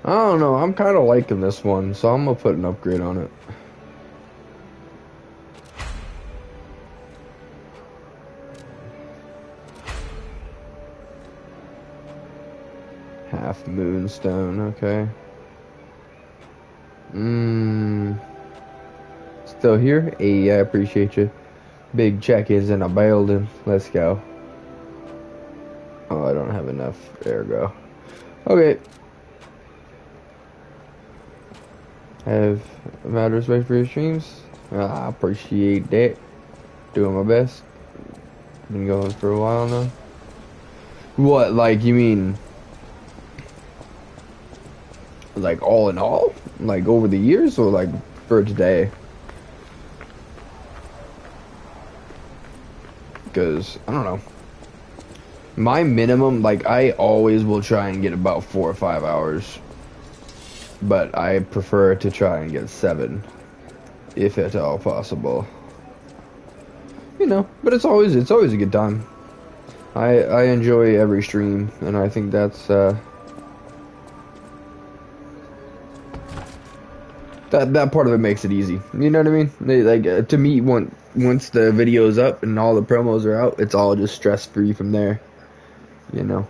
I don't know. I'm kind of liking this one, so I'm gonna put an upgrade on it. Half moonstone, okay. Still here? Hey, I appreciate you. Big check is in a building. Let's go. Oh, I don't have enough. There we go. Okay. Have a matter of respect for your streams. I appreciate that. Doing my best. Been going for a while now. What, like, you mean... like, all in all? Like, over the years, or, like, for today? Because, I don't know. My minimum, like, I always will try and get about 4 or 5 hours. But I prefer to try and get 7. If at all possible. You know, but it's always a good time. I enjoy every stream, and I think that's, that part of it makes it easy. You know what I mean? Like, to me, once the video's up and all the promos are out, it's all just stress-free from there. You know?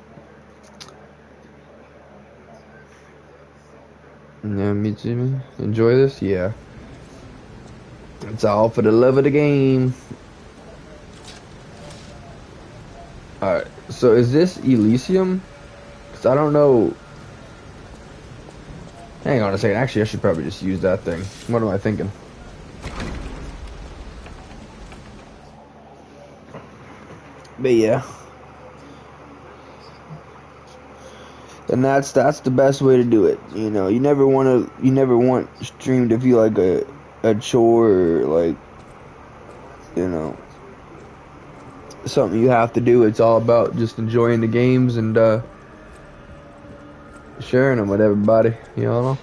Yeah, me too. Enjoy this? Yeah. It's all for the love of the game. Alright, so is this Elysium? Because I don't know. Hang on a second. Actually, I should probably just use that thing. What am I thinking? But yeah. And that's the best way to do it. You know, you never want stream to feel like a chore or like, you know, something you have to do. It's all about just enjoying the games and sharing them with everybody, you know.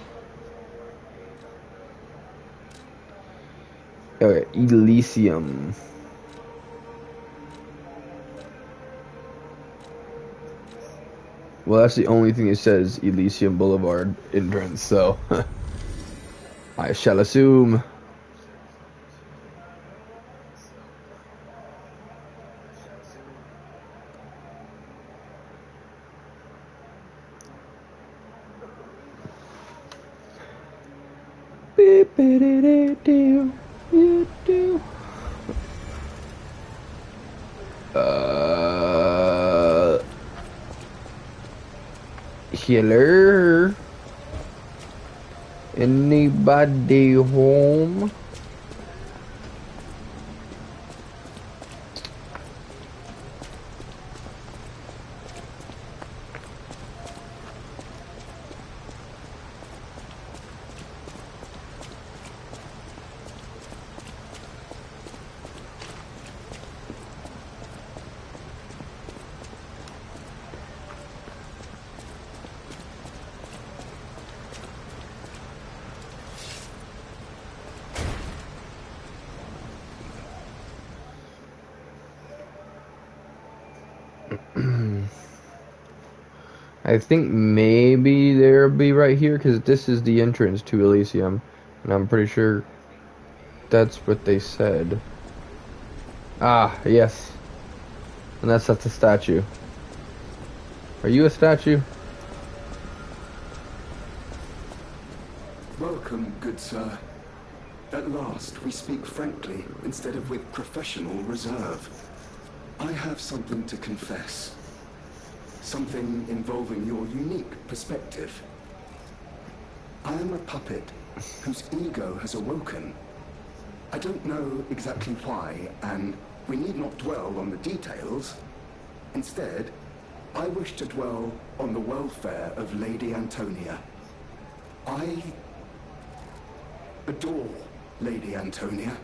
Okay, Elysium. Well, that's the only thing that says Elysium Boulevard entrance, so I shall assume. Hello? Anybody home? I think maybe they'll be right here because this is the entrance to Elysium, and I'm pretty sure that's what they said. Ah, yes. And that's a statue. Are you a statue? Welcome, good sir. At last, we speak frankly instead of with professional reserve. I have something to confess. Something involving your unique perspective. I am a puppet whose ego has awoken. I don't know exactly why, and we need not dwell on the details. Instead, I wish to dwell on the welfare of Lady Antonia. I adore Lady Antonia.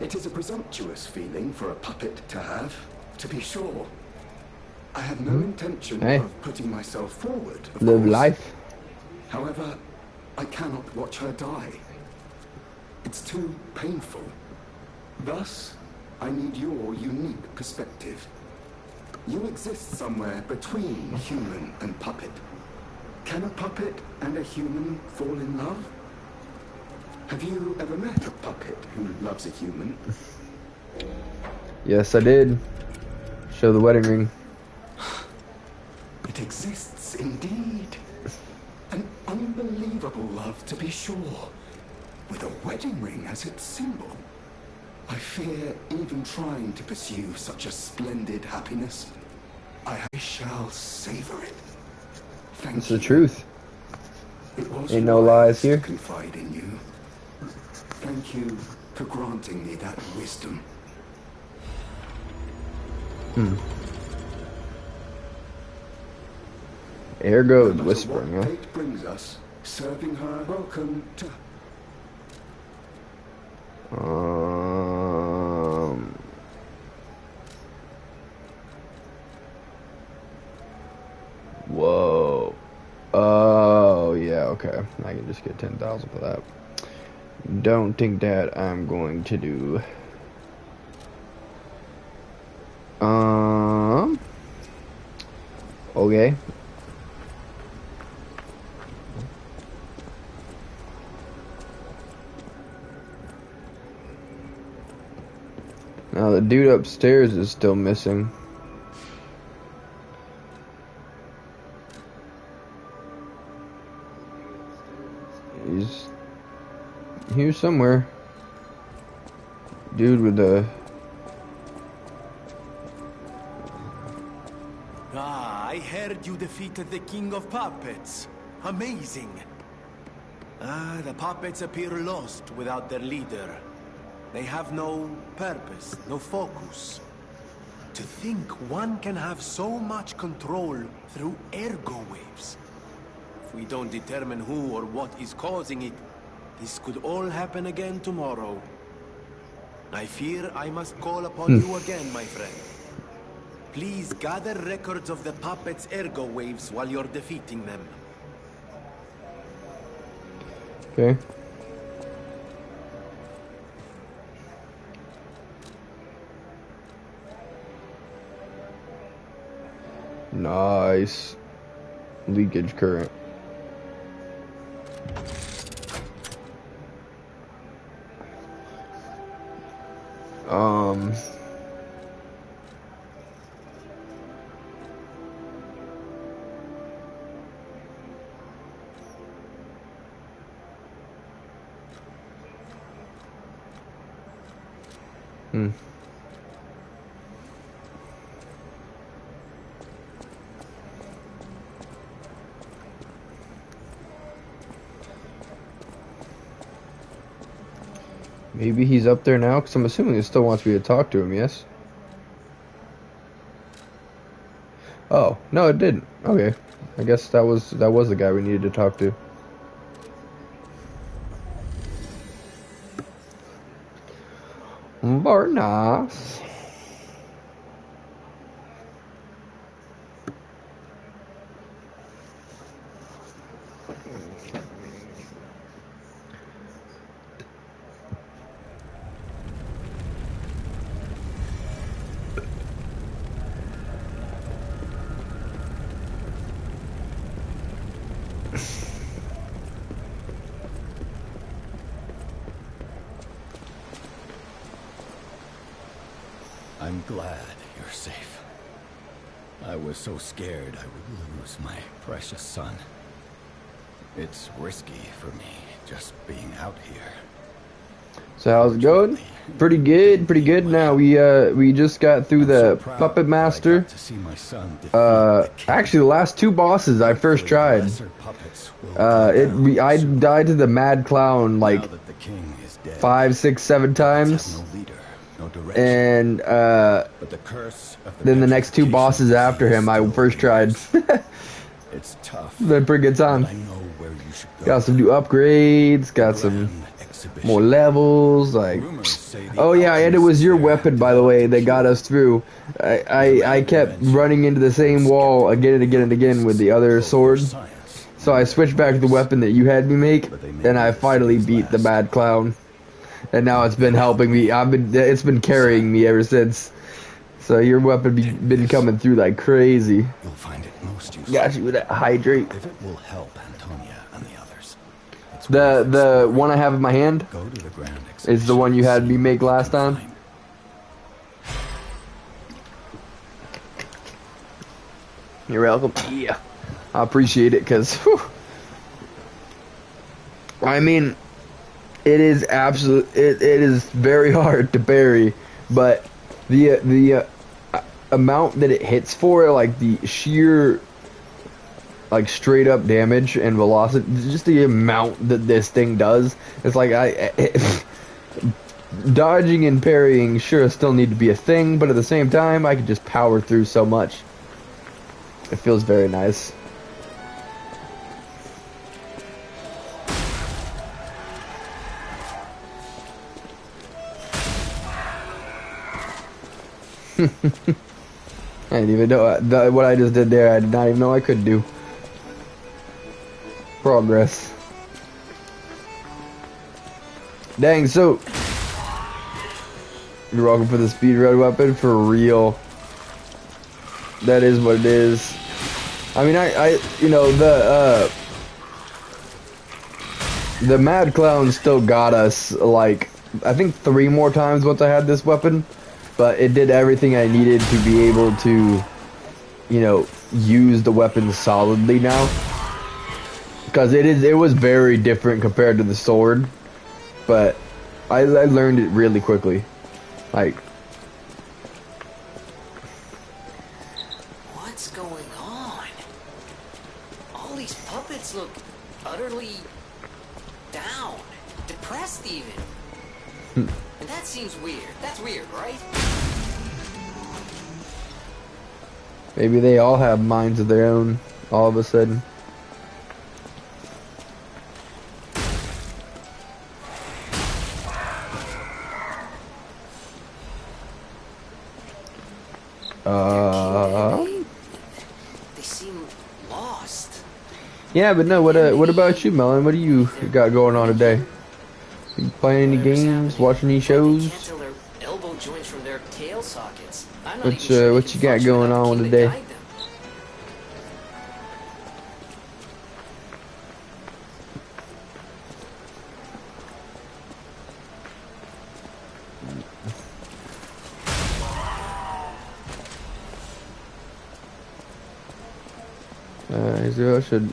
It is a presumptuous feeling for a puppet to have, to be sure. I have no intention of putting myself forward, of Live course. life. However, I cannot watch her die. It's too painful. Thus, I need your unique perspective. You exist somewhere between human and puppet. Can a puppet and a human fall in love? Have you ever met a puppet who loves a human? Yes, I did. Show the wedding ring. It exists indeed. An unbelievable love, to be sure, with a wedding ring as its symbol. I fear even trying to pursue such a splendid happiness. I shall savor it. Thank It's you. the truth. It was Ain't no lies here. to confide in you. Thank you for granting me that wisdom. Ergo No matter whispering, what huh? fate brings us, serving her welcome to... I can just get 10,000 for that. Don't think that I'm going to do. Okay. Now the dude upstairs is still missing. He's here somewhere. Dude with the... Ah, I heard you defeated the King of Puppets. Amazing. Ah, the puppets appear lost without their leader. They have no purpose, no focus. To think one can have so much control through ergo waves. If we don't determine who or what is causing it, this could all happen again tomorrow. I fear I must call upon you again, my friend. Please gather records of the puppets' ergo waves while you're defeating them. Okay. Nice. Leakage current. Maybe he's up there now, because I'm assuming he still wants me to talk to him, yes? Oh, no it didn't. Okay. I guess that was the guy we needed to talk to. Very nice. I'm glad you're safe. I was so scared I would lose my precious son. It's risky for me just being out here. So how's it going? Pretty good. Now we just got through the Puppet Master. Actually the last two bosses I first tried. I died to the Mad Clown like 5, 6, 7 times. And then the next two bosses after him I first tried. It's tough. Been a pretty good time. Got some new upgrades, got some more levels, like oh yeah, and it was your weapon, by the way, that got us through. I kept running into the same wall again and again and again with the other sword. So I switched back to the weapon that you had me make, and I finally beat the Mad Clown. And now it's been helping me. It's been carrying me ever since. So your weapon been coming through like crazy. You'll find it most useful. Got you with that hydrate. If it will help Antonia and the others. The one I have in my hand is the one you had me make last time. You're welcome. Yeah, I appreciate it, cause I mean, it is it is very hard to parry, but the amount that it hits for, like the sheer, like straight up damage and velocity, just the amount that this thing does, it's like dodging and parrying sure still need to be a thing, but at the same time I can just power through so much. It feels very nice. I didn't even know what I just did there. I did not even know I could do. Progress. Dang, so you're welcome for the speedrun weapon for real. That is what it is. I mean, I you know, the Mad Clown still got us, like, I think 3 more times once I had this weapon, but it did everything I needed to be able to, you know, use the weapon solidly now. Because it was very different compared to the sword, but I learned it really quickly. Like, what's going on? All these puppets look utterly down, depressed even. And that seems weird. That's weird, right? maybe they all have minds of their own all of a sudden. They seem lost. Yeah, but no, what about you, Melon? What do you got going on today? You playing any games, watching any shows? Can't tell their elbow joints from their tail sockets. I'm not What even sure what you got going on today? So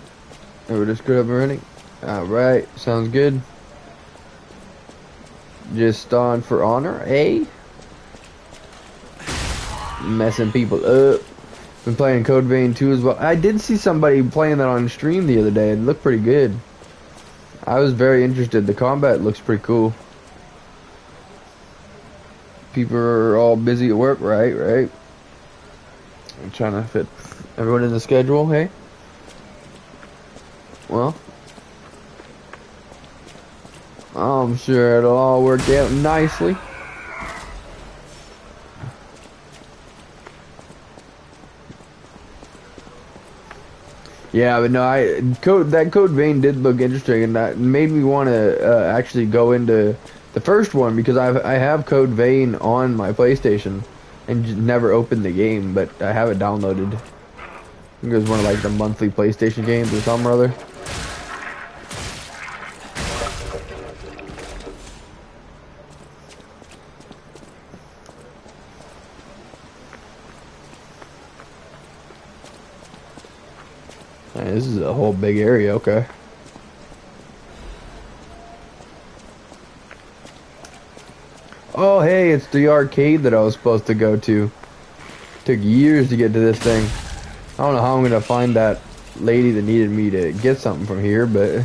we're just good up and running. Alright, sounds good. Just on for honor, eh? Messing people up. Been playing Code Vein 2 as well. I did see somebody playing that on stream the other day. It looked pretty good. I was very interested. The combat looks pretty cool. People are all busy at work, right? I'm trying to fit everyone in the schedule, hey? Well, I'm sure it'll all work out nicely. Yeah, but no, that Code Vein did look interesting, and that made me want to actually go into the first one, because I have Code Vein on my PlayStation and just never opened the game, but I have it downloaded. I think it was one of like the monthly PlayStation games or something or other. Man, this is a whole big area, okay. Oh, hey, it's the arcade that I was supposed to go to. Took years to get to this thing. I don't know how I'm gonna find that lady that needed me to get something from here, but...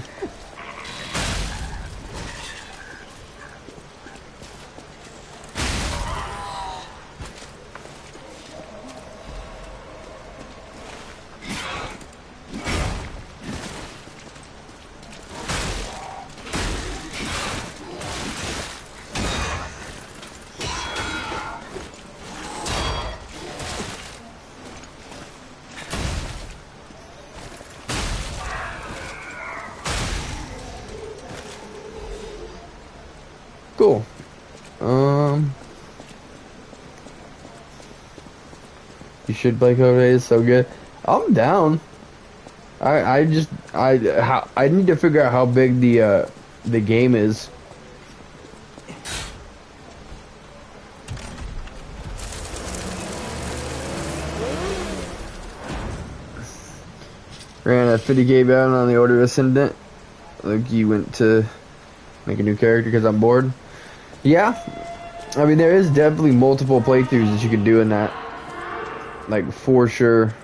Cool. You should play Code Vein, it's so good. I'm down. I need to figure out how big the game is. Ran a 50k bound on the Order of Ascendant. Like you went to make a new character because I'm bored. Yeah, I mean there is definitely multiple playthroughs that you can do in that, like for sure.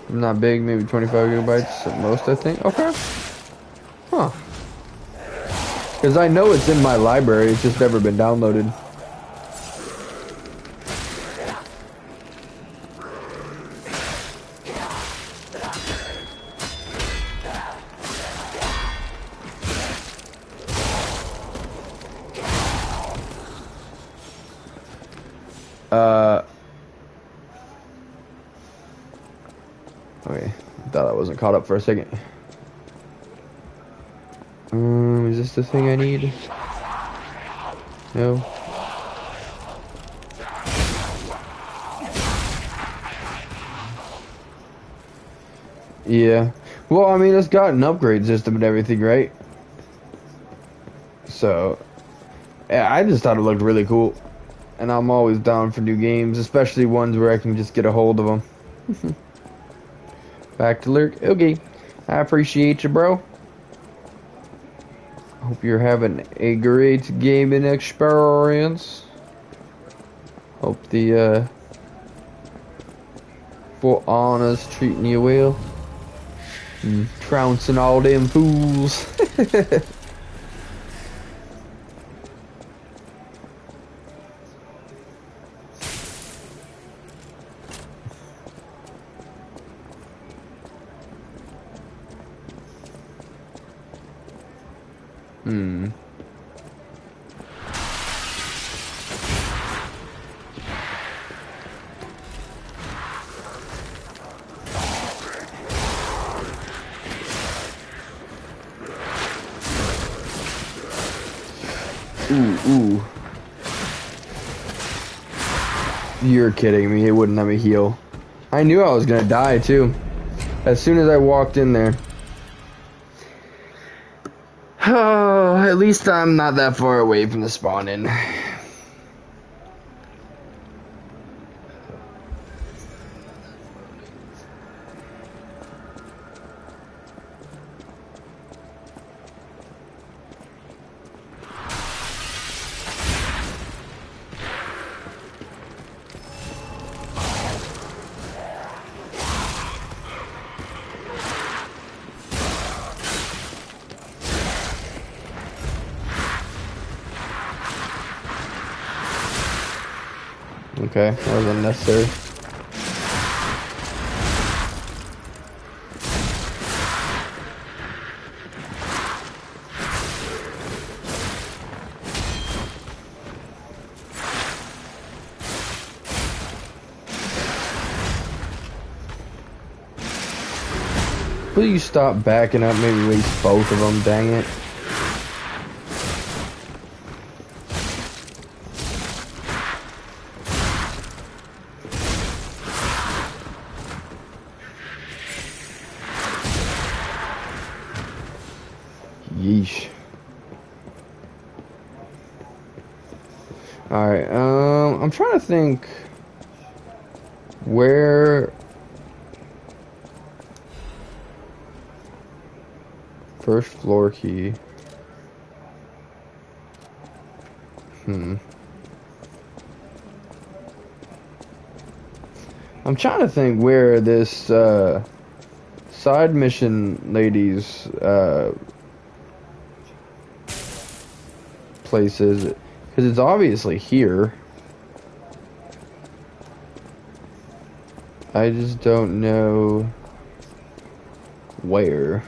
Not big, maybe 25 gigabytes at most, I think. Okay. Huh. Because I know it's in my library, it's just never been downloaded. Okay, thought I wasn't caught up for a second. Is this the thing I need? No. Yeah. Well, I mean, it's got an upgrade system and everything, right? So, yeah, I just thought it looked really cool. And I'm always down for new games, especially ones where I can just get a hold of them. Back to Lurk. Okay. I appreciate you, bro. Hope you're having a great gaming experience. Hope the, For Honor's treating you well. And trouncing all them fools. Ooh. You're kidding me. It wouldn't let me heal. I knew I was gonna die too. As soon as I walked in there. Oh, at least I'm not that far away from the spawn-in. Okay, that was unnecessary. Please stop backing up, maybe waste both of them, dang it. Yeesh. Alright, I'm trying to think where first floor key. I'm trying to think where this side mission lady's place is, because it's obviously here. I just don't know where.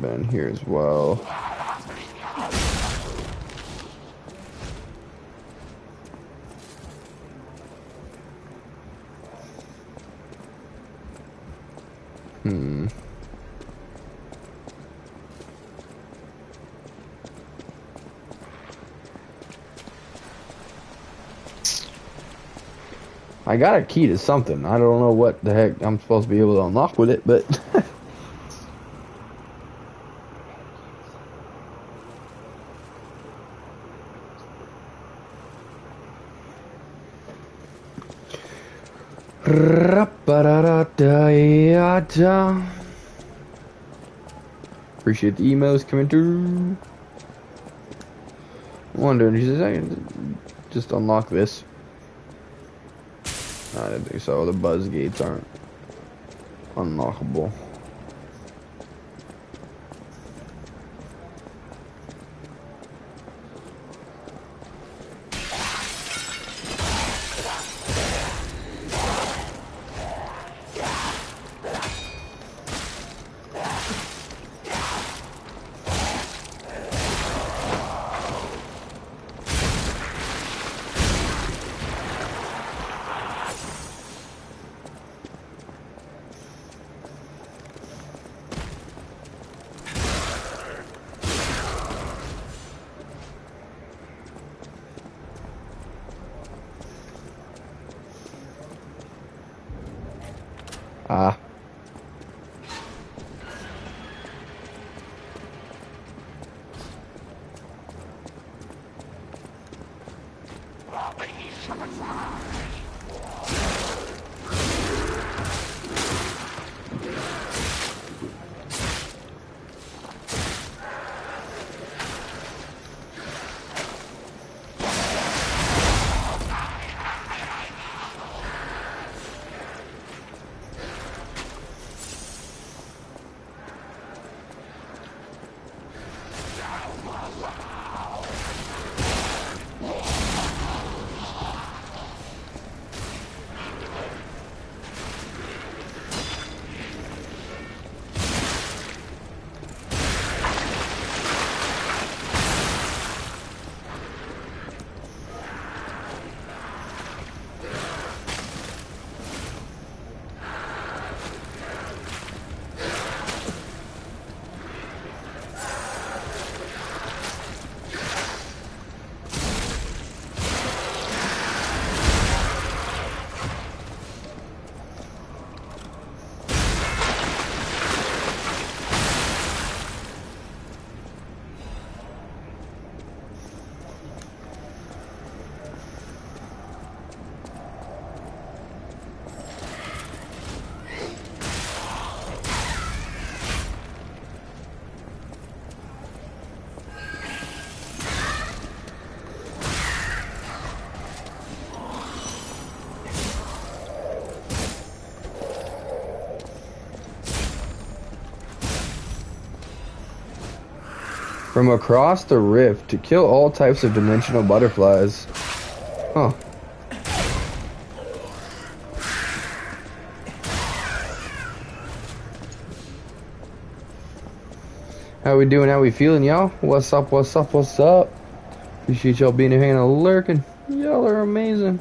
Been here as well. I got a key to something. I don't know what the heck I'm supposed to be able to unlock with it, but appreciate the emails coming through. Wondering, she says, I can just unlock this. I didn't think so. The buzz gates aren't unlockable. Ah. From across the rift to kill all types of dimensional butterflies. Huh. How we doing? How we feeling, y'all? What's up? What's up? What's up? Appreciate y'all being here and lurking. Y'all are amazing.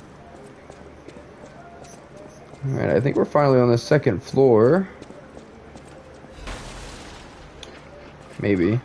Alright, I think we're finally on the second floor. Maybe.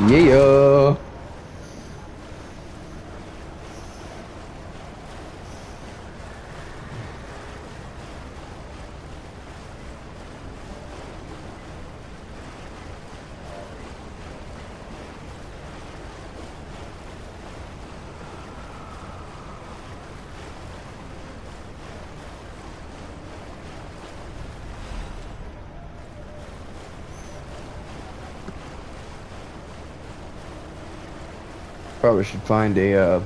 Yeah. Probably should find a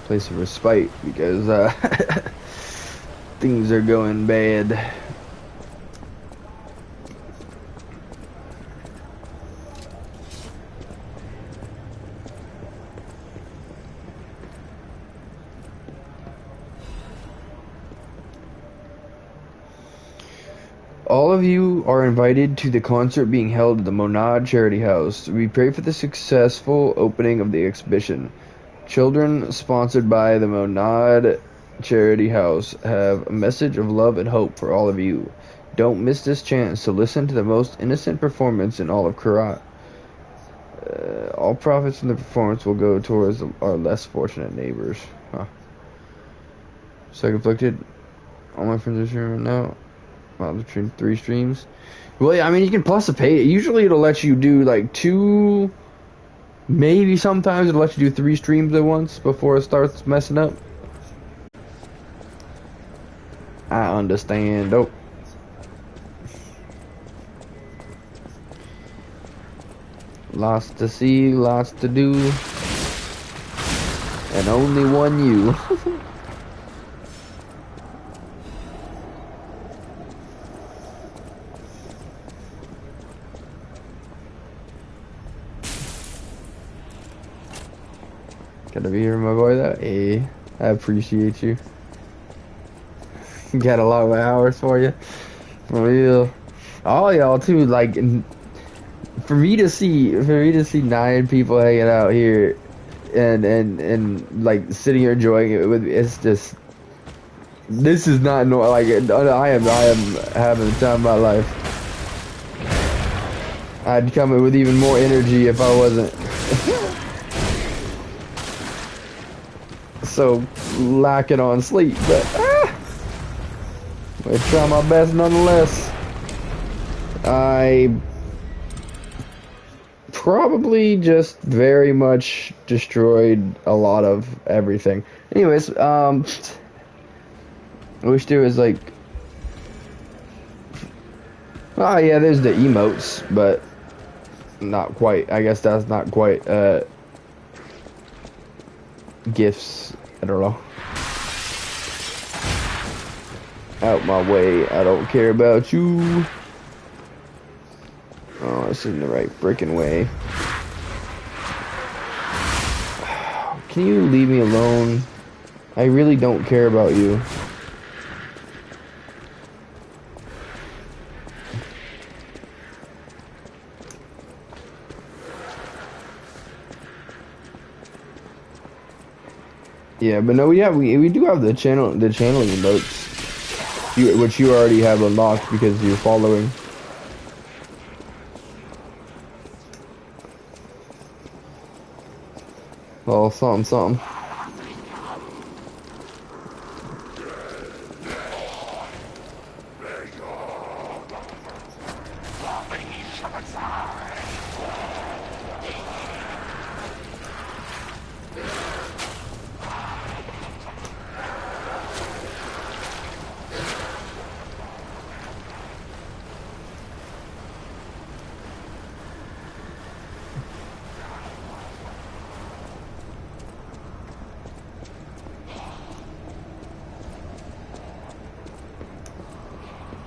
place of respite because things are going bad. All of you are invited to the concert being held at the Monad Charity House. We pray for the successful opening of the exhibition. Children sponsored by the Monad Charity House have a message of love and hope for all of you. Don't miss this chance to listen to the most innocent performance in all of Karat. All profits from the performance will go towards our less fortunate neighbors. Huh. So conflicted. All my friends are streaming now. Wow, between 3 streams. Well, yeah, I mean, you can plus a pay. Usually it'll let you do like 2, maybe sometimes it'll let you do 3 streams at once before it starts messing up. I understand. Oh. Lots to see, lots to do. And only one you. Gotta be here, my boy. That hey, I appreciate you. Got a lot of hours for you, for real. All y'all too. Like, for me to see 9 people hanging out here, and like sitting here enjoying it with, it's just. This is not normal. Like, I am having the time of my life. I'd come in with even more energy if I wasn't. So lacking on sleep, but I try my best nonetheless. I probably just very much destroyed a lot of everything. Anyways, I wish there was like, oh yeah, there's the emotes, but not quite. I guess that's not quite gifts. I don't know. Out my way. I don't care about you. Oh, it's in the right frickin' way. Can you leave me alone? I really don't care about you. Yeah, but no, we do have the channeling emotes, which you already have unlocked because you're following. Well, something.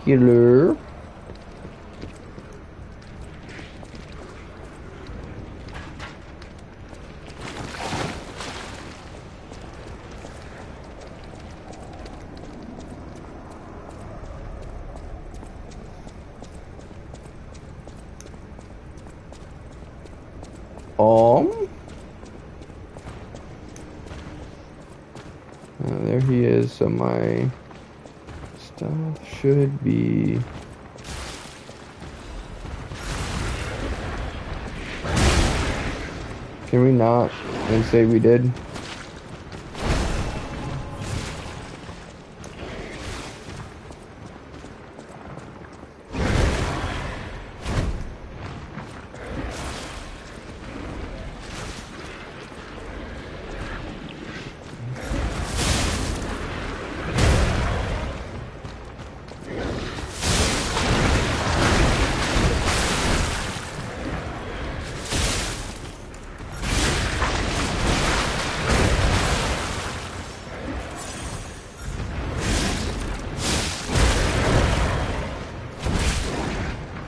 Healer. There he is. So my stuff should be. Can we not and say we did?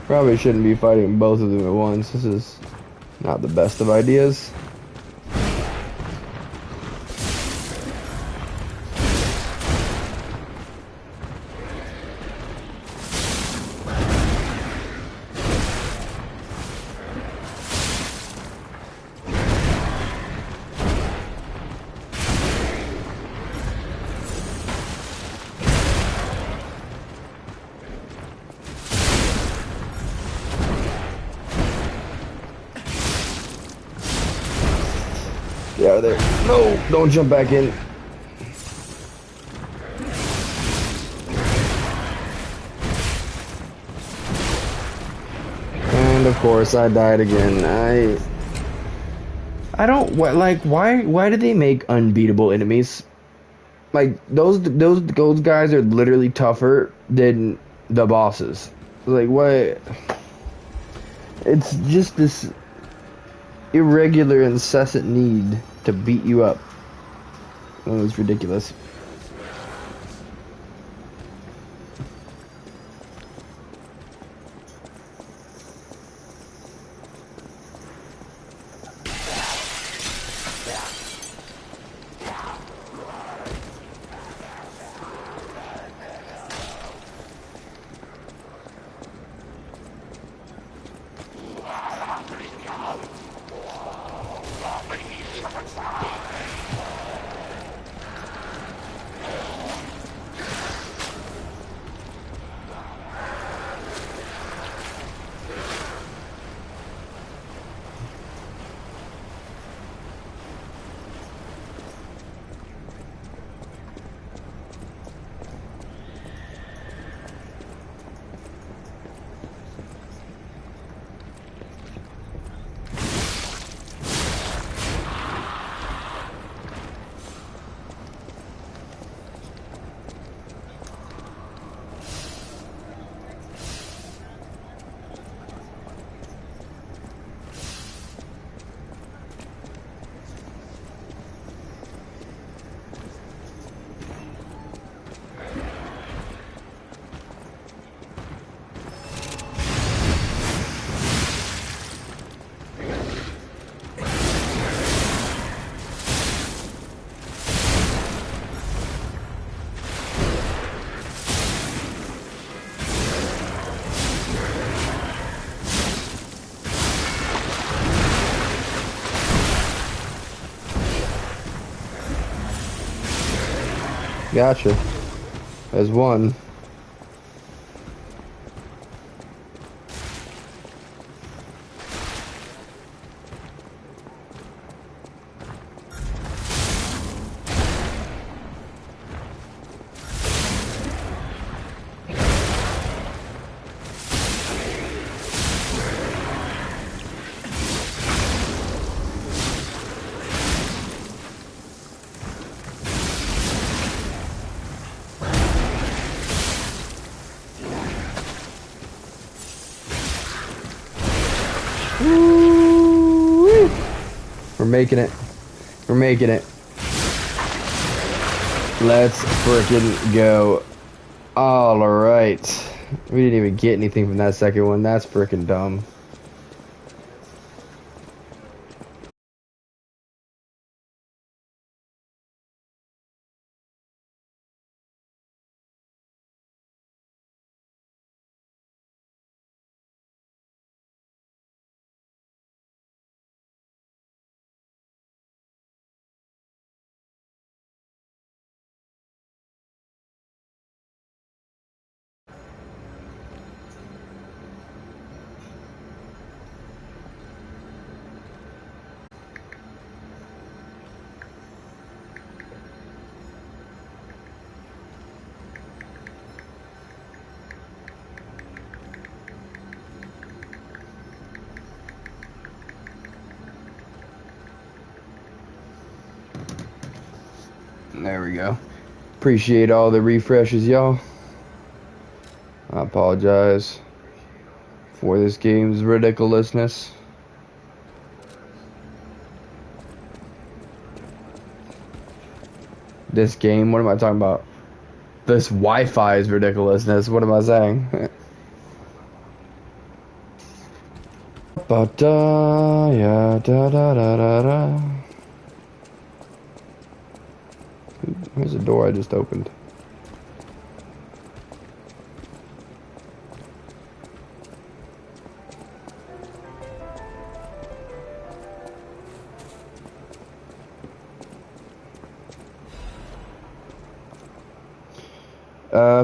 Probably shouldn't be fighting both of them at once. This is not the best of ideas. Get out of there. No, don't jump back in. And of course I died again. I don't like why do they make unbeatable enemies? Like those guys are literally tougher than the bosses. Like what? It's just this irregular, incessant need to beat you up. Oh, it's ridiculous. Gotcha. There's one. We're making it. We're making it. Let's frickin' go. Alright. We didn't even get anything from that second one. That's frickin' dumb. There we go. Appreciate all the refreshes, y'all. I apologize for this game's ridiculousness. This game, what am I talking about? This Wi-Fi is ridiculousness. What am I saying? ba da, ya da da da da da. Here's a door I just opened.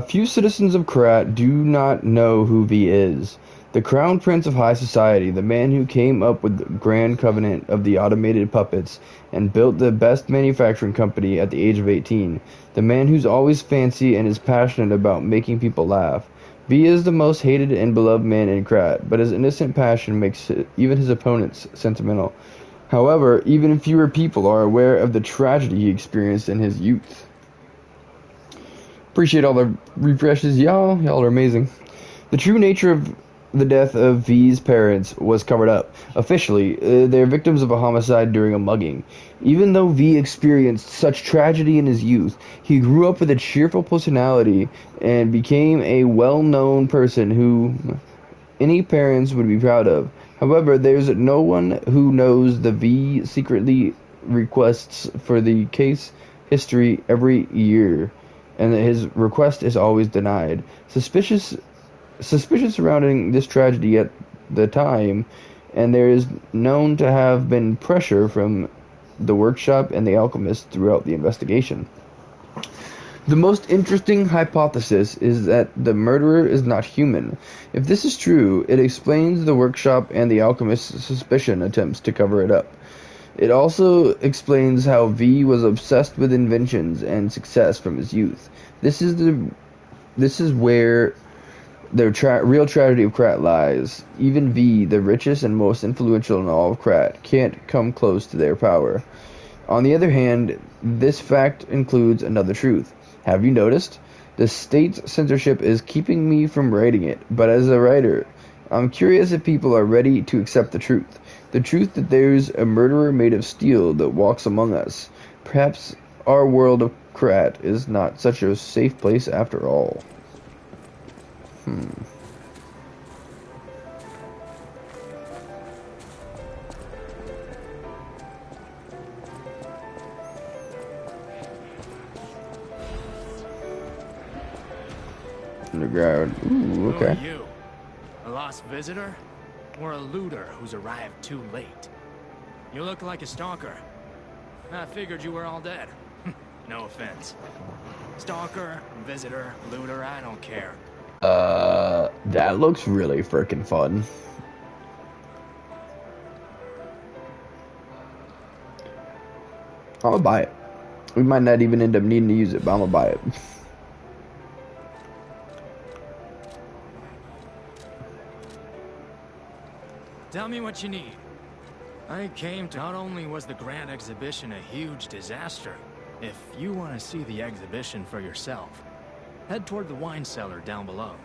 Few citizens of Karat do not know who V is. The Crown Prince of High Society, the man who came up with the grand covenant of the automated puppets and built the best manufacturing company at the age of 18. The man who's always fancy and is passionate about making people laugh. V is the most hated and beloved man in Krat, but his innocent passion makes even his opponents sentimental. However, even fewer people are aware of the tragedy he experienced in his youth. Appreciate all the refreshes, y'all. Y'all are amazing. The true nature of the death of V's parents was covered up. Officially, they're victims of a homicide during a mugging. Even though V experienced such tragedy in his youth, he grew up with a cheerful personality and became a well-known person who any parents would be proud of. However, there's no one who knows the V secretly requests for the case history every year, and his request is always denied. Suspicious surrounding this tragedy at the time, and there is known to have been pressure from the workshop and the alchemist throughout the investigation. The most interesting hypothesis is that the murderer is not human. If this is true, it explains the workshop and the alchemist's suspicion attempts to cover it up. It also explains how V was obsessed with inventions and success from his youth. This is where the real tragedy of Krat lies. Even V, the richest and most influential in all of Krat, can't come close to their power. On the other hand, this fact includes another truth. Have you noticed? The state's censorship is keeping me from writing it, but as a writer, I'm curious if people are ready to accept the truth. The truth that there's a murderer made of steel that walks among us. Perhaps our world of Krat is not such a safe place after all. Underground. Ooh, okay. Who are you? A lost visitor? Or a looter who's arrived too late? You look like a stalker. I figured you were all dead. No offense. Stalker, visitor, looter, I don't care. That looks really freaking fun. I'm gonna buy it. We might not even end up needing to use it, but I'm gonna buy it. Tell me what you need. I came to... Not only was the Grand Exhibition a huge disaster, if you want to see the exhibition for yourself, head toward the wine cellar down below.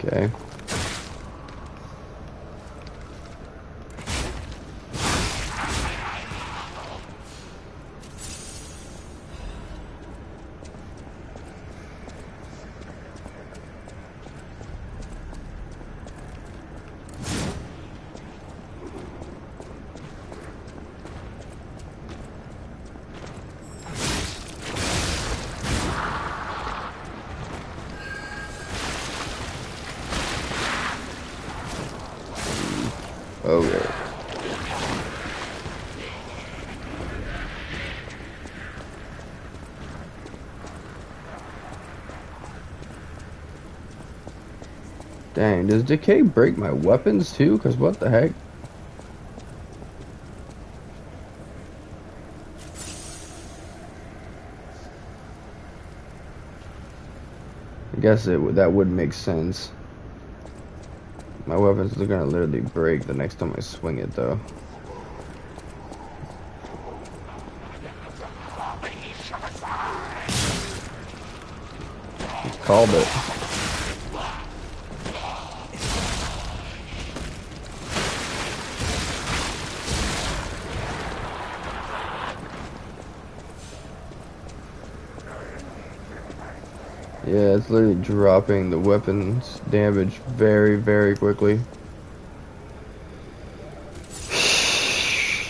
Okay. Okay. Dang, does decay break my weapons too? Cause what the heck? I guess that would make sense. My weapons are gonna literally break the next time I swing it, though. Called it. Yeah, it's literally dropping the weapon's damage very, very quickly.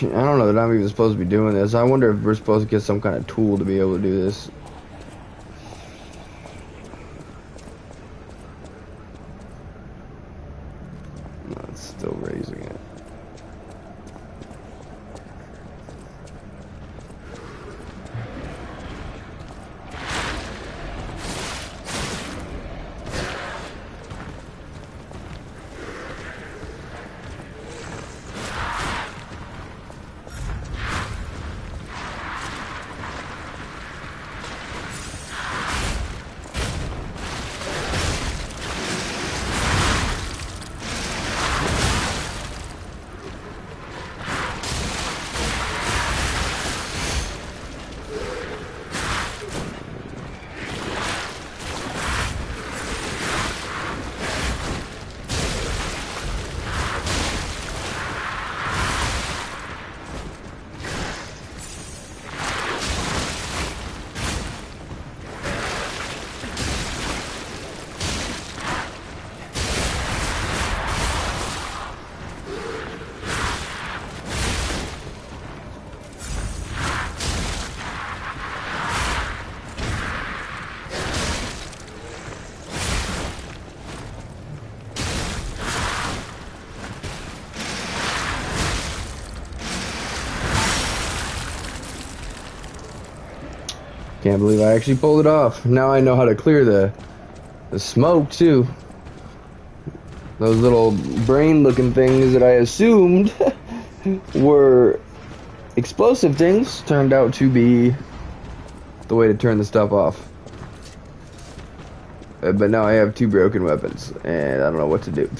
I don't know that I'm even supposed to be doing this. I wonder if we're supposed to get some kind of tool to be able to do this. No, it's still raising it. Can't believe I actually pulled it off. Now I know how to clear the smoke too. Those little brain looking things that I assumed were explosive things turned out to be the way to turn the stuff off. But now I have 2 broken weapons and I don't know what to do.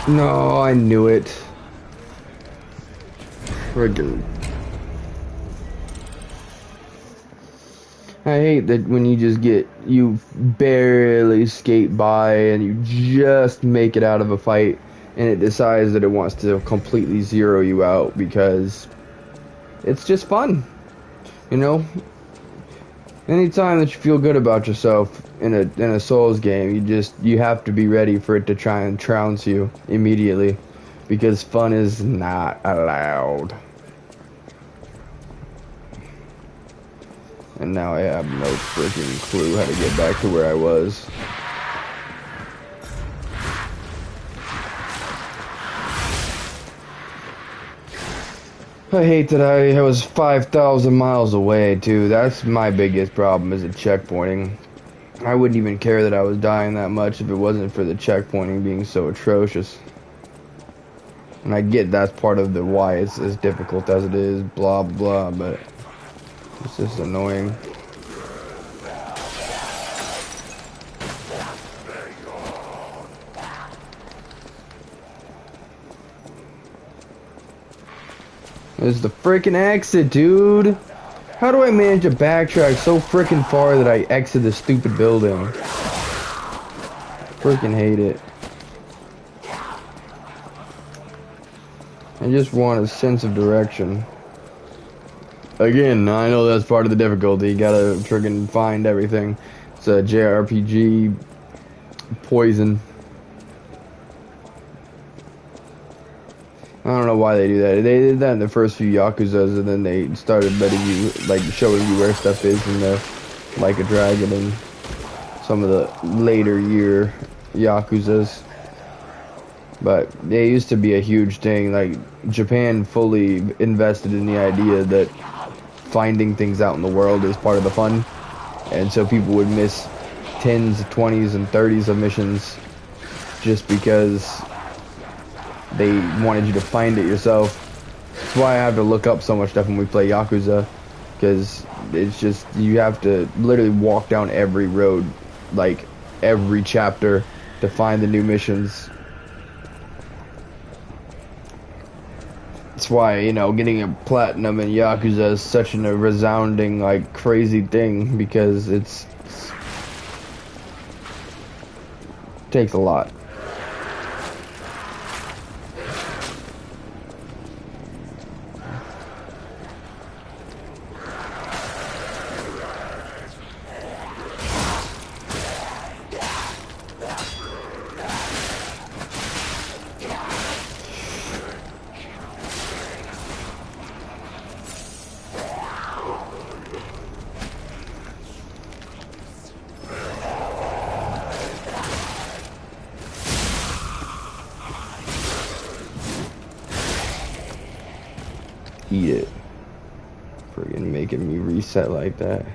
No, I knew it. Friggin'. I hate that when you barely skate by and you just make it out of a fight and it decides that it wants to completely zero you out because it's just fun. You know? Anytime that you feel good about yourself in a Souls game, you have to be ready for it to try and trounce you immediately because fun is not allowed. And now I have no freaking clue how to get back to where I was. I hate that I was 5,000 miles away, too. That's my biggest problem, is the checkpointing. I wouldn't even care that I was dying that much if it wasn't for the checkpointing being so atrocious. And I get that's part of the why it's as difficult as it is, blah blah, but it's just annoying. There's the freaking exit, dude. How do I manage to backtrack so freaking far that I exit this stupid building? Freaking hate it. I just want a sense of direction. Again, I know that's part of the difficulty. You gotta friggin' find everything. It's a JRPG poison. I don't know why they do that. They did that in the first few Yakuzas, and then they started letting you, like, showing you where stuff is in the Like a Dragon and some of the later year Yakuzas. But they used to be a huge thing. Like, Japan fully invested in the idea that finding things out in the world is part of the fun. And so people would miss 10s, 20s, and 30s of missions just because they wanted you to find it yourself. That's why I have to look up so much stuff when we play Yakuza, because it's just, you have to literally walk down every road, like every chapter, to find the new missions. That's why, you know, getting a platinum in Yakuza is such a resounding, like, crazy thing, because it takes a lot. Eat it. Friggin' making me reset like that.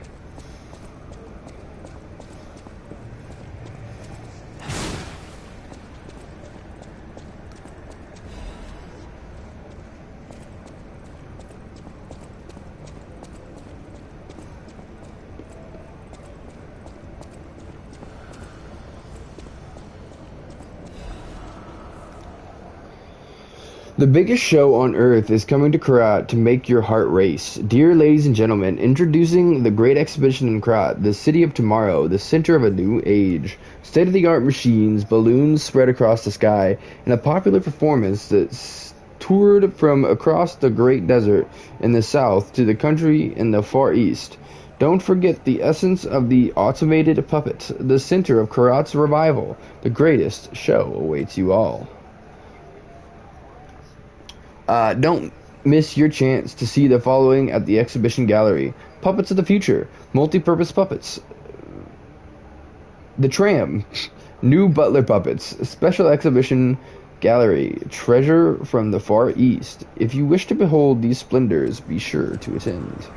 The biggest show on Earth is coming to Kyrat to make your heart race. Dear ladies and gentlemen, introducing the Great Exhibition in Kyrat, the city of tomorrow, the center of a new age. State-of-the-art machines, balloons spread across the sky, and a popular performance that's toured from across the Great Desert in the south to the country in the far east. Don't forget the essence of the automated puppet, the center of Kyrat's revival. The greatest show awaits you all. Don't miss your chance to see the following at the exhibition gallery. Puppets of the Future, Multi-Purpose Puppets, The Tram, New Butler Puppets, Special Exhibition Gallery, Treasure from the Far East. If you wish to behold these splendors, be sure to attend.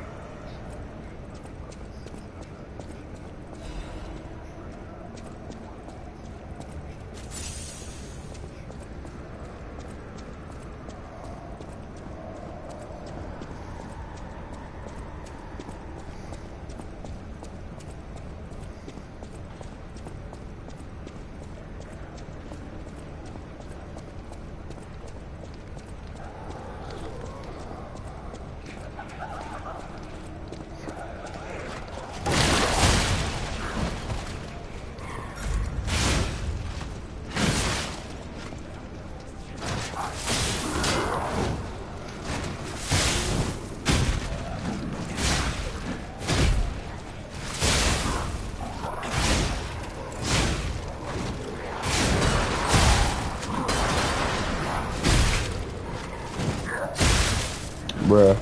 bruh.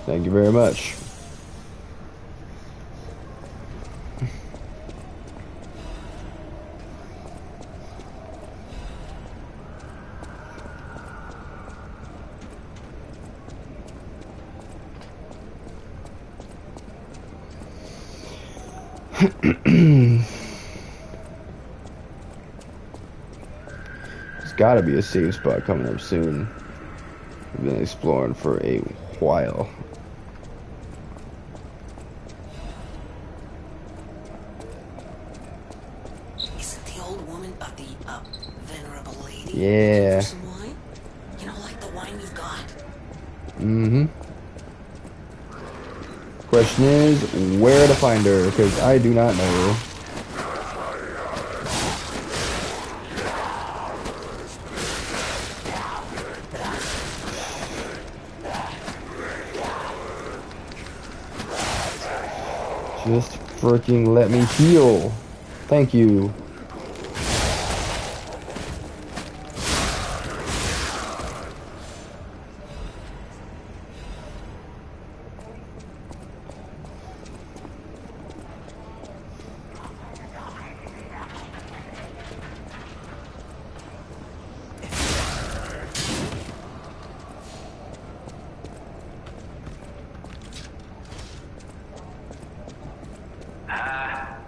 Thank you very much. There's gotta be a save spot coming up soon. We've been exploring for a while. Is it the old woman of the venerable lady? Yeah. Some wine? You know, like the wine you've got. Mm-hmm. Question is, where to find her? Because I do not know. Just freaking let me heal. Thank you.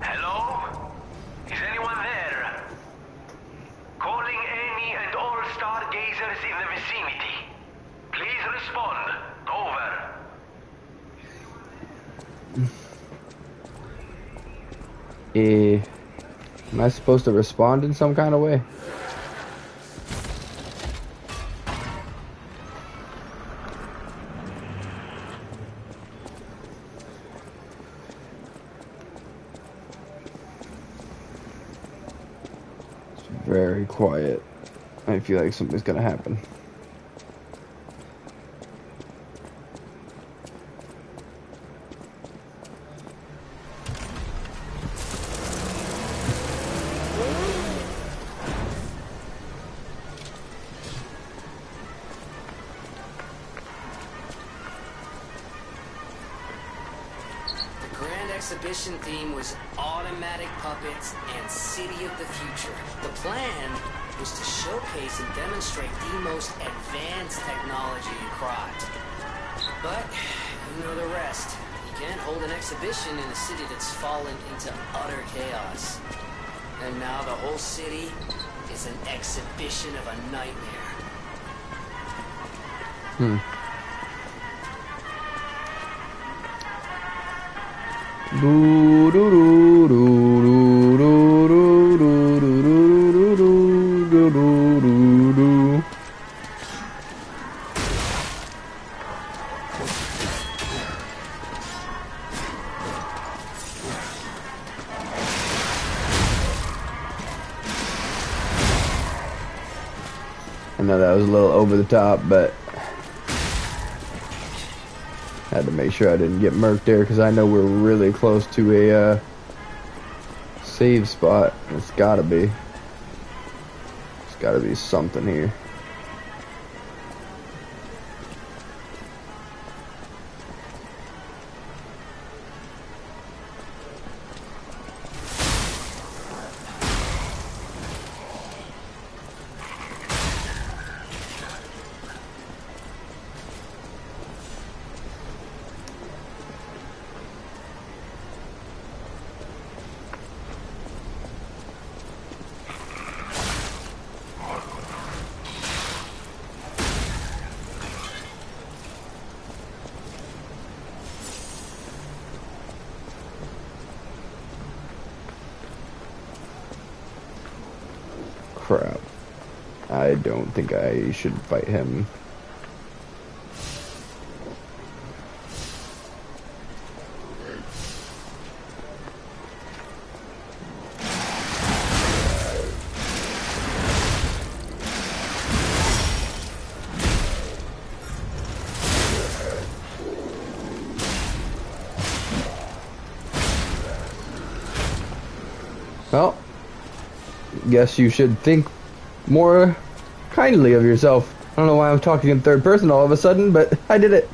Hello? Is anyone there? Calling any and all stargazers in the vicinity. Please respond. Over. Am I supposed to respond in some kind of way? Very quiet. I feel like something's gonna happen. The grand exhibition theme was automatic puppets and City of the Future. The plan was to showcase and demonstrate the most advanced technology in Krot. But, you know the rest. You can't hold an exhibition in a city that's fallen into utter chaos. And now the whole city is an exhibition of a nightmare. Do do do do do do do do do do do do do. I know that was a little over the top, but had to make sure I didn't get murked there because I know we're really close to a save spot. It's gotta be. There's gotta be something here. Crap. I don't think I should fight him. Well, guess you should think more kindly of yourself. I don't know why I'm talking in third person all of a sudden, but I did it.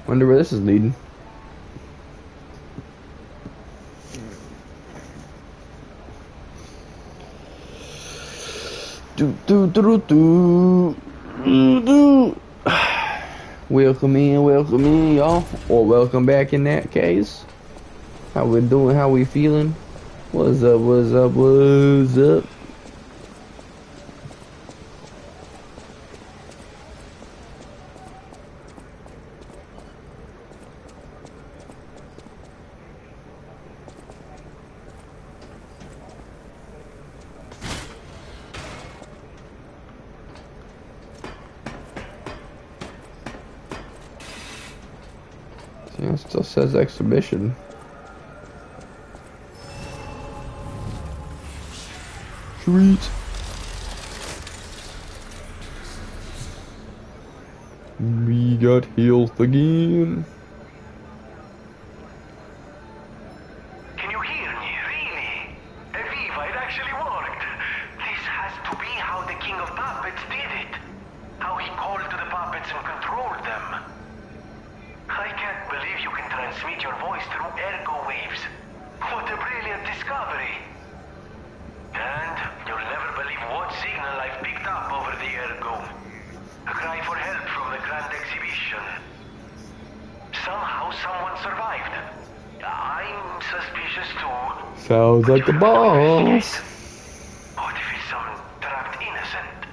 Wonder where this is leading. Welcome in, y'all. Or welcome back in that case. How we doing? How we feeling? What's up? What's up? What's up? Yeah, it still says exhibition. Sweet. We got health again. Can you hear me? Really? Aviva, it actually worked. This has to be how the King of Puppets did it. How he called to the puppets and controlled them. I can't believe you can transmit your voice through ergo waves. What a brilliant discovery. And you'll never believe what signal I've picked up over the ergo. A cry for help from the Grand Exhibition. Somehow someone survived. I'm suspicious too. Sounds like the boss. What if it's some trapped innocent?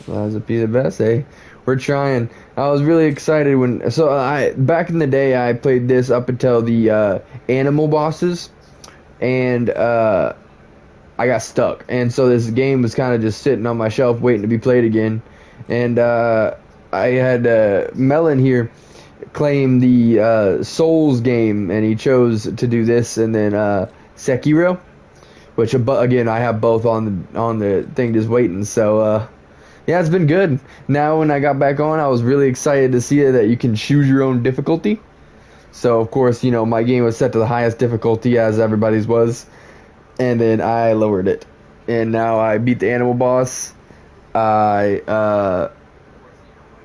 That's a piece of best, eh? We're trying. I was really excited when back in the day I played this up until the animal bosses, and I got stuck, and so this game was kind of just sitting on my shelf waiting to be played again, and I had Melon here claim the Souls game, and he chose to do this, and then Sekiro, which again I have both on the thing just waiting. So yeah, it's been good. Now when I got back on, I was really excited to see that you can choose your own difficulty. So of course, you know, my game was set to the highest difficulty as everybody's was, and then I lowered it, and now I beat the animal boss. That's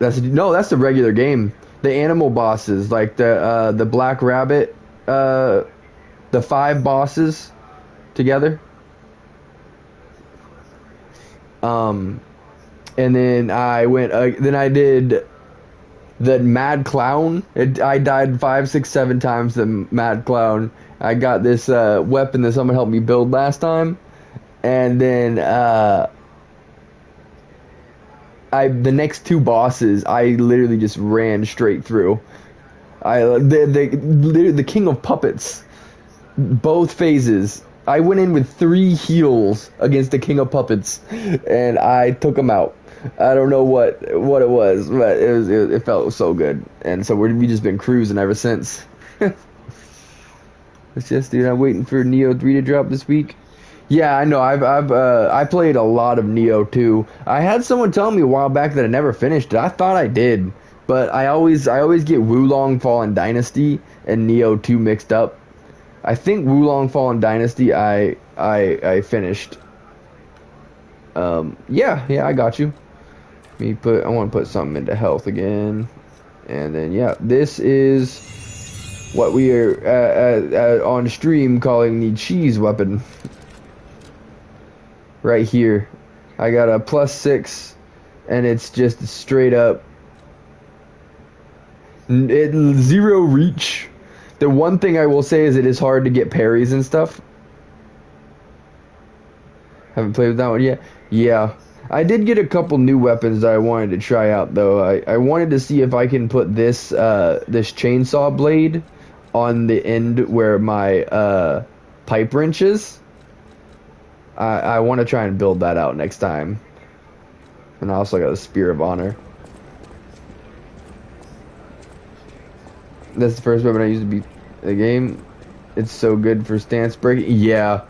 the regular game. The animal bosses, like the Black Rabbit, the 5 bosses together. And then I went. Then I did the Mad Clown. I died 5, 6, 7 times. The Mad Clown. I got this weapon that someone helped me build last time, and then the next 2 bosses I literally just ran straight through. The King of Puppets, both phases. I went in with 3 heals against the King of Puppets, and I took him out. I don't know what it was, but it felt so good, and so we just been cruising ever since. It's just, dude, I'm waiting for Neo 3 to drop this week. Yeah, I know. I played a lot of Neo 2. I had someone tell me a while back that I never finished it. I thought I did, but I always get Wulong Fallen Dynasty and Neo 2 mixed up. I think Wulong Fallen Dynasty I finished. Yeah, I got you. I want to put something into health again, and then yeah, this is what we are on stream calling the cheese weapon. Right here, I got a +6 and it's just straight up zero reach. The one thing I will say is it is hard to get parries and stuff. Haven't played with that one yet. Yeah, I did get a couple new weapons that I wanted to try out though. I wanted to see if I can put this this chainsaw blade on the end where my pipe wrench is. I want to try and build that out next time. And I also got a Spear of Honor. That's the first weapon I used to beat the game. It's so good for stance breaking. Yeah.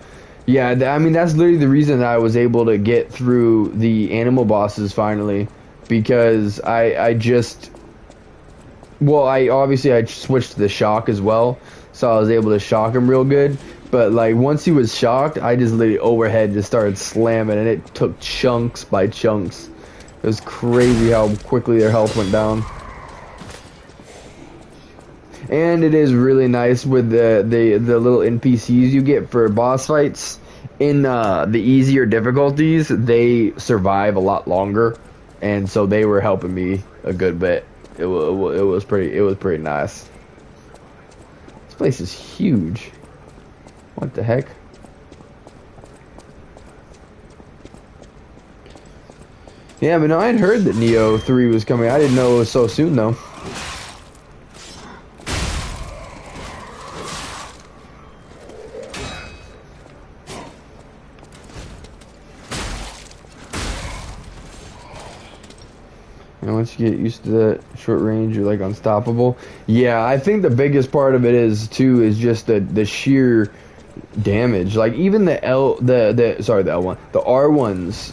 Yeah, I mean, that's literally the reason that I was able to get through the animal bosses finally. Because I just... Well, I switched to the shock as well. So I was able to shock him real good. But, like, once he was shocked, I just literally overhead just started slamming. And it took chunks by chunks. It was crazy how quickly their health went down. And it is really nice with the little NPCs you get for boss fights. In the easier difficulties, they survive a lot longer. And so they were helping me a good bit. It was pretty nice. This place is huge. What the heck? Yeah, but no, I had heard that Neo 3 was coming. I didn't know it was so soon, though. And once you get used to that short range, you're like unstoppable. Yeah, I think the biggest part of it is just the sheer damage. Like even the R ones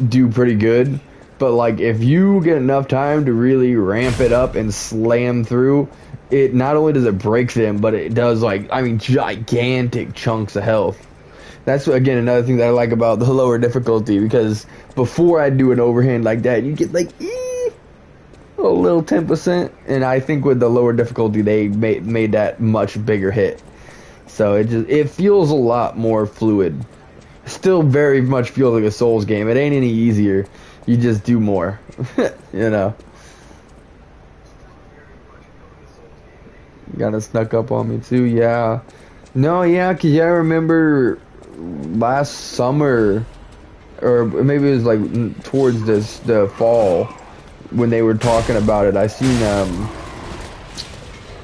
do pretty good, but like if you get enough time to really ramp it up and slam through, it not only does it break them, but it does gigantic chunks of health. That's again another thing that I like about the lower difficulty, because before I do an overhand like that, you get like a little 10%, and I think with the lower difficulty they made that much bigger hit. So it feels a lot more fluid. Still very much feels like a Souls game. It ain't any easier. You just do more. You know. Kinda snuck up on me too, yeah. No, yeah, cause I remember last summer, or maybe it was like towards the fall, when they were talking about it. I seen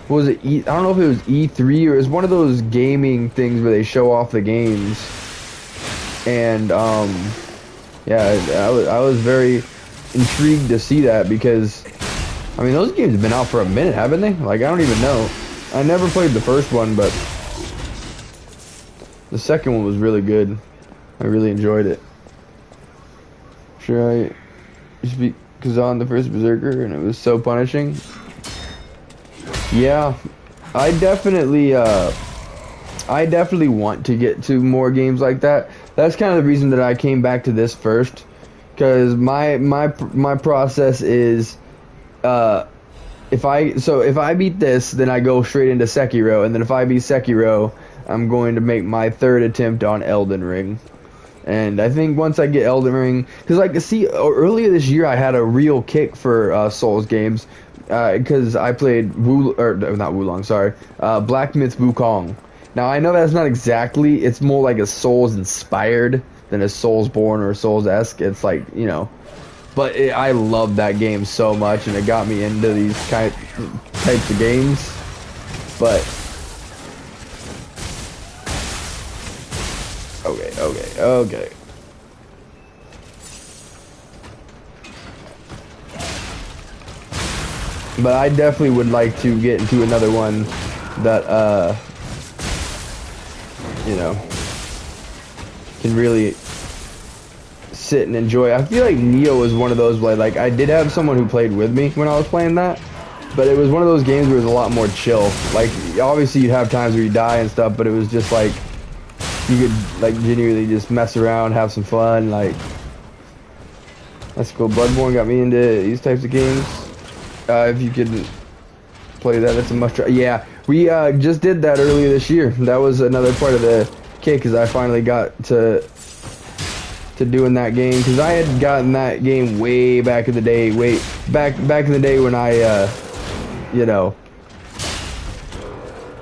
what was it? I don't know if it was E3 or it was one of those gaming things where they show off the games. And yeah, I was very intrigued to see that, because I mean those games have been out for a minute, haven't they? Like I don't even know. I never played the first one, but the second one was really good. I really enjoyed it. Sure, I used to be Kazan the first Berserker, and it was so punishing. Yeah, I definitely want to get to more games like that. That's kind of the reason that I came back to this first, because my process is if I beat this, then I go straight into Sekiro, and then if I beat Sekiro, I'm going to make my third attempt on Elden Ring. And I think once I get Elden Ring, because like see earlier this year I had a real kick for Souls games, because I played Black Myth Wukong. Now I know that's not exactly, it's more like a Souls inspired than a Soulsborne or Souls-esque. It's like, you know, but I love that game so much, and it got me into these types of games. But okay. But I definitely would like to get into another one that, you know, can really sit and enjoy. I feel like Neo is one of those where, like, I did have someone who played with me when I was playing that, but it was one of those games where it was a lot more chill. Like, obviously you'd have times where you die and stuff, but it was just like, you could, like, genuinely just mess around, have some fun, like, that's cool. Bloodborne got me into these types of games. If you could play that, that's a must try. Yeah, we just did that earlier this year. That was another part of the kick, because I finally got to to doing that game, because I had gotten that game way back in the day, back in the day when I, you know,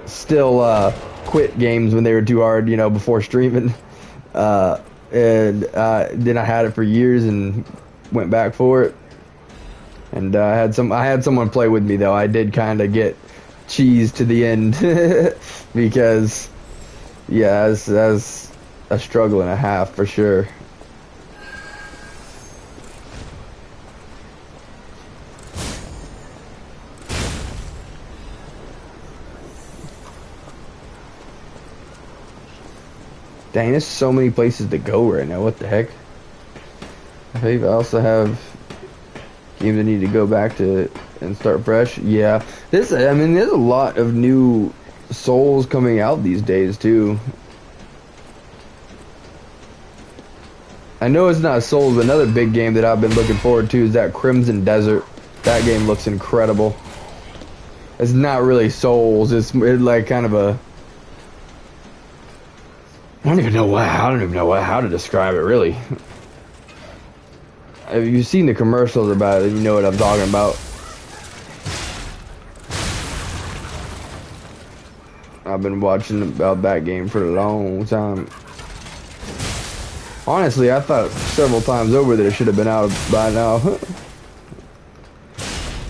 still quit games when they were too hard, you know, before streaming, and then I had it for years and went back for it, and I had someone play with me though. I did kind of get cheese to the end because yeah, that's a struggle and a half for sure. Dang, there's so many places to go right now. What the heck? I think I also have games I need to go back to and start fresh. Yeah, I mean, there's a lot of new Souls coming out these days too. I know it's not Souls, but another big game that I've been looking forward to is that Crimson Desert. That game looks incredible. It's not really Souls. It's like kind of a. I don't even know how to describe it really. If you've seen the commercials about it, you know what I'm talking about. I've been watching about that game for a long time. Honestly, I thought several times over that it should have been out by now.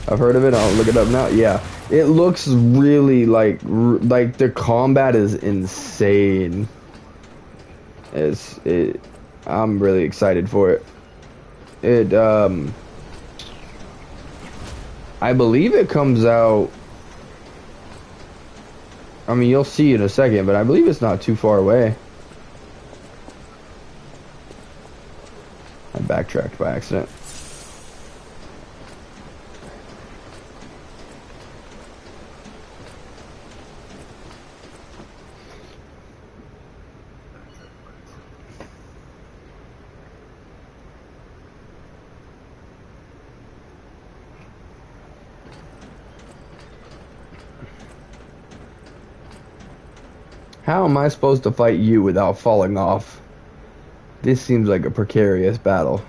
I've heard of it. I'll look it up now. Yeah, it looks really like the combat is insane. I'm really excited for it. I believe it comes out. I mean, you'll see in a second, but I believe it's not too far away. I backtracked by accident. How am I supposed to fight you without falling off? This seems like a precarious battle.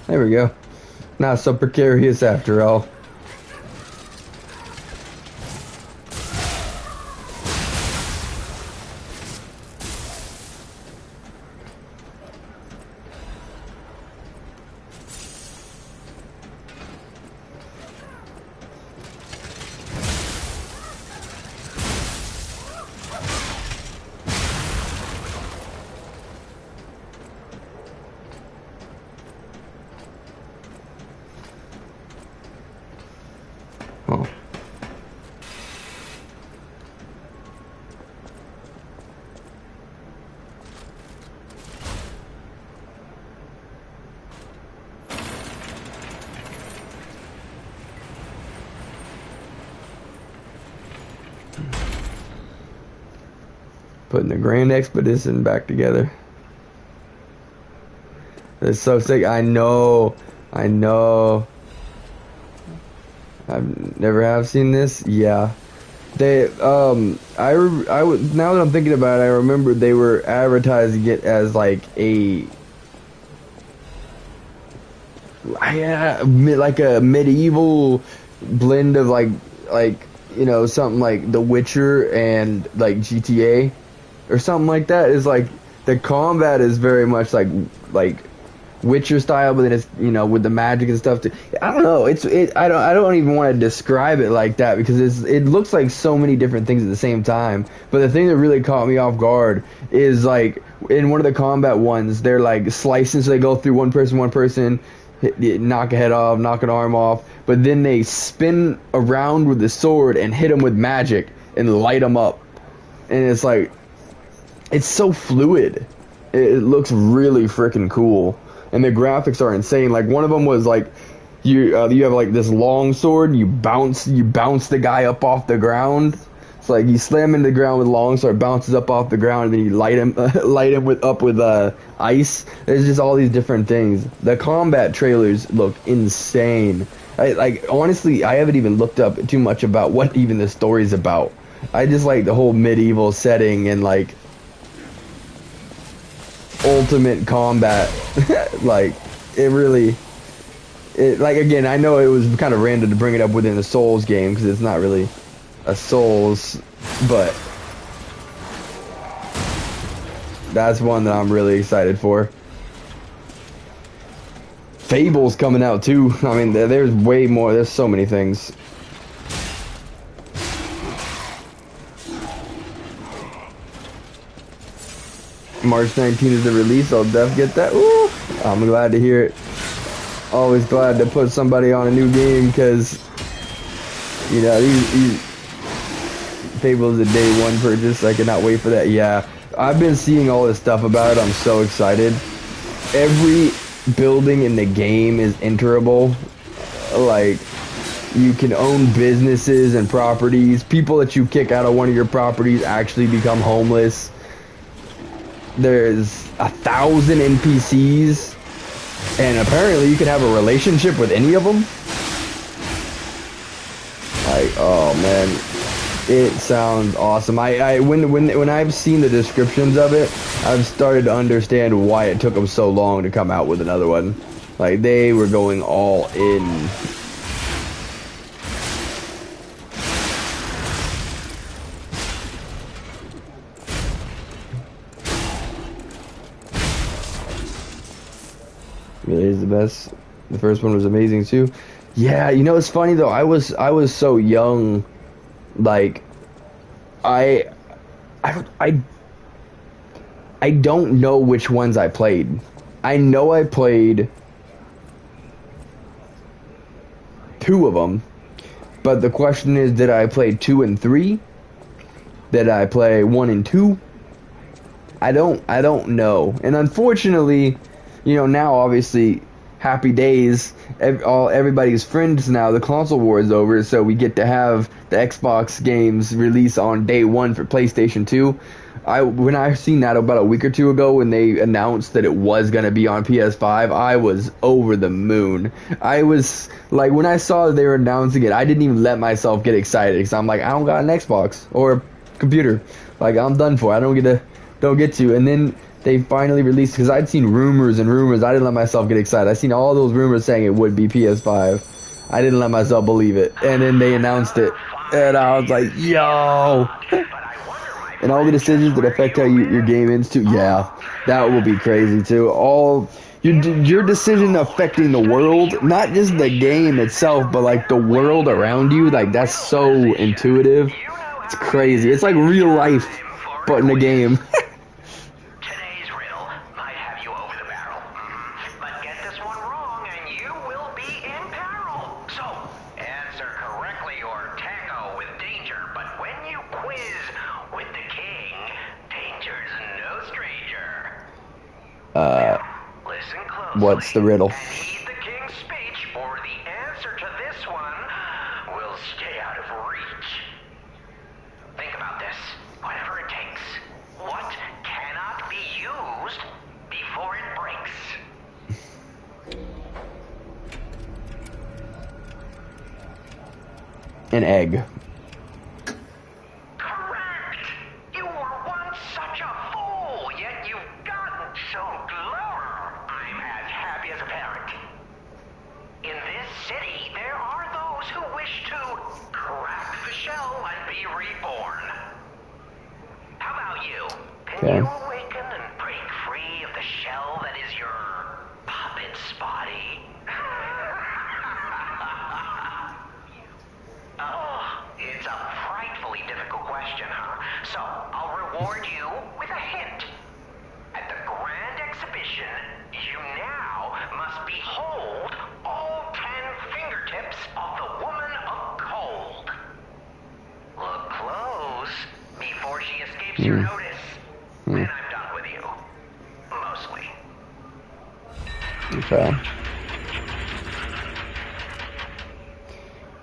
There we go. Not so precarious after all. Putting the Grand Expedition back together. It's so sick. I know. I've never have seen this. Yeah. They now that I'm thinking about it, I remember they were advertising it as like a medieval blend of like you know, something like The Witcher and like GTA or something like that. Is like the combat is very much like Witcher style, but then it's, you know, with the magic and stuff too. I don't know. I don't even want to describe it like that because it looks like so many different things at the same time. But the thing that really caught me off guard is like in one of the combat ones, they're like slicing, so they go through one person, knock a head off, knock an arm off, but then they spin around with the sword and hit them with magic and light them up, and it's like it's so fluid. It looks really freaking cool. And the graphics are insane. Like one of them was like you have like this long sword, you bounce the guy up off the ground, It's like you slam into the ground with longsword, bounces up off the ground, and then you light him with ice. There's just all these different things. The combat trailers look insane. Honestly, I haven't even looked up too much about what even the story's about. I just like the whole medieval setting and like ultimate combat. Like again, I know it was kind of random to bring it up within the Souls game because it's not really a Souls, but that's one that I'm really excited for. Fable's coming out too. I mean, there's way more. There's so many things. March 19th is the release. I'll def get that. Ooh, I'm glad to hear it. Always glad to put somebody on a new game because, you know, these Fable's a day one purchase. I cannot wait for that. Yeah, I've been seeing all this stuff about it. I'm so excited. Every building in the game is enterable. Like, you can own businesses and properties. People that you kick out of one of your properties actually become homeless. There's 1,000 NPCs, and apparently you can have a relationship with any of them. Like, oh man, it sounds awesome. When I've seen the descriptions of it, I've started to understand why it took them so long to come out with another one. Like, they were going all in. Really is the best. The first one was amazing too. Yeah, you know, it's funny though. I was so young. Like, I don't know which ones I played. I know I played 2 of them, but the question is, did I play 2 and 3? Did I play 1 and 2? I don't know. And unfortunately, you know, now obviously happy days, everybody's friends now. The console war is over, so we get to have the Xbox games release on day 1 for PlayStation 2. When I seen that about a week or 2 ago, when they announced that it was going to be on PS5, I was over the moon. I was like, when I saw that they were announcing it, I didn't even let myself get excited because I'm like, I don't got an Xbox or a computer. Like, I'm done for. I don't get to. And then they finally released, because I'd seen rumors and rumors. I didn't let myself get excited. I seen all those rumors saying it would be PS5. I didn't let myself believe it. And then they announced it. And I was like, yo. And all the decisions that affect how your game ends too. Yeah, that will be crazy too. All your decision affecting the world, not just the game itself, but like the world around you. Like, that's so intuitive. It's crazy. It's like real life, but in a game. What's the riddle? Heed the king's speech, or the answer to this one will stay out of reach. Think about this. Whatever it takes. What cannot be used before it breaks? An egg. Can you awaken and break free of the shell that is your puppet's body? Oh, it's a frightfully difficult question, huh? So, I'll reward you with a hint. At the grand exhibition, you now must behold all 10 fingertips of the woman of cold. Look close before she escapes your notice. Then I'm done with you. Mostly. Okay.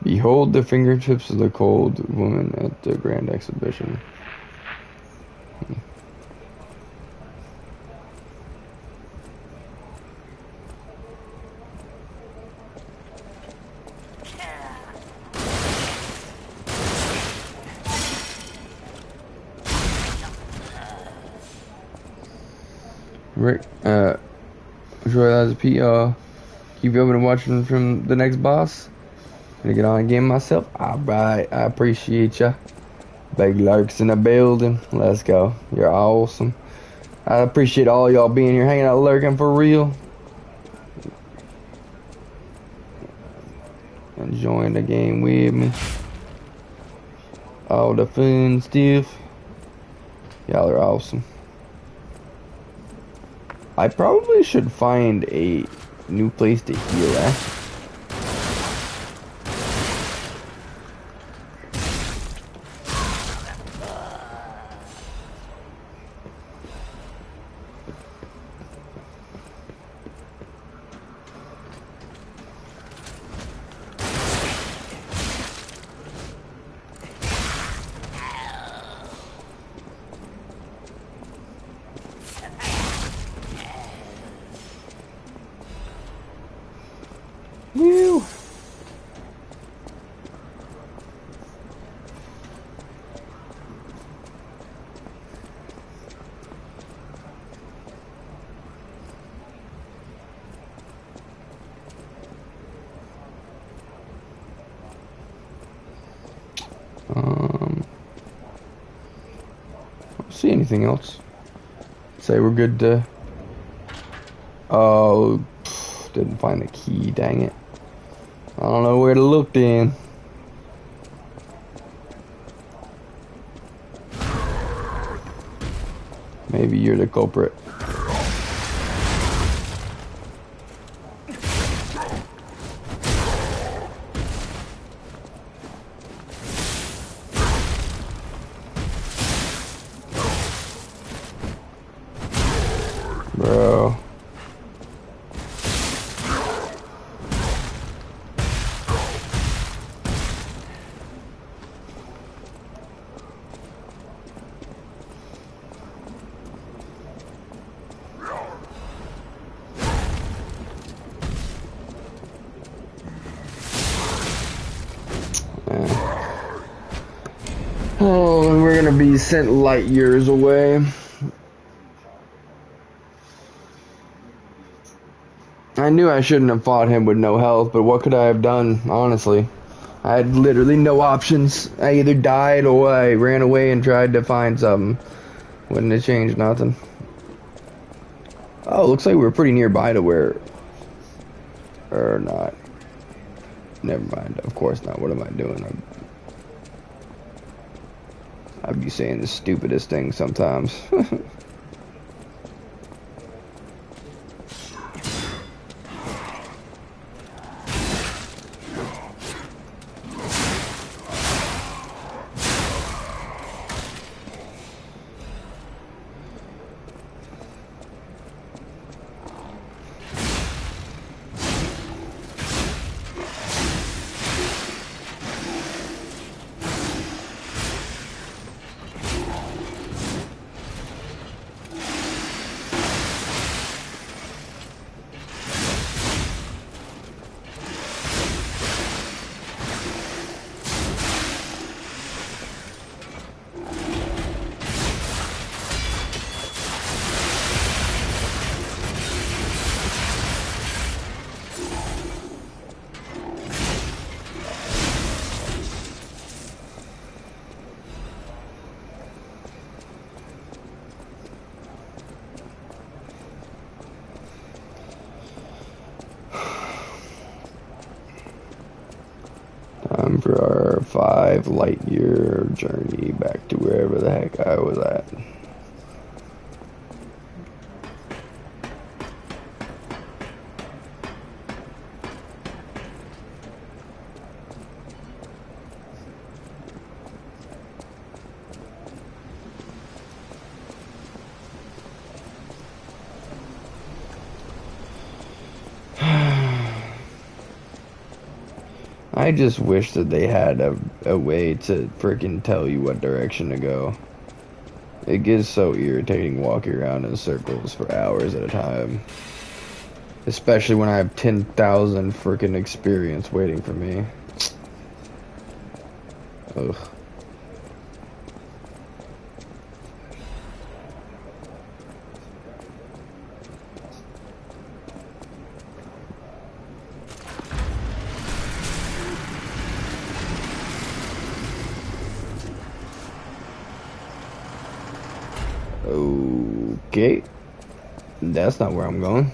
Behold the fingertips of the cold woman at the grand exhibition. Rick, enjoy that as a PR. Keep you open and watching from the next boss. Gonna get on a game myself. Alright, I appreciate ya. Big Lurks in the building. Let's go. You're awesome. I appreciate all y'all being here, hanging out, lurking for real. Enjoying the game with me. All the fun stuff. Y'all are awesome. I probably should find a new place to heal at. Woo! Don't see anything else. Say we're good to. Oh, didn't find the key. Dang it! I don't know where to look then. Maybe you're the culprit. Bro. Oh, and we're gonna be sent light years away. I knew I shouldn't have fought him with no health, but what could I have done, honestly? I had literally no options. I either died or I ran away and tried to find something. Wouldn't have changed nothing. Oh, looks like we're pretty nearby to where... Or not. Never mind, of course not. What am I doing? I'd be saying the stupidest thing sometimes. Time for our 5 light year journey back to wherever the heck I was at. I just wish that they had a way to freaking tell you what direction to go. It gets so irritating walking around in circles for hours at a time. Especially when I have 10,000 freaking experience waiting for me. Ugh. Okay. That's not where I'm going.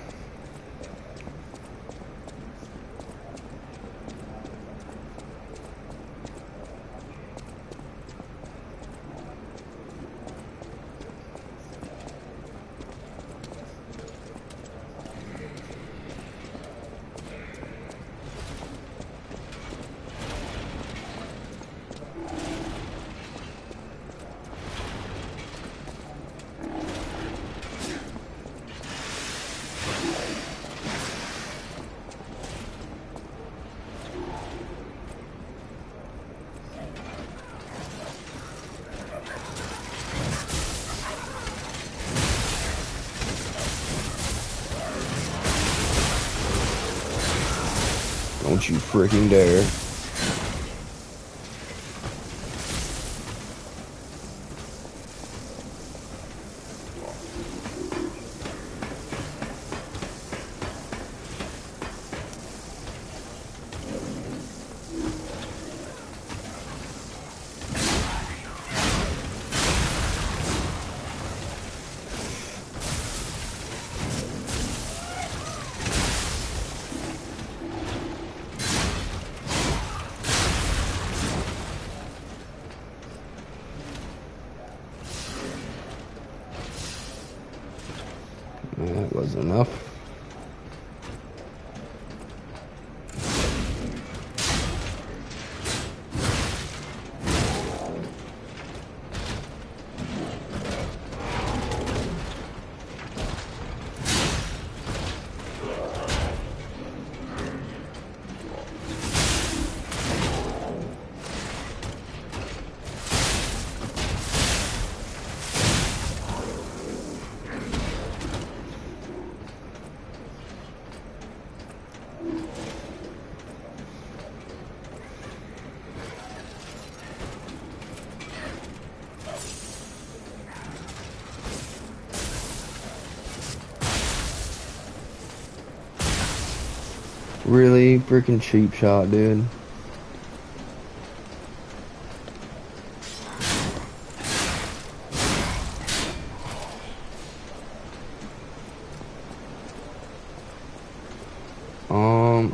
Don't you freaking dare. That was enough. Really freaking cheap shot, dude.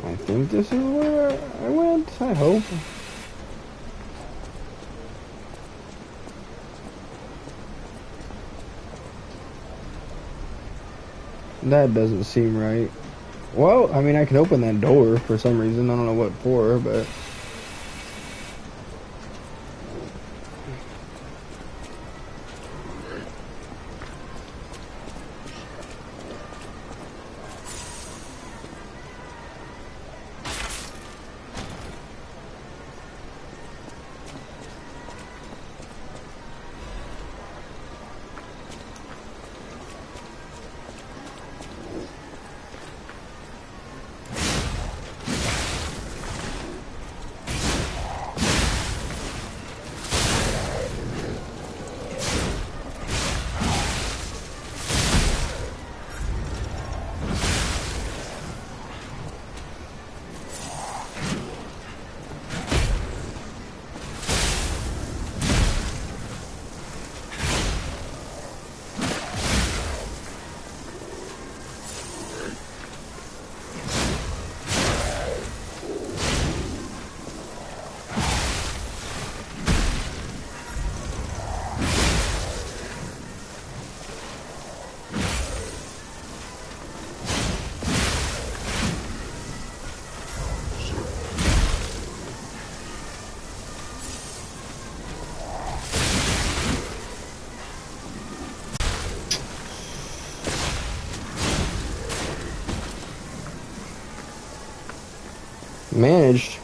I think this is where I went, I hope. That doesn't seem right. Well, I mean, I can open that door for some reason. I don't know what for, but... Managed.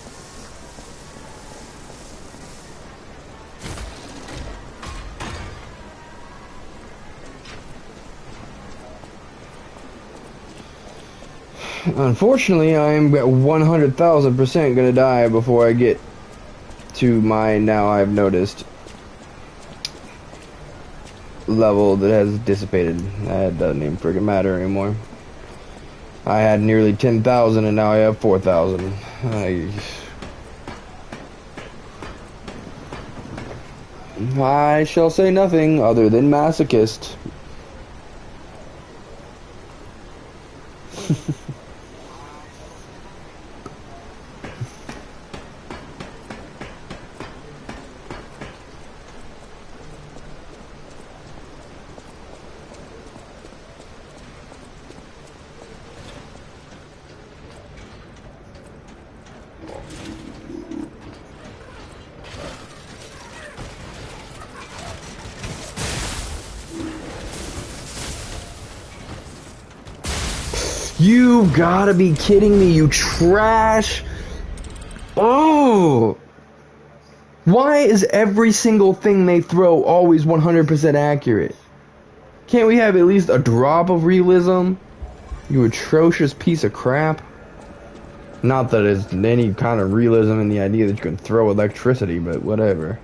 Unfortunately, I'm 100,000% gonna die before I get to my, now I've noticed, level that has dissipated. That doesn't even friggin' matter anymore. I had nearly 10,000 and now I have 4,000. I shall say nothing other than masochist. You gotta be kidding me, you trash! Oh! Why is every single thing they throw always 100% accurate? Can't we have at least a drop of realism? You atrocious piece of crap. Not that there's any kind of realism in the idea that you can throw electricity, but whatever.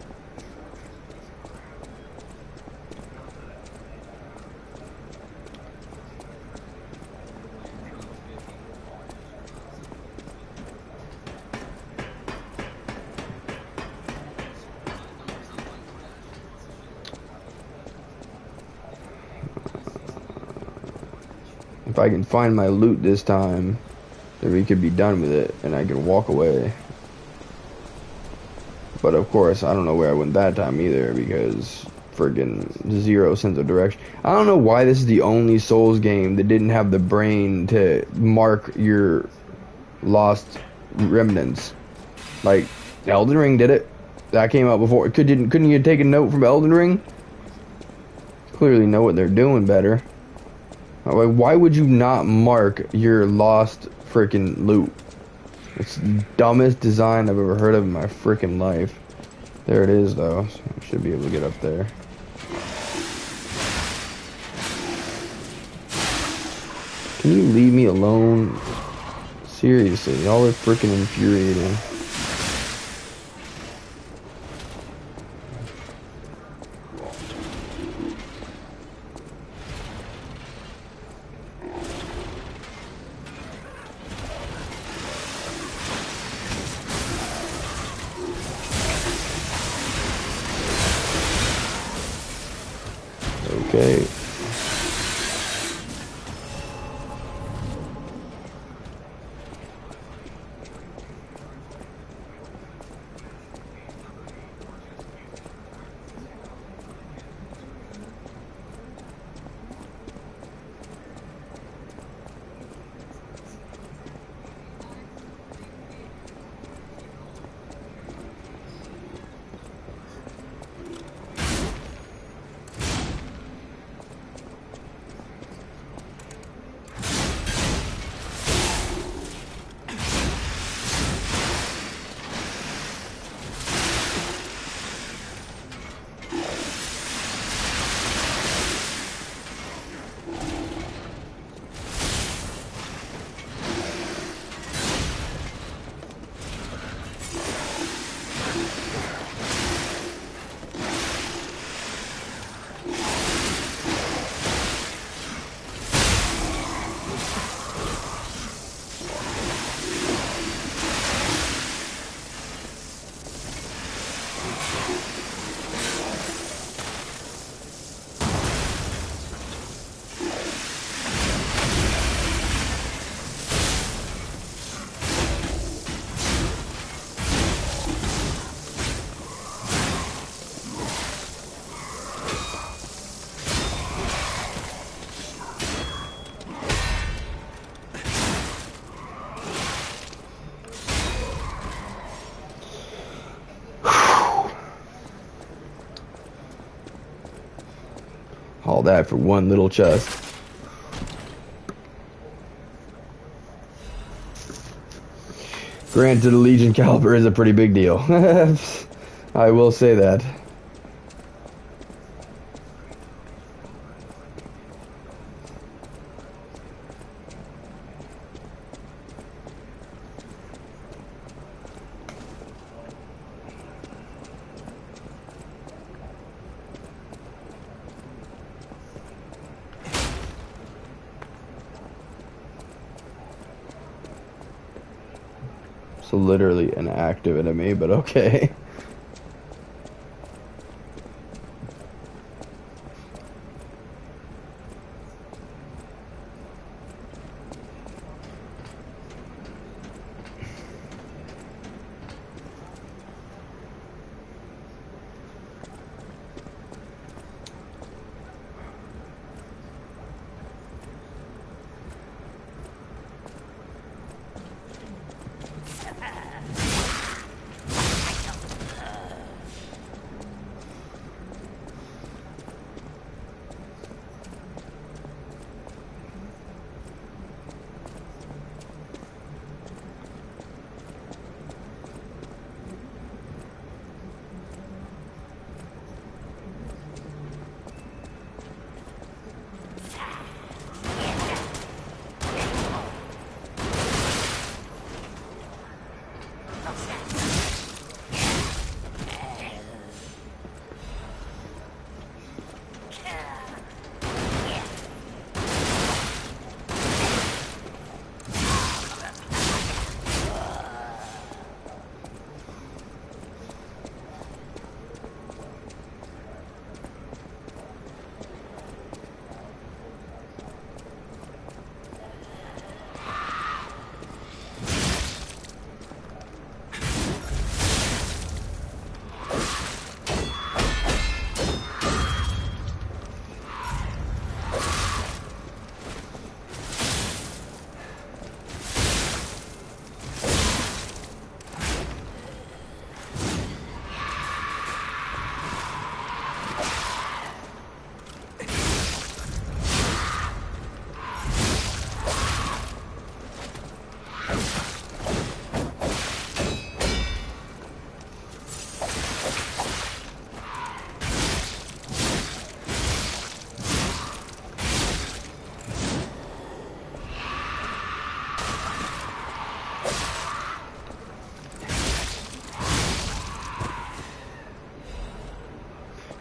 If I can find my loot this time, then we could be done with it, and I can walk away. But of course, I don't know where I went that time either, because friggin' zero sense of direction. I don't know why this is the only Souls game that didn't have the brain to mark your lost remnants. Like, Elden Ring did it. That came out before. Couldn't you take a note from Elden Ring? Clearly know what they're doing better. Why would you not mark your lost freaking loot? It's the dumbest design I've ever heard of in my freaking life. There it is, though. So I should be able to get up there. Can you leave me alone? Seriously, y'all are freaking infuriating. Okay. All that for one little chest. Granted, the Legion caliber is a pretty big deal. I will say that. literally an active enemy, but okay.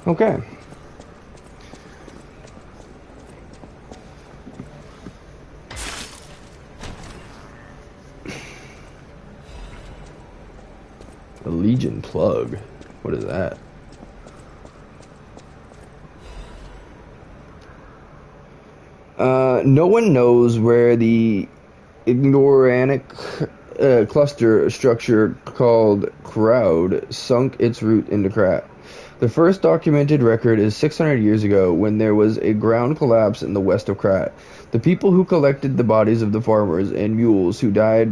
Okay. A Legion plug. What is that? No one knows where the Ignoranic cluster structure called Crowd sunk its root into Krat. The first documented record is 600 years ago, when there was a ground collapse in the west of Krat. The people who collected the bodies of the farmers and mules who died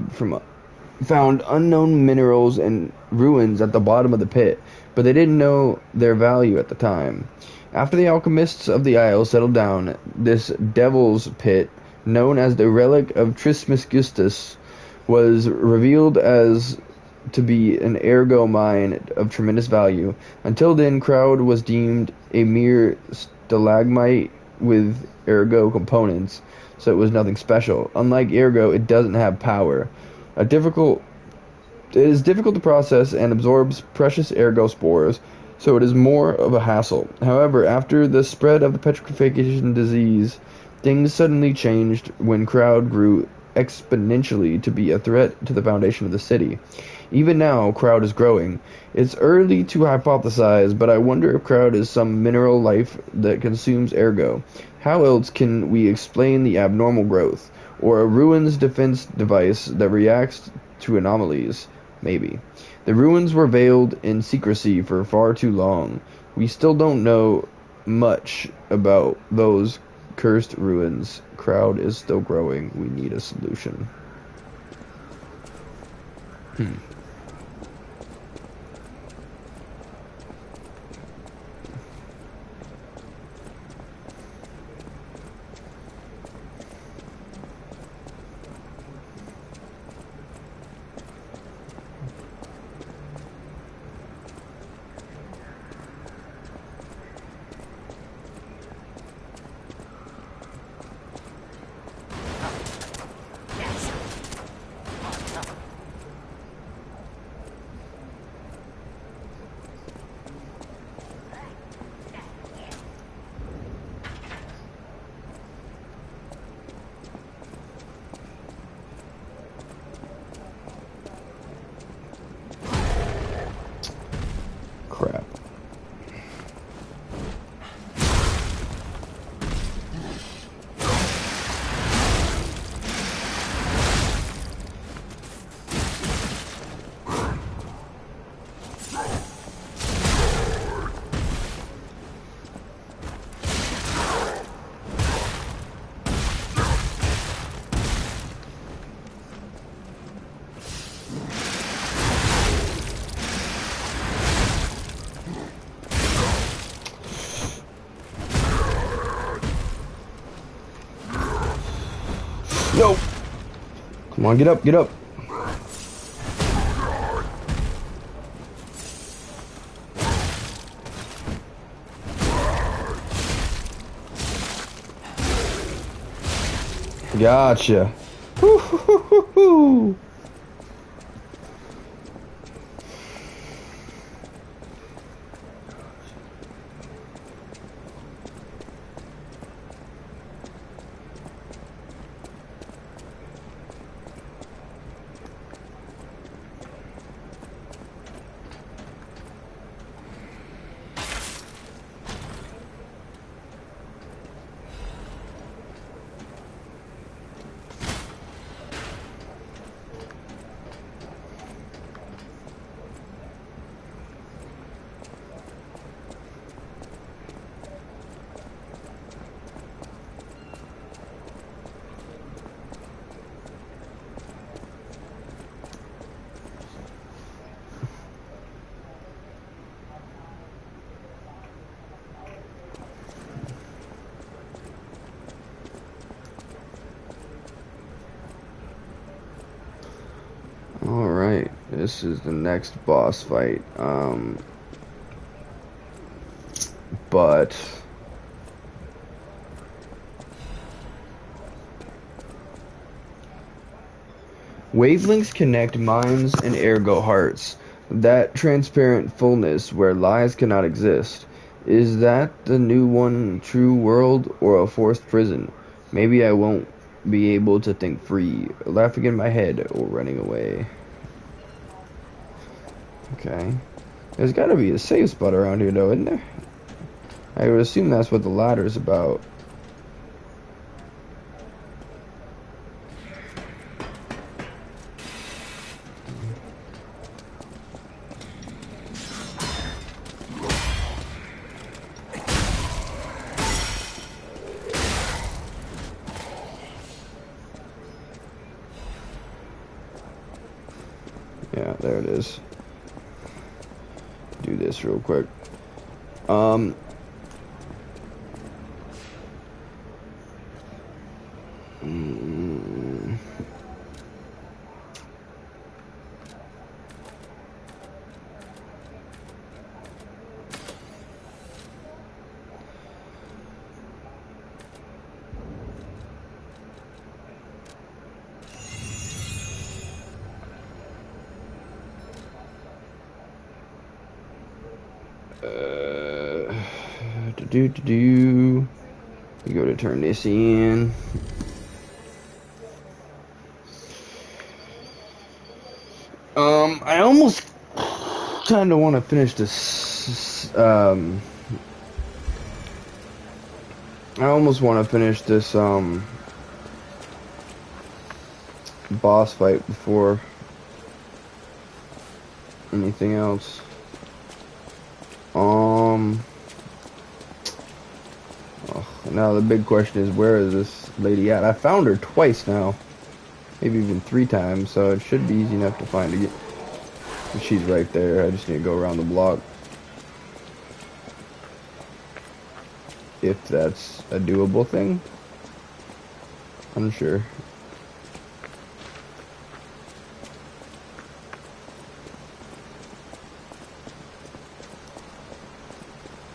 found unknown minerals and ruins at the bottom of the pit, but they didn't know their value at the time. After the alchemists of the Isle settled down, this devil's pit, known as the Relic of Trismegistus, was revealed as to be an ergo mine of tremendous value. Until then, Crowd was deemed a mere stalagmite with ergo components, so it was nothing special. Unlike ergo, it doesn't have power. It is difficult to process and absorbs precious ergo spores, so it is more of a hassle. However, after the spread of the petrification disease, things suddenly changed when Crowd grew exponentially to be a threat to the foundation of the city. Even now, Crowd is growing. It's early to hypothesize, but I wonder if Crowd is some mineral life that consumes ergo. How else can we explain the abnormal growth? Or a ruins defense device that reacts to anomalies? Maybe. The ruins were veiled in secrecy for far too long. We still don't know much about those cursed ruins. Crowd is still growing. We need a solution. Come on, get up, get up. Gotcha. Woo-hoo-hoo-hoo-hoo. Alright, this is the next boss fight. But wavelengths connect minds and ergo hearts. That transparent fullness where lies cannot exist. Is that the new one true world or a forced prison? Maybe I won't be able to think free, laughing in my head or running away. Okay. There's gotta be a safe spot around here though, isn't there? I would assume that's what the ladder's about. Yeah, there it is. Do this real quick. You go to turn this in. I almost kind of want to finish this. I almost want to finish this boss fight before anything else. Now the big question is, where is this lady at? I found her twice now, maybe even 3 times, so it should be easy enough to find again. She's right there. I just need to go around the block, if that's a doable thing. I'm sure.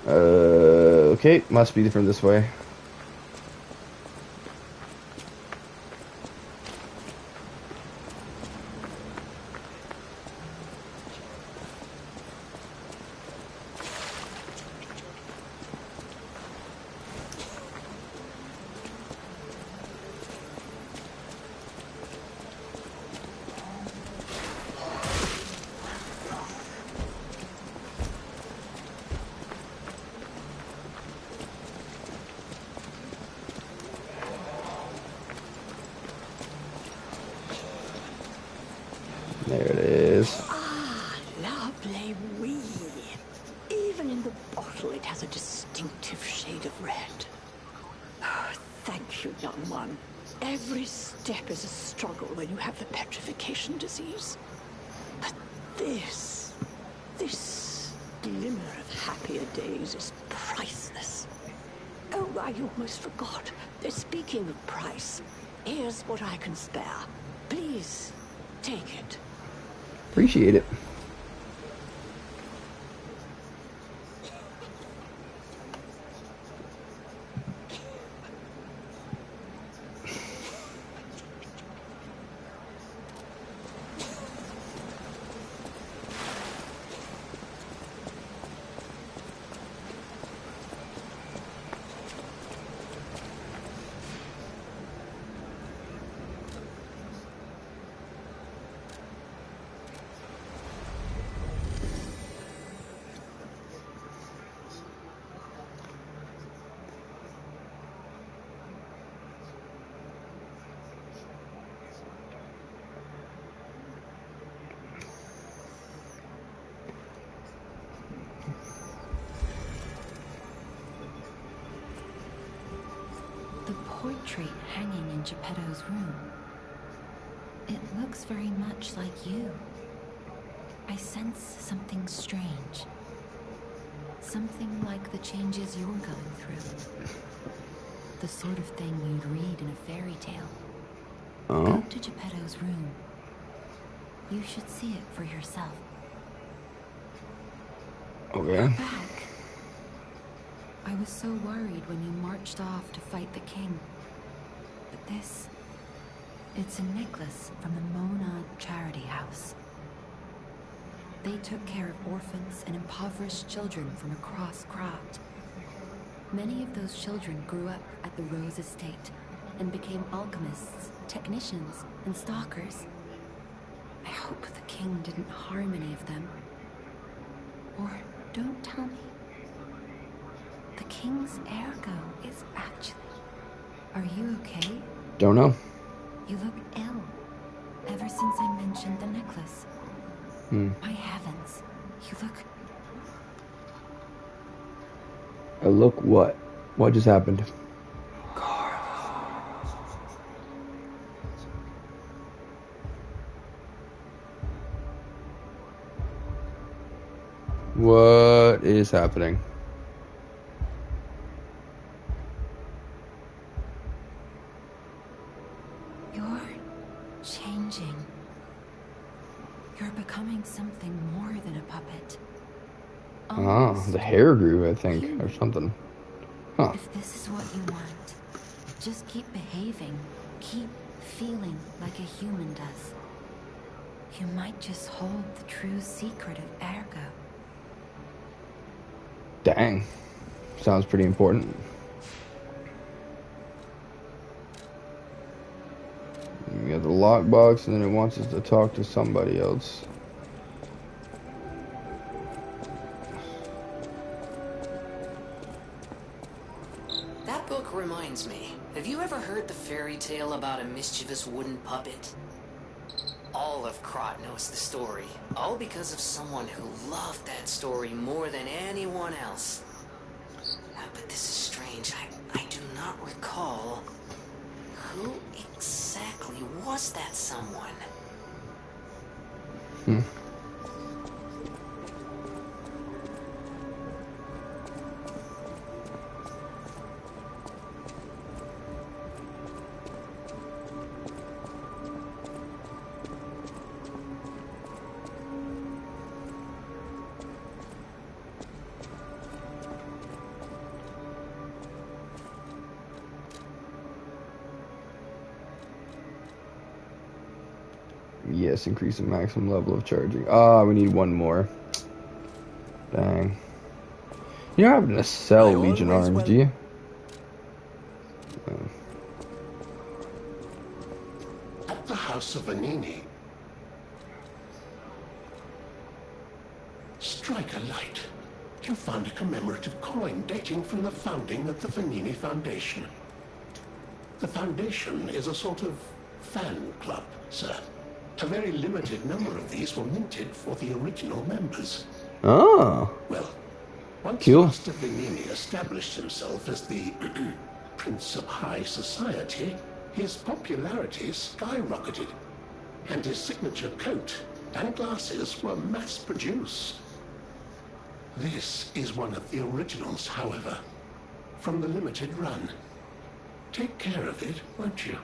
Okay, must be from this way. There it is. Ah, lovely wee. Even in the bottle, it has a distinctive shade of red. Oh, thank you, young one. Every step is a struggle when you have the petrification disease. But this glimmer of happier days is priceless. Oh, I almost forgot. Speaking of price, here's what I can spare. Please, take it. Appreciate it. The portrait hanging in Geppetto's room. It looks very much like you. I sense something strange. Something like the changes you're going through. The sort of thing you'd read in a fairy tale. Go to Geppetto's room. You should see it for yourself. Okay. Back. I was so worried when you marched off to fight the king. But this... it's a necklace from the Mona Charity House. They took care of orphans and impoverished children from across Krat. Many of those children grew up at the Rose Estate and became alchemists, technicians, and stalkers. I hope the king didn't harm any of them. Or don't tell me. The king's ergo is actually... Are you okay? Don't know. You look ill. Ever since I mentioned the necklace. My heavens. You look... Look what? What just happened? What is happening? You're changing. You're becoming something more than a puppet. The hair grew, I think, or something. Huh. If this is what you want, just keep behaving. Keep feeling like a human does. You might just hold the true secret of ergo. Dang. Sounds pretty important. You got the lockbox, and then it wants us to talk to somebody else. That book reminds me. Have you ever heard the fairy tale about a mischievous wooden puppet? All of Krat knows the story, all because of someone who loved that story more than anyone else. But this is strange. I do not recall. Who exactly was that someone? Yes, increase the maximum level of charging. Ah, we need one more. Dang. You don't happen to sell Legion arms, do you? At the House of Vanini. Strike a light. You found a commemorative coin dating from the founding of the Vanini Foundation. The Foundation is a sort of fan club, sir. A very limited number of these were minted for the original members. Oh. Well, once cool. Master Vanini established himself as the Prince of High Society, his popularity skyrocketed, and his signature coat and glasses were mass-produced. This is one of the originals, however, from the limited run. Take care of it, won't you?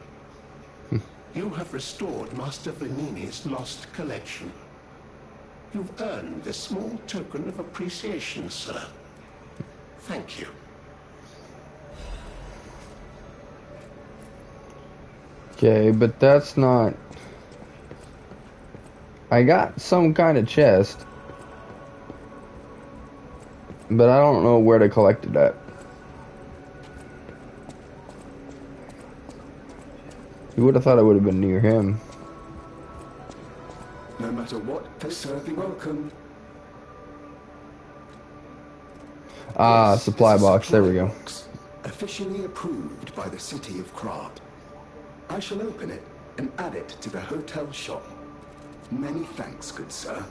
You have restored Master Venini's lost collection. You've earned this small token of appreciation, sir. Thank you. Okay, but that's not... I got some kind of chest, but I don't know where to collect it at. You would have thought I would have been near him. No matter what they serve you, welcome. Ah, supply box. There we go. Officially approved by the city of Krat. I shall open it and add it to the hotel shop. Many thanks, good sir.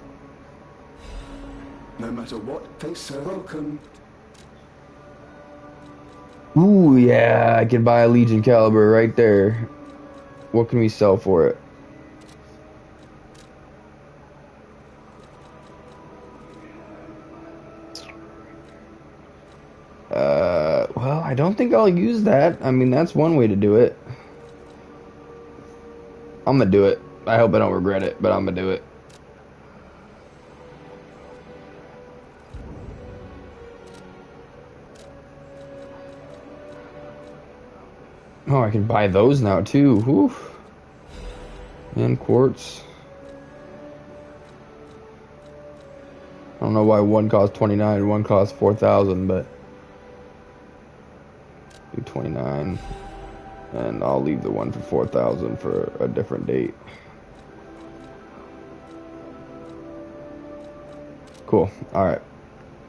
No matter what they serve, welcome. Ooh, yeah, I could buy a Legion caliber right there. What can we sell for it? Well, I don't think I'll use that. I mean, that's one way to do it. I'm gonna do it. I hope I don't regret it, but I'm gonna do it. Oh, I can buy those now too. Whew. And quartz. I don't know why one costs 29 and one costs 4,000, but do 29, and I'll leave the one for 4,000 for a different date. Cool. All right,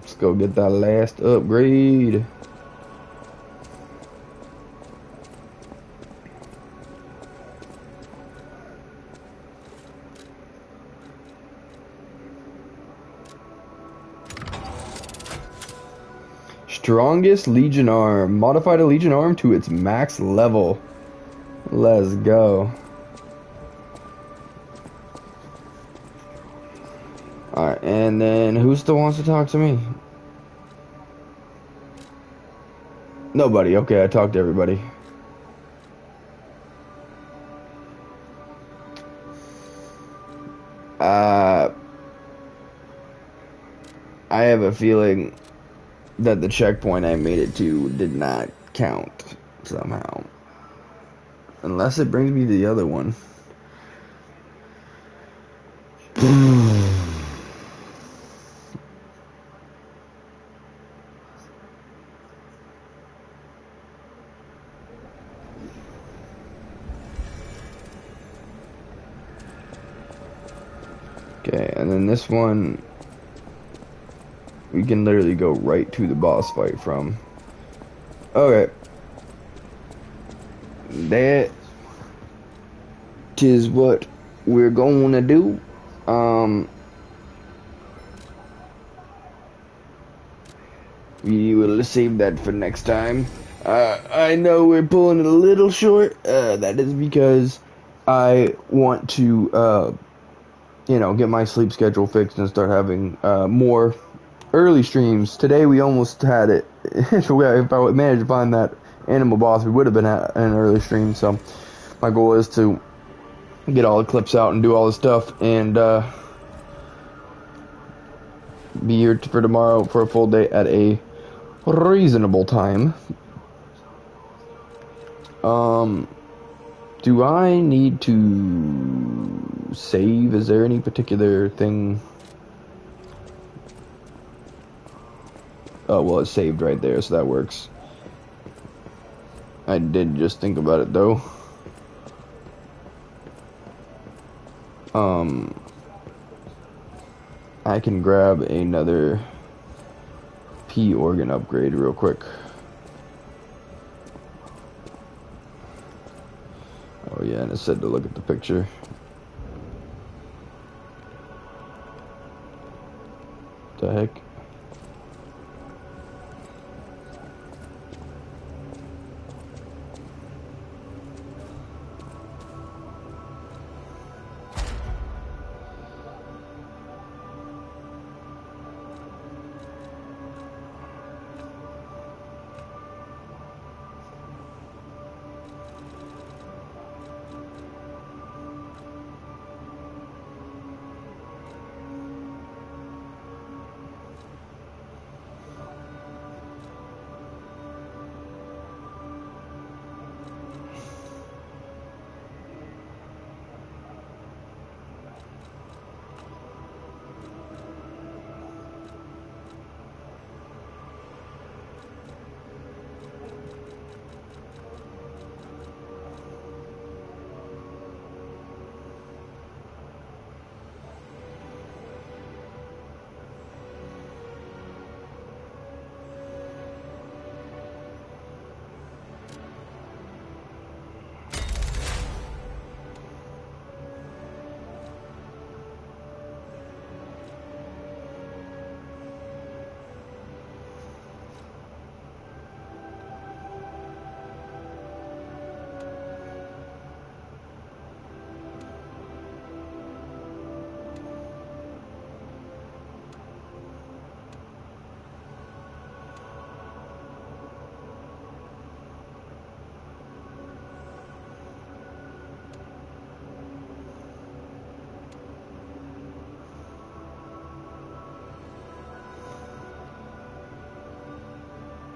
let's go get that last upgrade. Strongest Legion arm. Modified a Legion arm to its max level. Let's go. Alright, and then who still wants to talk to me? Nobody. Okay, I talked to everybody. I have a feeling that the checkpoint I made it to did not count somehow. Unless it brings me to the other one. Okay, and then this one we can literally go right to the boss fight from. Okay. That is what we're going to do. We will save that for next time. I know we're pulling it a little short. That is because I want to, you know, get my sleep schedule fixed and start having more early streams. Today we almost had it. If I managed to find that animal boss, we would have been at an early stream. So my goal is to get all the clips out and do all the stuff and be here for tomorrow for a full day at a reasonable time. Do I need to save? Is there any particular thing? Oh, well, it's saved right there, so that works. I did just think about it, though. I can grab another P organ upgrade real quick. Oh yeah, and it said to look at the picture. The heck?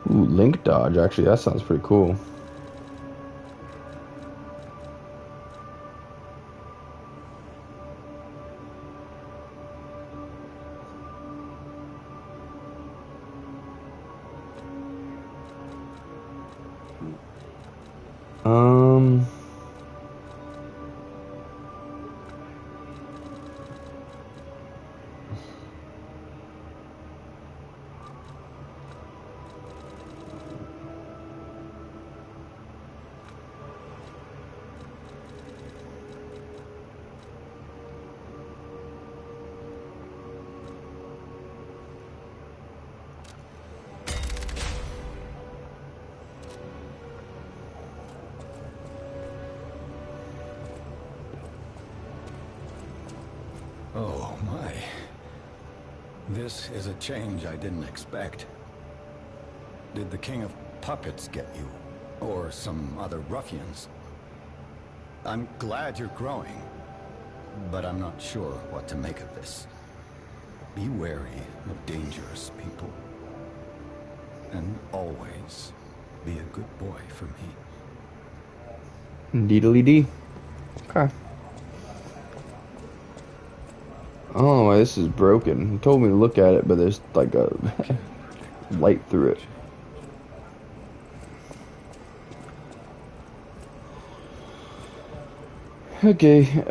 Ooh, link dodge. Actually, that sounds pretty cool. Oh, my. This is a change I didn't expect. Did the King of Puppets get you? Or some other ruffians? I'm glad you're growing, but I'm not sure what to make of this. Be wary of dangerous people. And always be a good boy for me. Deedly-dee. Okay. I don't know why this is broken. He told me to look at it, but there's like a light through it. Okay,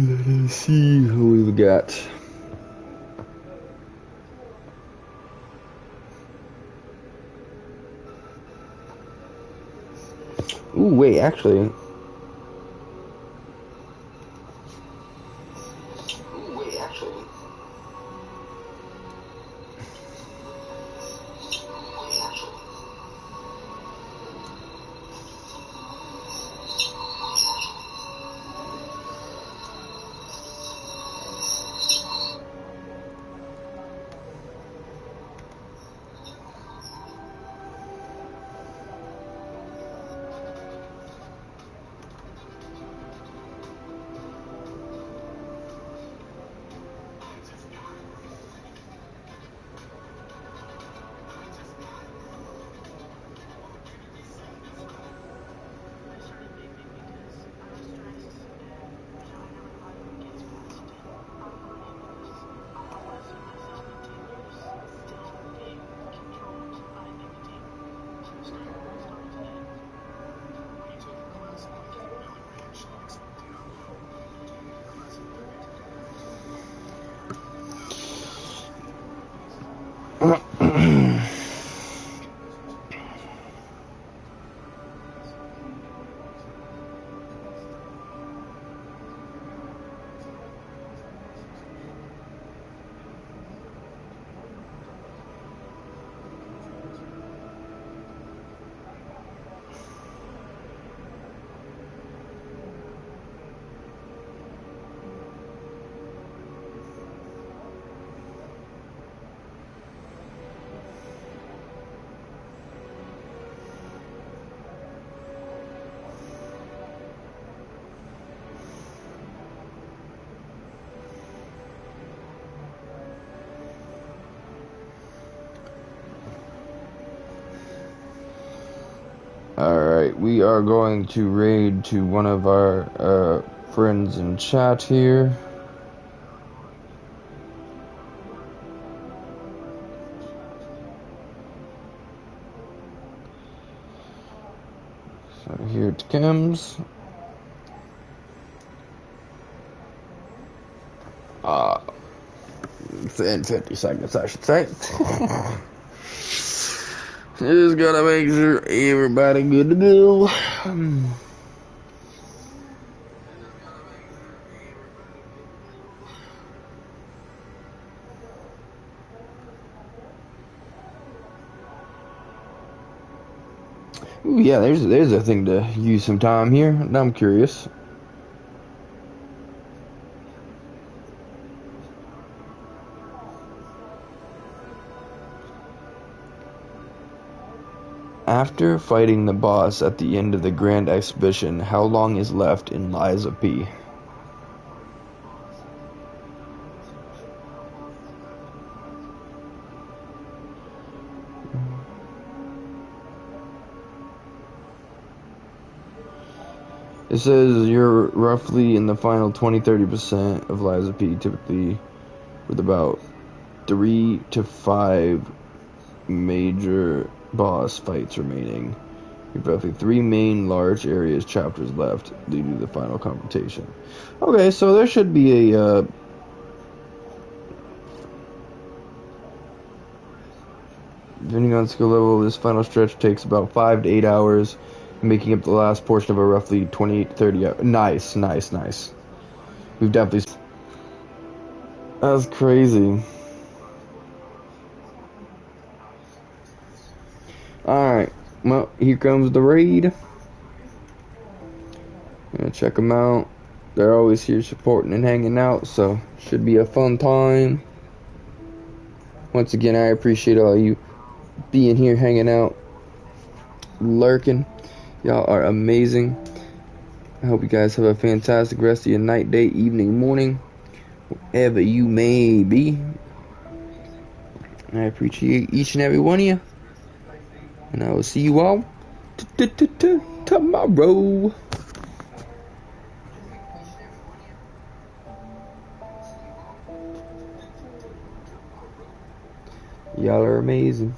let's see who we've got. Ooh, wait, actually. Alright, we are going to raid to one of our friends in chat here. So here it comes. In 50 seconds, I should say. Just gotta make sure everybody good to go. Ooh, yeah, there's a thing to use some time here. Now I'm curious. After fighting the boss at the end of the Grand Exhibition, how long is left in Lies of P? It says you're roughly in the final 20-30% of Lies of P, typically with about 3 to 5 major boss fights remaining. You have roughly 3 main large areas chapters left, leading to the final confrontation. Okay, so there should be a depending on skill level, this final stretch takes about 5 to 8 hours, making up the last portion of a roughly 28 to 30 hours. Nice. We've definitely... That's crazy. Alright, well, here comes the raid. Gonna check them out. They're always here supporting and hanging out, so should be a fun time. Once again, I appreciate all you being here, hanging out, lurking. Y'all are amazing. I hope you guys have a fantastic rest of your night, day, evening, morning, wherever you may be. I appreciate each and every one of you. And I will see you all tomorrow. Y'all are amazing.